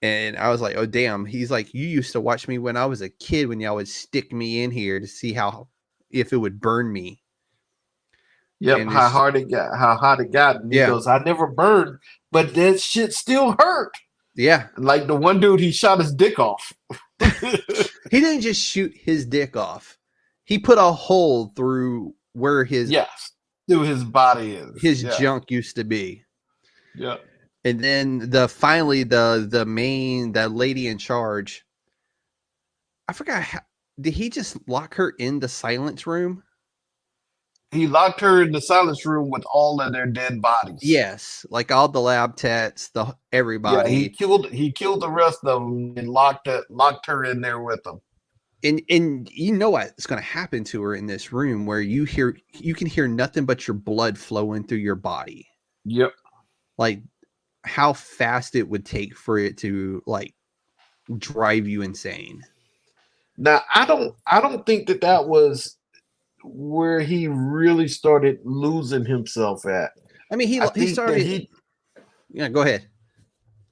And I was like, oh, damn. He's like, you used to watch me when I was a kid, when y'all would stick me in here to see if it would burn me. Yep, and how hot it got. And he goes, I never burned, but that shit still hurt. Yeah. Like the one dude, he shot his dick off. He didn't just shoot his dick off. He put a hole through where through his body is. His junk used to be. Yeah. And then finally the lady in charge, I forgot did he just lock her in the silence room? He locked her in the silence room with all of their dead bodies. Yes, like all the lab techs, Yeah, everybody. he killed the rest of them and locked her in there with them. And you know what's going to happen to her in this room where you can hear nothing but your blood flowing through your body. Yep. Like how fast it would take for it to like drive you insane. Now I don't think that was where he really started losing himself at. I mean, I he think that started. Yeah, go ahead.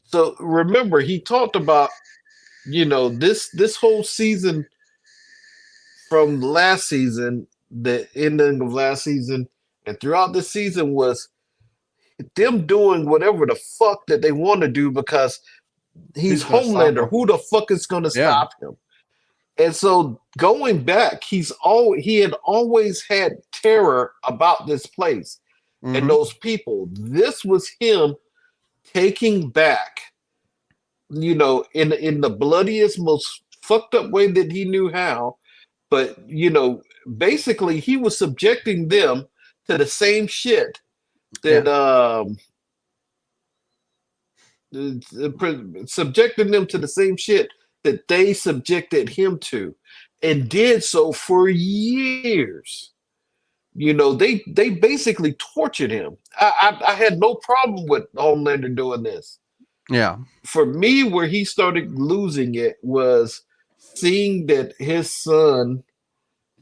So remember, he talked about this whole season from last season, the ending of last season, and throughout the season was them doing whatever the fuck that they want to do because he's Who's going to stop Homelander. him? Who the fuck is going to Yeah. stop him? And so going back, he had always had terror about this place and those people. This was him taking back, in the bloodiest, most fucked up way that he knew how. But basically, he was subjecting them to the same shit that subjecting them to the same shit that they subjected him to, and did so for years. They basically tortured him. I had no problem with Homelander doing this. Yeah. For me, where he started losing it was seeing that his son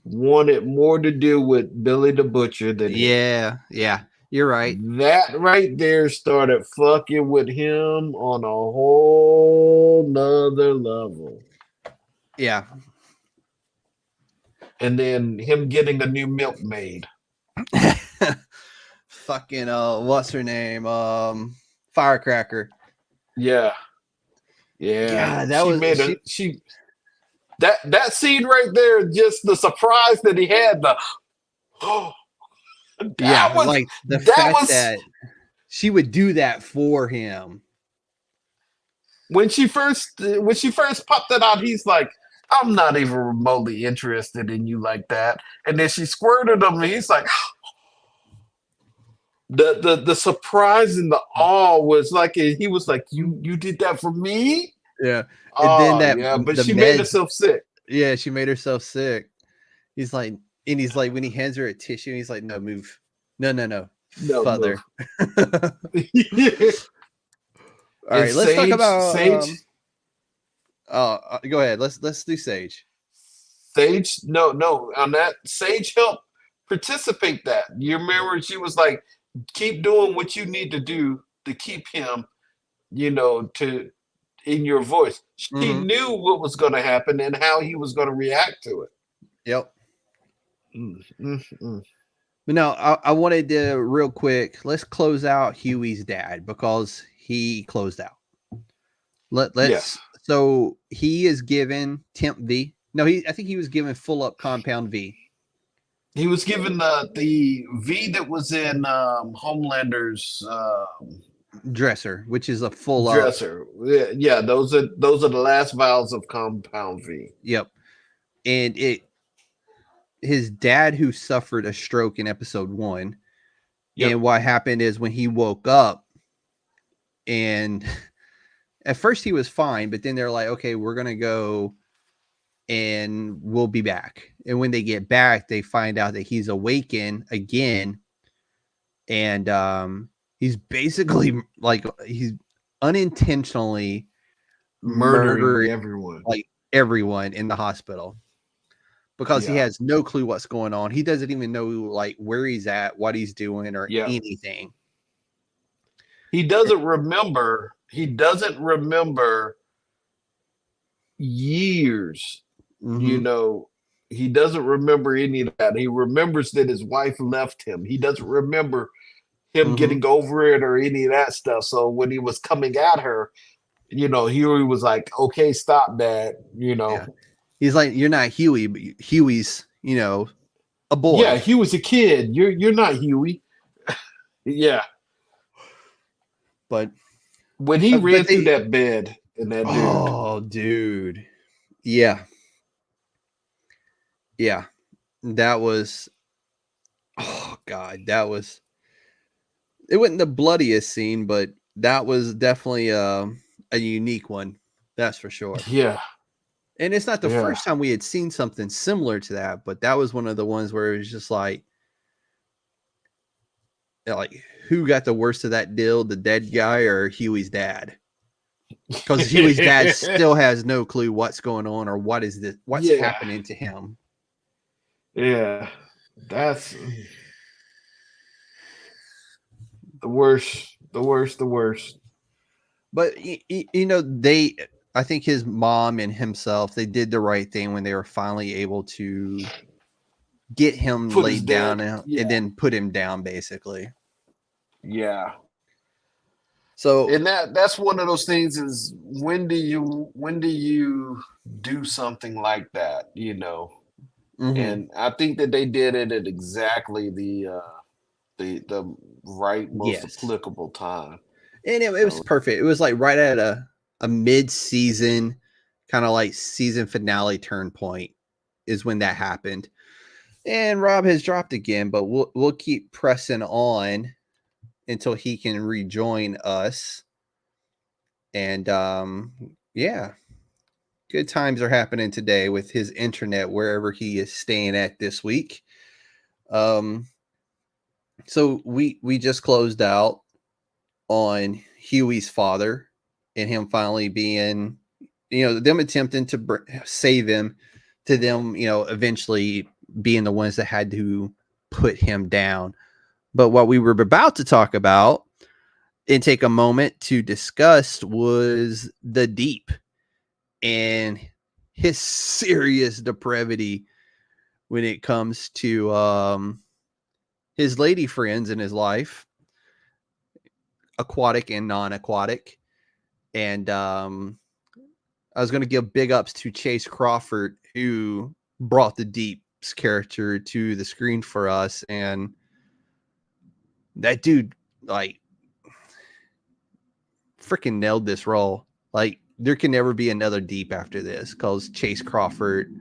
wanted more to do with Billy the Butcher than him. Yeah. You're right. That right there started fucking with him on a whole nother level. Yeah. And then him getting a new milkmaid. Fucking what's her name? Firecracker. Yeah. Yeah, that scene right there, just the surprise that he had, like the fact that she would do that for him. When she first popped that out, he's like, I'm not even remotely interested in you like that. And then she squirted him, and he's like, the surprise and the awe was like, he was like, you did that for me? Yeah. And then but she made herself sick. Yeah, she made herself sick. He's like, when he hands her a tissue, he's like, no, move. No, Father. All right, let's talk about Sage. Go ahead. Let's do Sage. Sage, no, on that Sage helped participate that. You remember she was like, keep doing what you need to do to keep him, to in your voice. She knew what was going to happen and how he was going to react to it. Yep. But now I wanted to real quick. Let's close out Huey's dad because he closed out. Let's. So he is given temp V. No, I think he was given full up compound V. He was given the V that was in Homelander's dresser, which is a full dresser. Yeah, those are the last vials of compound V. Yep. And his dad who suffered a stroke in episode 1. Yep. And what happened is when he woke up, and at first he was fine, but then they're like, okay, we're going to go and we'll be back. And when they get back, they find out that he's awakened again. And he's basically like, he's unintentionally murdering everyone. Like everyone in the hospital. Because he has no clue what's going on. He doesn't even know like where he's at, what he's doing, or anything. He doesn't remember. He doesn't remember years. He doesn't remember any of that. He remembers that his wife left him. He doesn't remember him getting over it or any of that stuff. So when he was coming at her, he was like, "Okay, stop that." Yeah. He's like, "You're not Huey, but Huey's, a boy." Yeah, Huey's a kid. You're not Huey. Yeah. But when he ran through that bed and that dude. Oh, dude. Yeah. Yeah. That was Oh God, it wasn't the bloodiest scene, but that was definitely a unique one. That's for sure. Yeah, And it's not the yeah, first time we had seen something similar to that, but that was one of the ones where it was just like who got the worst of that deal, the dead guy or Huey's dad? Because Huey's dad still has no clue what's going on or what's yeah, happening to him. yeah. That's the worst, the worst, the worst. But I think his mom and himself, they did the right thing when they were finally able to get him Put his laid down dad. and Yeah, then put him down, basically. yeah. So, And that's one of those things is when do you do something like that, you know? mhm, And I think that they did it at exactly the right, most yes. applicable time. And it was So perfect. It was like right at a mid-season, kind of like season finale turn point is when that happened. And Rob has dropped again, but we'll keep pressing on until he can rejoin us. And yeah, good times are happening today with his internet wherever he is staying at this week. Um, so we just closed out on Huey's father and him finally being, them attempting to save him, to them, eventually being the ones that had to put him down. But what we were about to talk about and take a moment to discuss was the Deep and his serious depravity when it comes to his lady friends in his life, aquatic and non-aquatic. And I was going to give big ups to Chase Crawford, who brought the Deep's character to the screen for us. And that dude, like, freaking nailed this role. Like, there can never be another Deep after this because Chase Crawford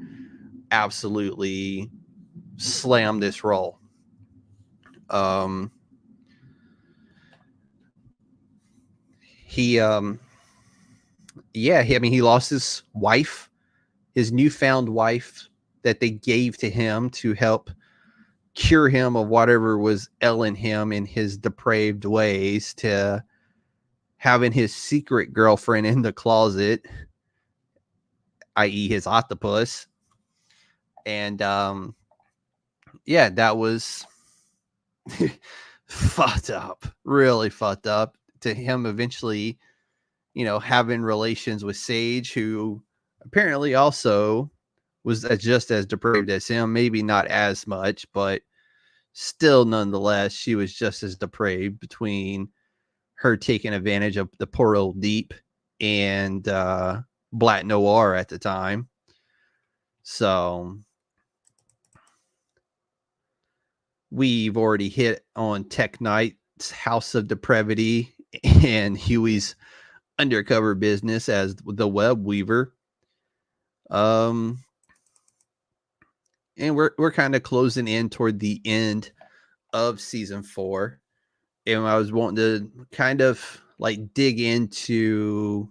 absolutely slammed this role. Um, he, he lost his wife, his newfound wife that they gave to him to help cure him of whatever was ailing him in his depraved ways, to having his secret girlfriend in the closet, i.e. his octopus. And that was fucked up, really fucked up, to him eventually, having relations with Sage, who apparently also was just as depraved as him, maybe not as much, but still nonetheless, she was just as depraved, between her taking advantage of the poor old Deep and Black Noir at the time. So we've already hit on Tech Knight's House of Depravity and Huey's undercover business as the Web Weaver. And we're kind of closing in toward the end of season 4. And I was wanting to kind of like dig into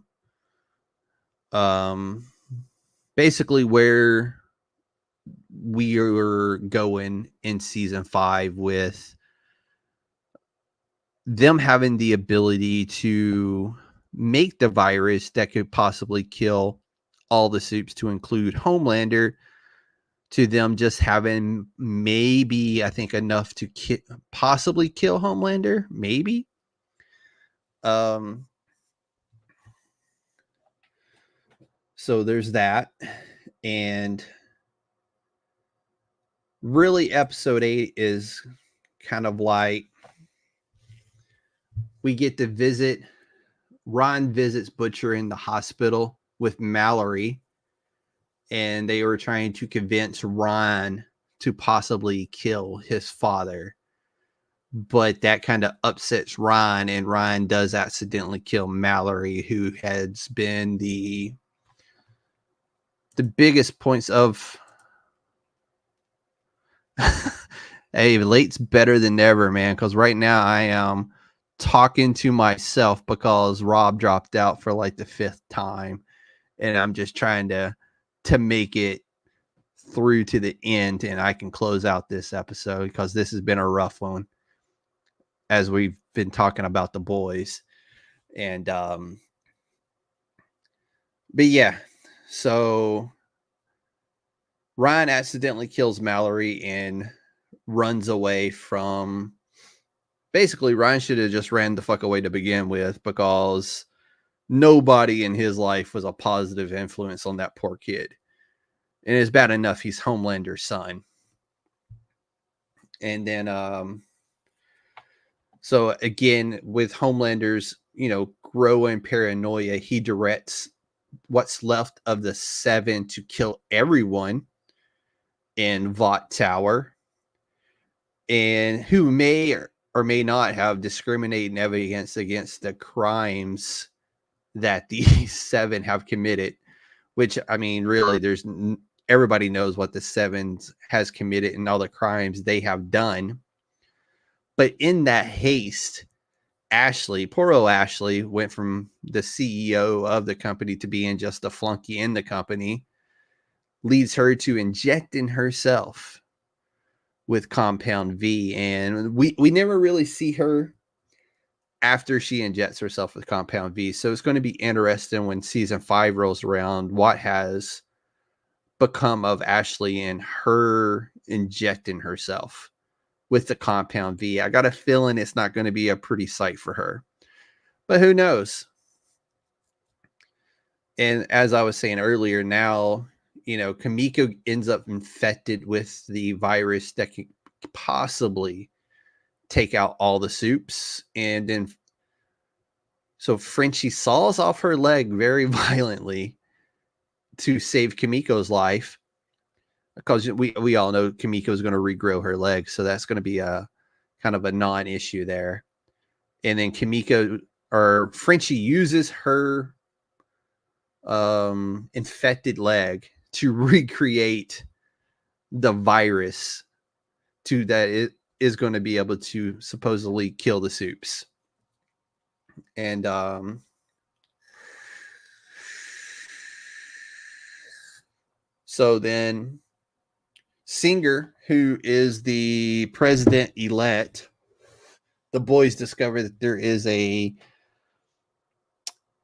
basically where we are going in season 5, with them having the ability to make the virus that could possibly kill all the soups, to include Homelander, to them just having maybe, I think, enough to possibly kill Homelander, maybe. So there's that. And really, episode 8 is kind of like we get to visit. Ron visits Butcher in the hospital with Mallory, and they were trying to convince Ron to possibly kill his father. But that kind of upsets Ron, and Ron does accidentally kill Mallory, who has been the biggest points of Hey, late's better than never, man. Because right now I am talking to myself because Rob dropped out for like the 5th time, and I'm just trying to make it through to the end, and I can close out this episode because this has been a rough one as we've been talking about the boys. And but yeah, so Ryan accidentally kills Mallory and runs away from. Basically, Ryan should have just ran the fuck away to begin with, because nobody in his life was a positive influence on that poor kid. And it's bad enough he's Homelander's son. And then so again, with Homelander's, growing paranoia, he directs what's left of the 7 to kill everyone in Vought Tower, and who may or may not have discriminating evidence against the crimes that these 7 have committed. Which, I mean, really, everybody knows what the 7 has committed and all the crimes they have done. But in that haste, Ashley, poor old Ashley, went from the CEO of the company to being just a flunky in the company, leads her to injecting herself with Compound V. And we never really see her after she injects herself with Compound V. So it's going to be interesting when season 5 rolls around, what has become of Ashley and her injecting herself with the Compound V. I got a feeling it's not going to be a pretty sight for her, but who knows? And as I was saying earlier, now, Kamiko ends up infected with the virus that could possibly take out all the soups. And then, so Frenchie saws off her leg very violently to save Kamiko's life, because we all know Kamiko is going to regrow her leg. So that's going to be a kind of a non-issue there. And then Frenchie uses her infected leg to recreate the virus that it is going to be able to supposedly kill the soups. And so then Singer, who is the president-elect, the boys discover that there is a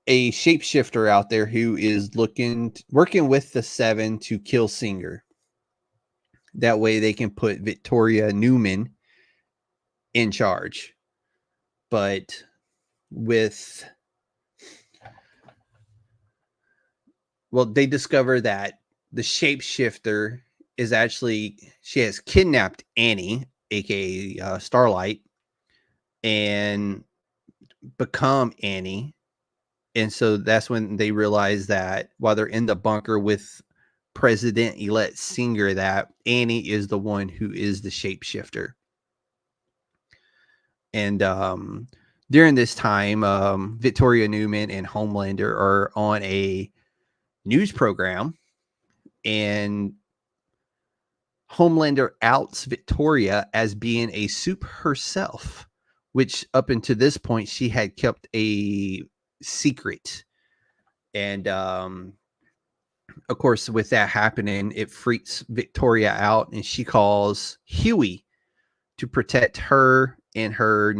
shapeshifter out there who is working with the 7 to kill Singer. That way they can put Victoria Newman in charge. But they discover that the shapeshifter is actually, she has kidnapped Annie, aka Starlight, and become Annie. And so that's when they realize that while they're in the bunker with President-elect Singer, that Annie is the one who is the shapeshifter. And during this time, Victoria Newman and Homelander are on a news program, and Homelander outs Victoria as being a soup herself, which up until this point she had kept a secret. And of course, with that happening, it freaks Victoria out, and she calls Huey to protect her and her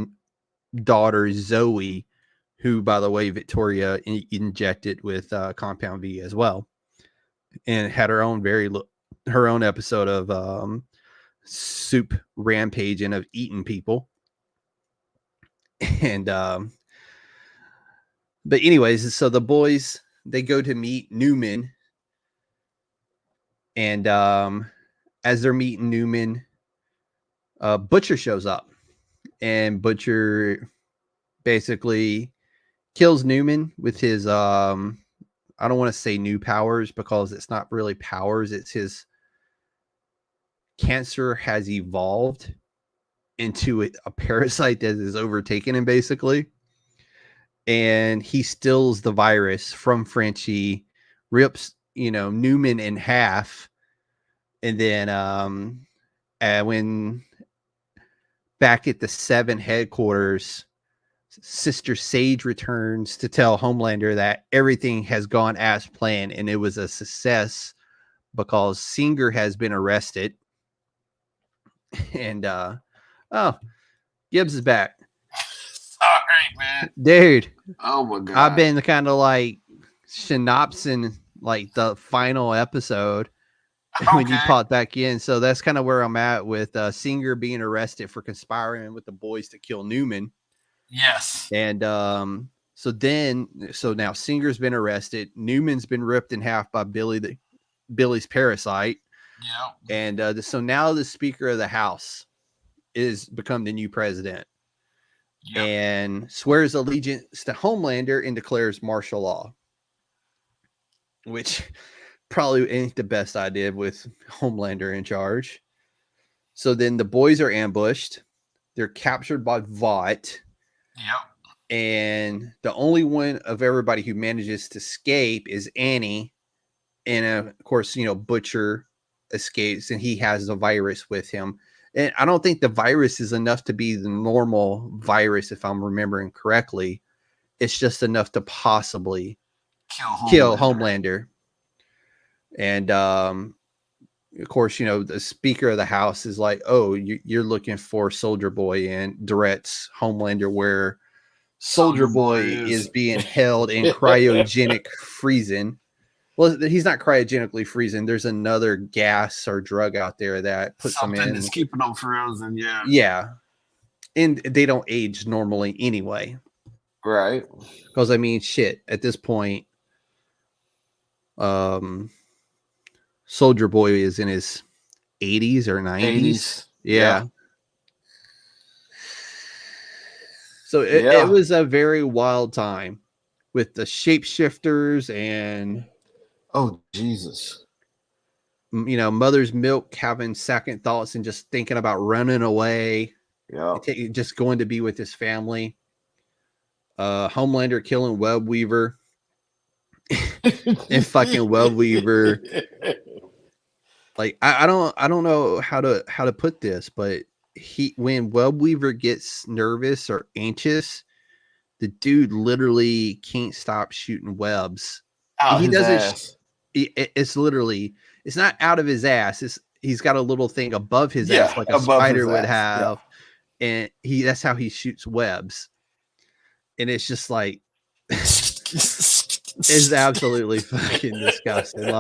daughter Zoe, who, by the way, Victoria injected with Compound V as well, and had her own episode of soup rampaging, of eating people. And but anyways, so the boys, they go to meet Newman, and as they're meeting Newman, Butcher shows up, and Butcher basically kills Newman with his I don't want to say new powers, because it's not really powers, it's his cancer has evolved into a parasite that is overtaken him, basically. And he steals the virus from Frenchie, rips Newman in half, and then when back at the Seven headquarters, Sister Sage returns to tell Homelander that everything has gone as planned and it was a success because Singer has been arrested. And oh, Gibbs is back. Sorry, man. Dude, Oh my god. I've been kind of like synopsing like the final episode when you Okay. popped back in. So that's kind of where I'm at with Singer being arrested for conspiring with the boys to kill Newman. Yes. And so now Singer's been arrested. Newman's been ripped in half by Billy's parasite. Yeah. And so now the Speaker of the House is become the new president. Yep. And swears allegiance to Homelander and declares martial law, which probably ain't the best idea with Homelander in charge. So then the boys are ambushed. They're captured by Vought. Yep. And the only one of everybody who manages to escape is Annie. And of course, Butcher escapes and he has the virus with him. And I don't think the virus is enough to be the normal virus, if I'm remembering correctly. It's just enough to possibly kill Homelander. And of course, the Speaker of the House is like, oh, you're looking for Soldier Boy, and directs Homelander where Soldier Boy is being held in cryogenic freezing. Well, he's not cryogenically freezing. There's another gas or drug out there that puts them in. Something that's keeping them frozen, yeah. Yeah. And they don't age normally anyway. Right. Because, shit, at this point, Soldier Boy is in his 80s or 90s. Yeah. So it was a very wild time with the shapeshifters and... Oh, Jesus. Mother's Milk having second thoughts and just thinking about running away. Yeah. Just going to be with his family. Homelander killing Web Weaver. And fucking Web Weaver. Like, I don't know how to put this, but when Web Weaver gets nervous or anxious, the dude literally can't stop shooting webs. He doesn't. It's literally, it's not out of his ass. He's got a little thing above his ass, like a spider would have. Yeah. And that's how he shoots webs. And it's just like, it's absolutely fucking disgusting.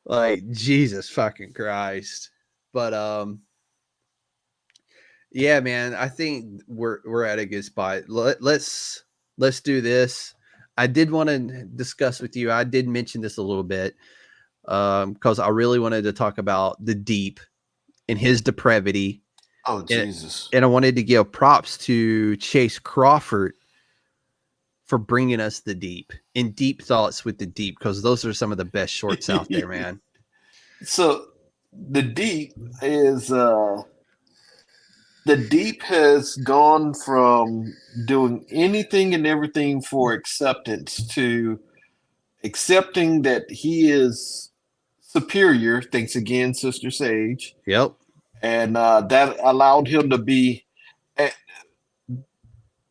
Like Jesus fucking Christ. But, yeah, man, I think we're at a good spot. Let's do this. I did want to discuss with you. I did mention this a little bit because I really wanted to talk about the Deep and his depravity. Oh, Jesus. And I wanted to give props to Chase Crawford for bringing us the Deep and Deep Thoughts with the Deep, because those are some of the best shorts out there, man. So the Deep is... The Deep has gone from doing anything and everything for acceptance to accepting that he is superior. Thanks again, Sister Sage. Yep. And that allowed him to be...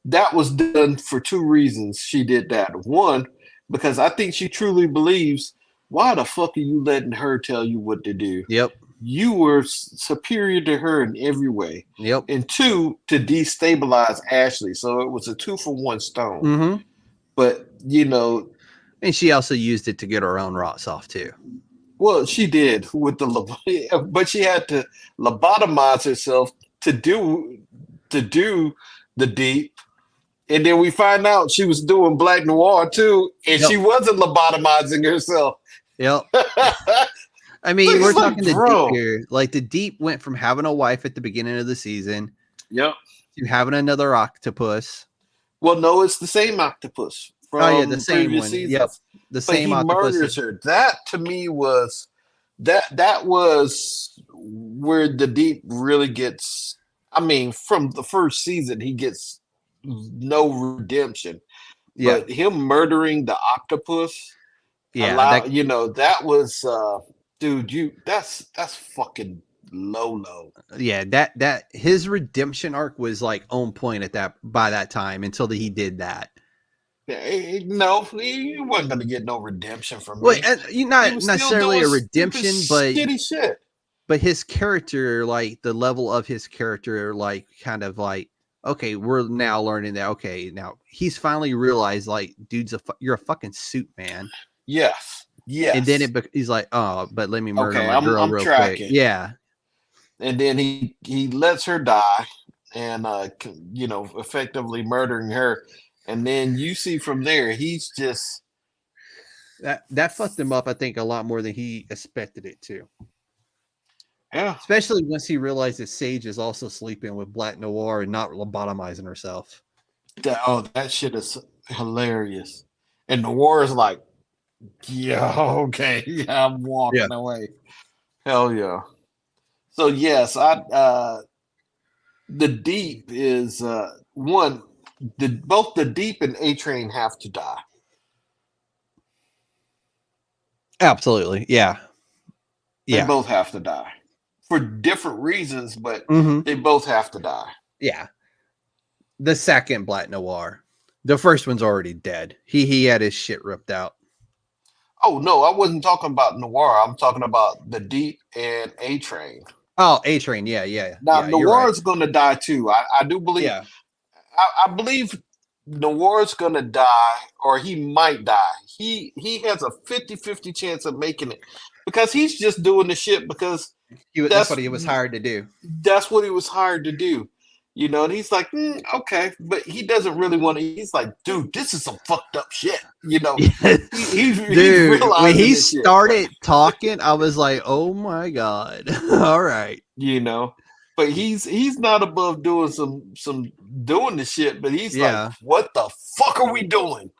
That was done for two reasons she did that. One, because I think she truly believes, why the fuck are you letting her tell you what to do? Yep. You were superior to her in every way. Yep. And two, to destabilize Ashley. So it was a 2-for-1 stone. Mm-hmm. But, and she also used it to get her own rocks off too. Well, she did with but she had to lobotomize herself to do the Deep. And then we find out she was doing Black Noir too. And she wasn't lobotomizing herself. Yep. We're talking the Deep here. Like, the Deep went from having a wife at the beginning of the season, to having another octopus. Well, no, it's the same octopus from the same one. Seasons. Yep, the same octopus. He murders her. That to me was that was where the Deep really gets. From the first season, he gets no redemption. Yeah. But him murdering the octopus, that was. Dude, that's fucking low. Yeah, that his redemption arc was like on point at that by that time until he did that. No, he wasn't going to get no redemption from Well, me. you He not was still necessarily doing a stupid, redemption, but shitty shit. his character, like the level of his character, like kind of like, okay, we're now learning that. Okay, now he's finally realized, like, dude's you're a fucking suit man. Yes. And then he's like, oh, but let me murder Okay, my girl I'm real quick. tracking. Yeah. And then he lets her die, and effectively murdering her. And then you see from there, he's just That fucked him up, I think, a lot more than he expected it to. yeah. Especially once he realized that Sage is also sleeping with Black Noir and not lobotomizing herself. That shit is hilarious. And the war is like, yeah, okay, yeah, I'm walking away. Hell yeah. So yes, the Deep is one. Both the Deep and A Train have to die. Absolutely. Yeah. They both have to die for different reasons, but they both have to die. Yeah. The second Black Noir. The first one's already dead. He had his shit ripped out. Oh no, I wasn't talking about Noir. I'm talking about the Deep and A Train. Oh, A Train. Yeah. Now Noir is right. going to die too. I do believe. Yeah. I believe Noir's going to die, or he might die. He has a 50-50 chance of making it because he's just doing the shit because that's what he was hired to do. That's what he was hired to do. And he's like, okay, but he doesn't really want to. He's like, dude, this is some fucked up shit. He's dude, when he started talking, I was like, oh my God. All right. But he's not above doing some doing the shit, but he's like, what the fuck are we doing?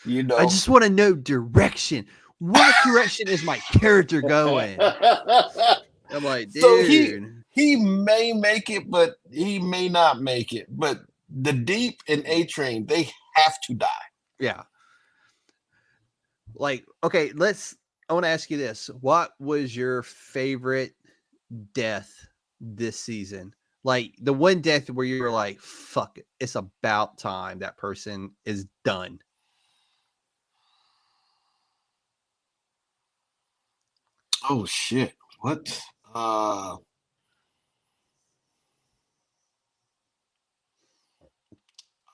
I just want to know direction. What direction is my character going? I'm like, dude. So he may make it, but he may not make it. But the Deep and A Train, they have to die. Yeah. Like, okay, I want to ask you this. What was your favorite death this season? Like the one death where you're like, fuck it. It's about time that person is done. Oh shit. What?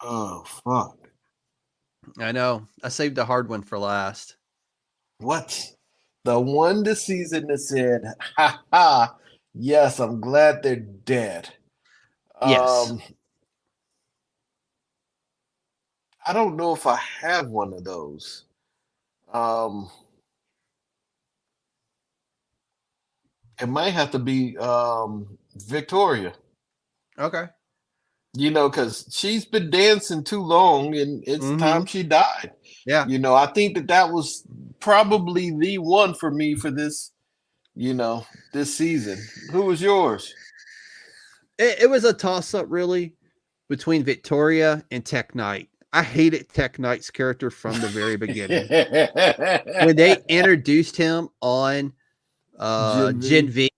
Oh fuck. I know. I saved a hard one for last. What? The one this season that said, ha ha, yes, I'm glad they're dead. Yes. I don't know if I have one of those. It might have to be Victoria. Okay. Because she's been dancing too long and it's time she died. Yeah. I think that was probably the one for me for this, this season. Who was yours? It was a toss-up, really, between Victoria and Tech Knight. I hated Tech Knight's character from the very beginning. When they introduced him on Gen V,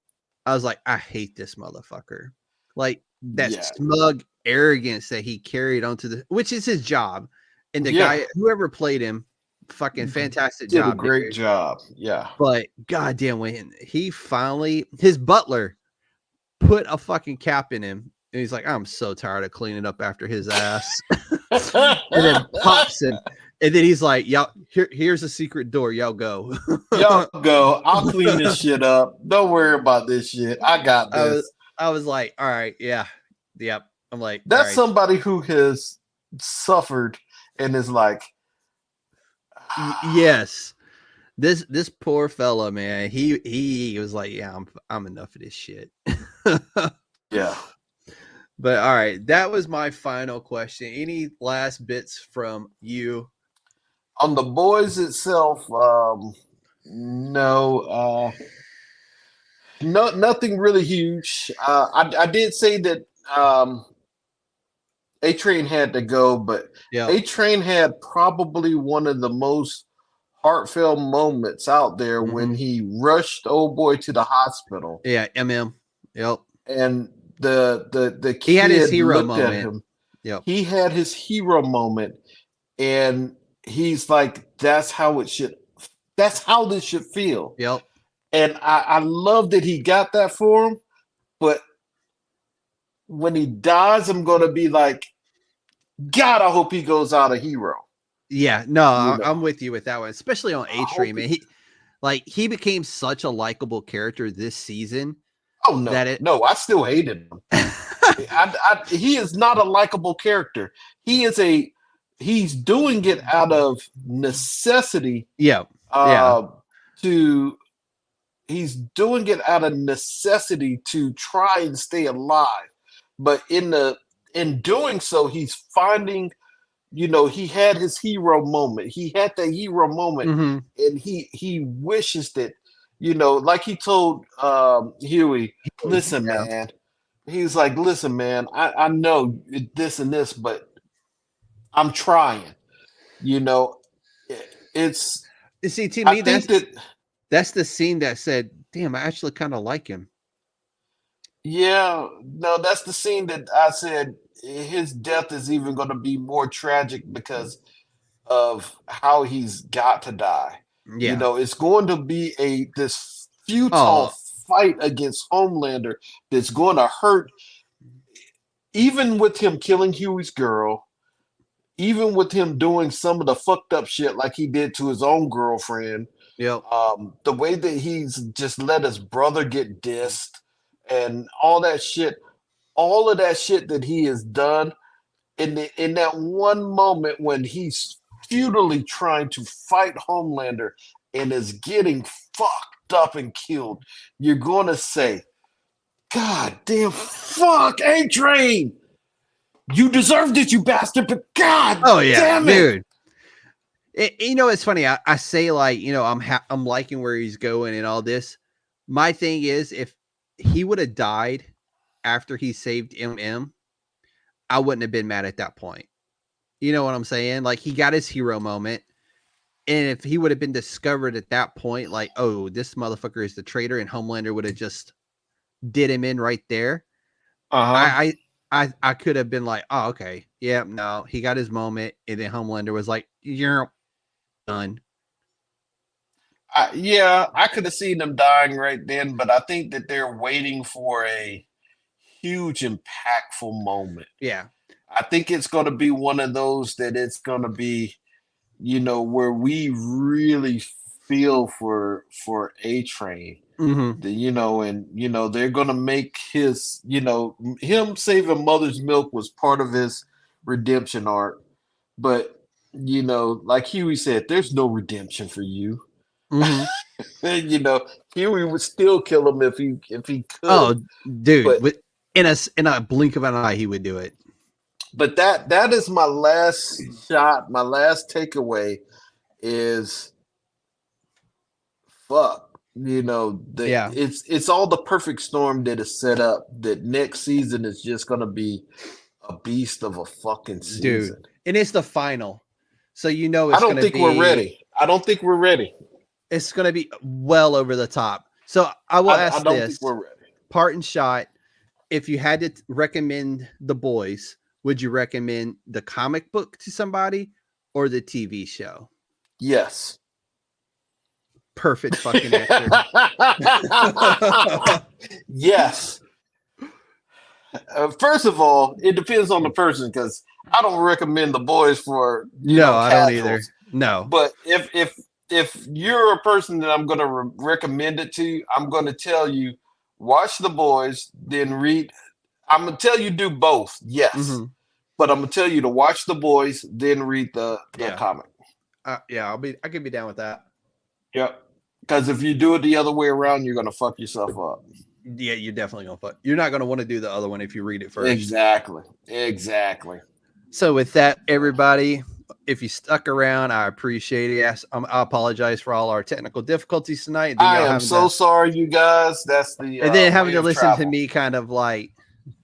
I was like, I hate this motherfucker. Like that smug arrogance that he carried onto which is his job. And the guy, whoever played him, fucking fantastic job. Did a great job. Yeah. But goddamn, when he finally, his butler put a fucking cap in him, and he's like, I'm so tired of cleaning up after his ass. And then pops him. And then he's like, y'all, here's a secret door. Y'all go. Y'all go. I'll clean this shit up. Don't worry about this shit. I got this. I was like, all right, yeah. Yep. I'm like, that's somebody who has suffered and is like, yes. This poor fella, man. He was like, yeah, I'm enough of this shit. Yeah. But all right, that was my final question. Any last bits from you? On the boys itself, no, nothing really huge. I did say that A Train had to go, but A Train had probably one of the most heartfelt moments out there when he rushed old boy to the hospital. Yeah, MM. Yep. And the He had his kid hero looked at moment. him. Yep. He had his hero moment, and he's like, that's how this should feel. Yep. And I love that he got that for him, but when he dies, I'm gonna be like, God, I hope he goes out a hero. Yeah, no, You know, I'm with you with that one, especially on I A Train, hope man. He became such a likable character this season oh no, that it no, I still hated him. He is not a likable character. He's doing it out of necessity. yeah. Yeah. To he's doing it out of necessity to try and stay alive, but in doing so, he's finding. He had his hero moment. He had that hero moment, Mhm. and he wishes that, like he told Huey, listen, Yeah. man. He's like, listen, man, I know this and this, but I'm trying. You know, it's. You see, to I me, think that that's the scene that said, "Damn, I actually kind of like him." yeah, no, that's the scene that I said his death is even going to be more tragic because of how he's got to die. Yeah. It's going to be this futile Oh, fight against Homelander that's going to hurt, even with him killing Huey's girl, even with him doing some of the fucked up shit like he did to his own girlfriend. yep. The way that he's just let his brother get dissed and all that shit, all of that shit that he has done in that one moment when he's futilely trying to fight Homelander and is getting fucked up and killed, you're going to say, God damn, fuck, A-Train! You deserved it, you bastard, but God Oh yeah, damn it! dude. It's funny. I say like, I'm liking where he's going and all this. My thing is, if he would have died after he saved MM, I wouldn't have been mad at that point. You know what I'm saying? Like he got his hero moment. And if he would have been discovered at that point, like, oh, this motherfucker is the traitor, and Homelander would have just did him in right there, Uh-huh. I could have been like, oh, okay, yeah, no, he got his moment, and then Homelander was like, you're done. Yeah, I could have seen them dying right then, but I think that they're waiting for a huge, impactful moment. Yeah. I think it's going to be one of those that it's going to be, where we really feel for A-Train. Mm-hmm. And they're going to make him saving Mother's Milk was part of his redemption arc. But, like Huey said, there's no redemption for you. Mm-hmm. And, Huey would still kill him if he Oh, could. dude, But in a blink of an eye, he would do it. but that is my last shot. My last takeaway is fuck. Yeah. It's all the perfect storm that is set up. That next season is just gonna be a beast of a fucking Dude, season. and it's the final, so I it's don't gonna think be. we're ready. I don't think we're ready. It's gonna be well over the top. So I will I ask don't this think we're ready. part and shot. If you had to recommend The Boys, would you recommend the comic book to somebody or the TV show? Yes. Perfect fucking answer. Yes. First of all, it depends on the person because I don't recommend The Boys for No, I don't either. casuals. No. But if you're a person that I'm going to recommend it to, I'm going to tell you watch The Boys, then read. I'm going to tell you do both. Yes. Mm-hmm. But I'm going to tell you to watch The Boys, then read the comic. Yeah, I could be down with that. Yep. Because if you do it the other way around, you're going to fuck yourself up. Yeah, you're definitely gonna fuck. You're not gonna want to do the other one if you read it first. Exactly. So with that, everybody, if you stuck around, I appreciate it. Yes, I apologize for all our technical difficulties tonight. I am so sorry, you guys. That's the and then having way to of listen travel. to me kind of like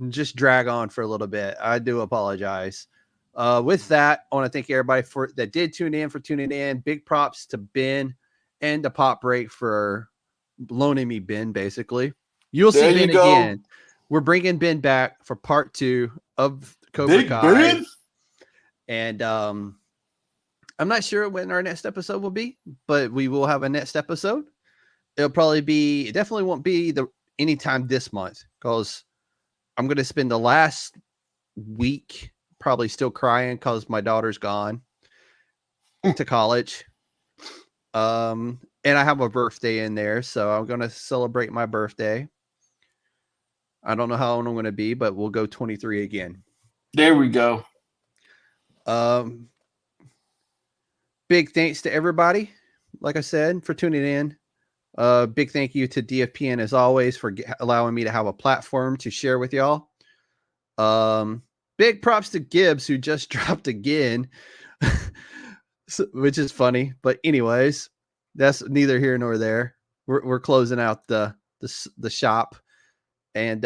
just drag on for a little bit. I do apologize. With that, I want to thank everybody that did tune in for tuning in. Big props to Ben and the Pop Break for loaning me Ben, basically. You'll see There you Ben go. again. We're bringing Ben back for part 2 of Cobra Big Kai. Ben? And I'm not sure when our next episode will be, but we will have a next episode. It'll probably be, it definitely won't be anytime this month, because I'm going to spend the last week probably still crying because my daughter's gone to college. And I have a birthday in there, so I'm going to celebrate my birthday. I don't know how old I'm going to be, but we'll go 23 again. There we go. Big thanks to everybody, like I said, for tuning in. Big thank you to DFPN, as always, for allowing me to have a platform to share with y'all. Big props to Gibbs, who just dropped again, which is funny. But anyways, that's neither here nor there. We're closing out the shop. And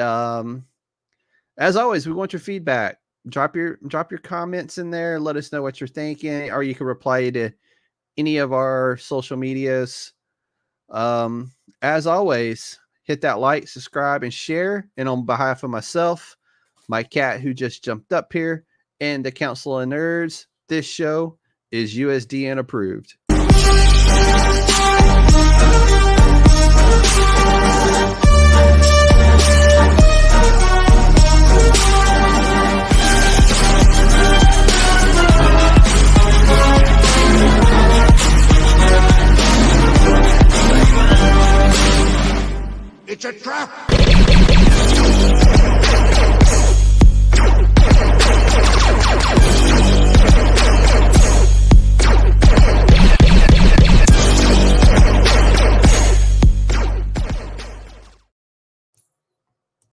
as always, we want your feedback. Drop your comments in there. Let us know what you're thinking, or you can reply to any of our social medias. As always, hit that like, subscribe, and share. And on behalf of myself, my cat who just jumped up here, and the Council of Nerds, this show is USDN approved. It's a trap!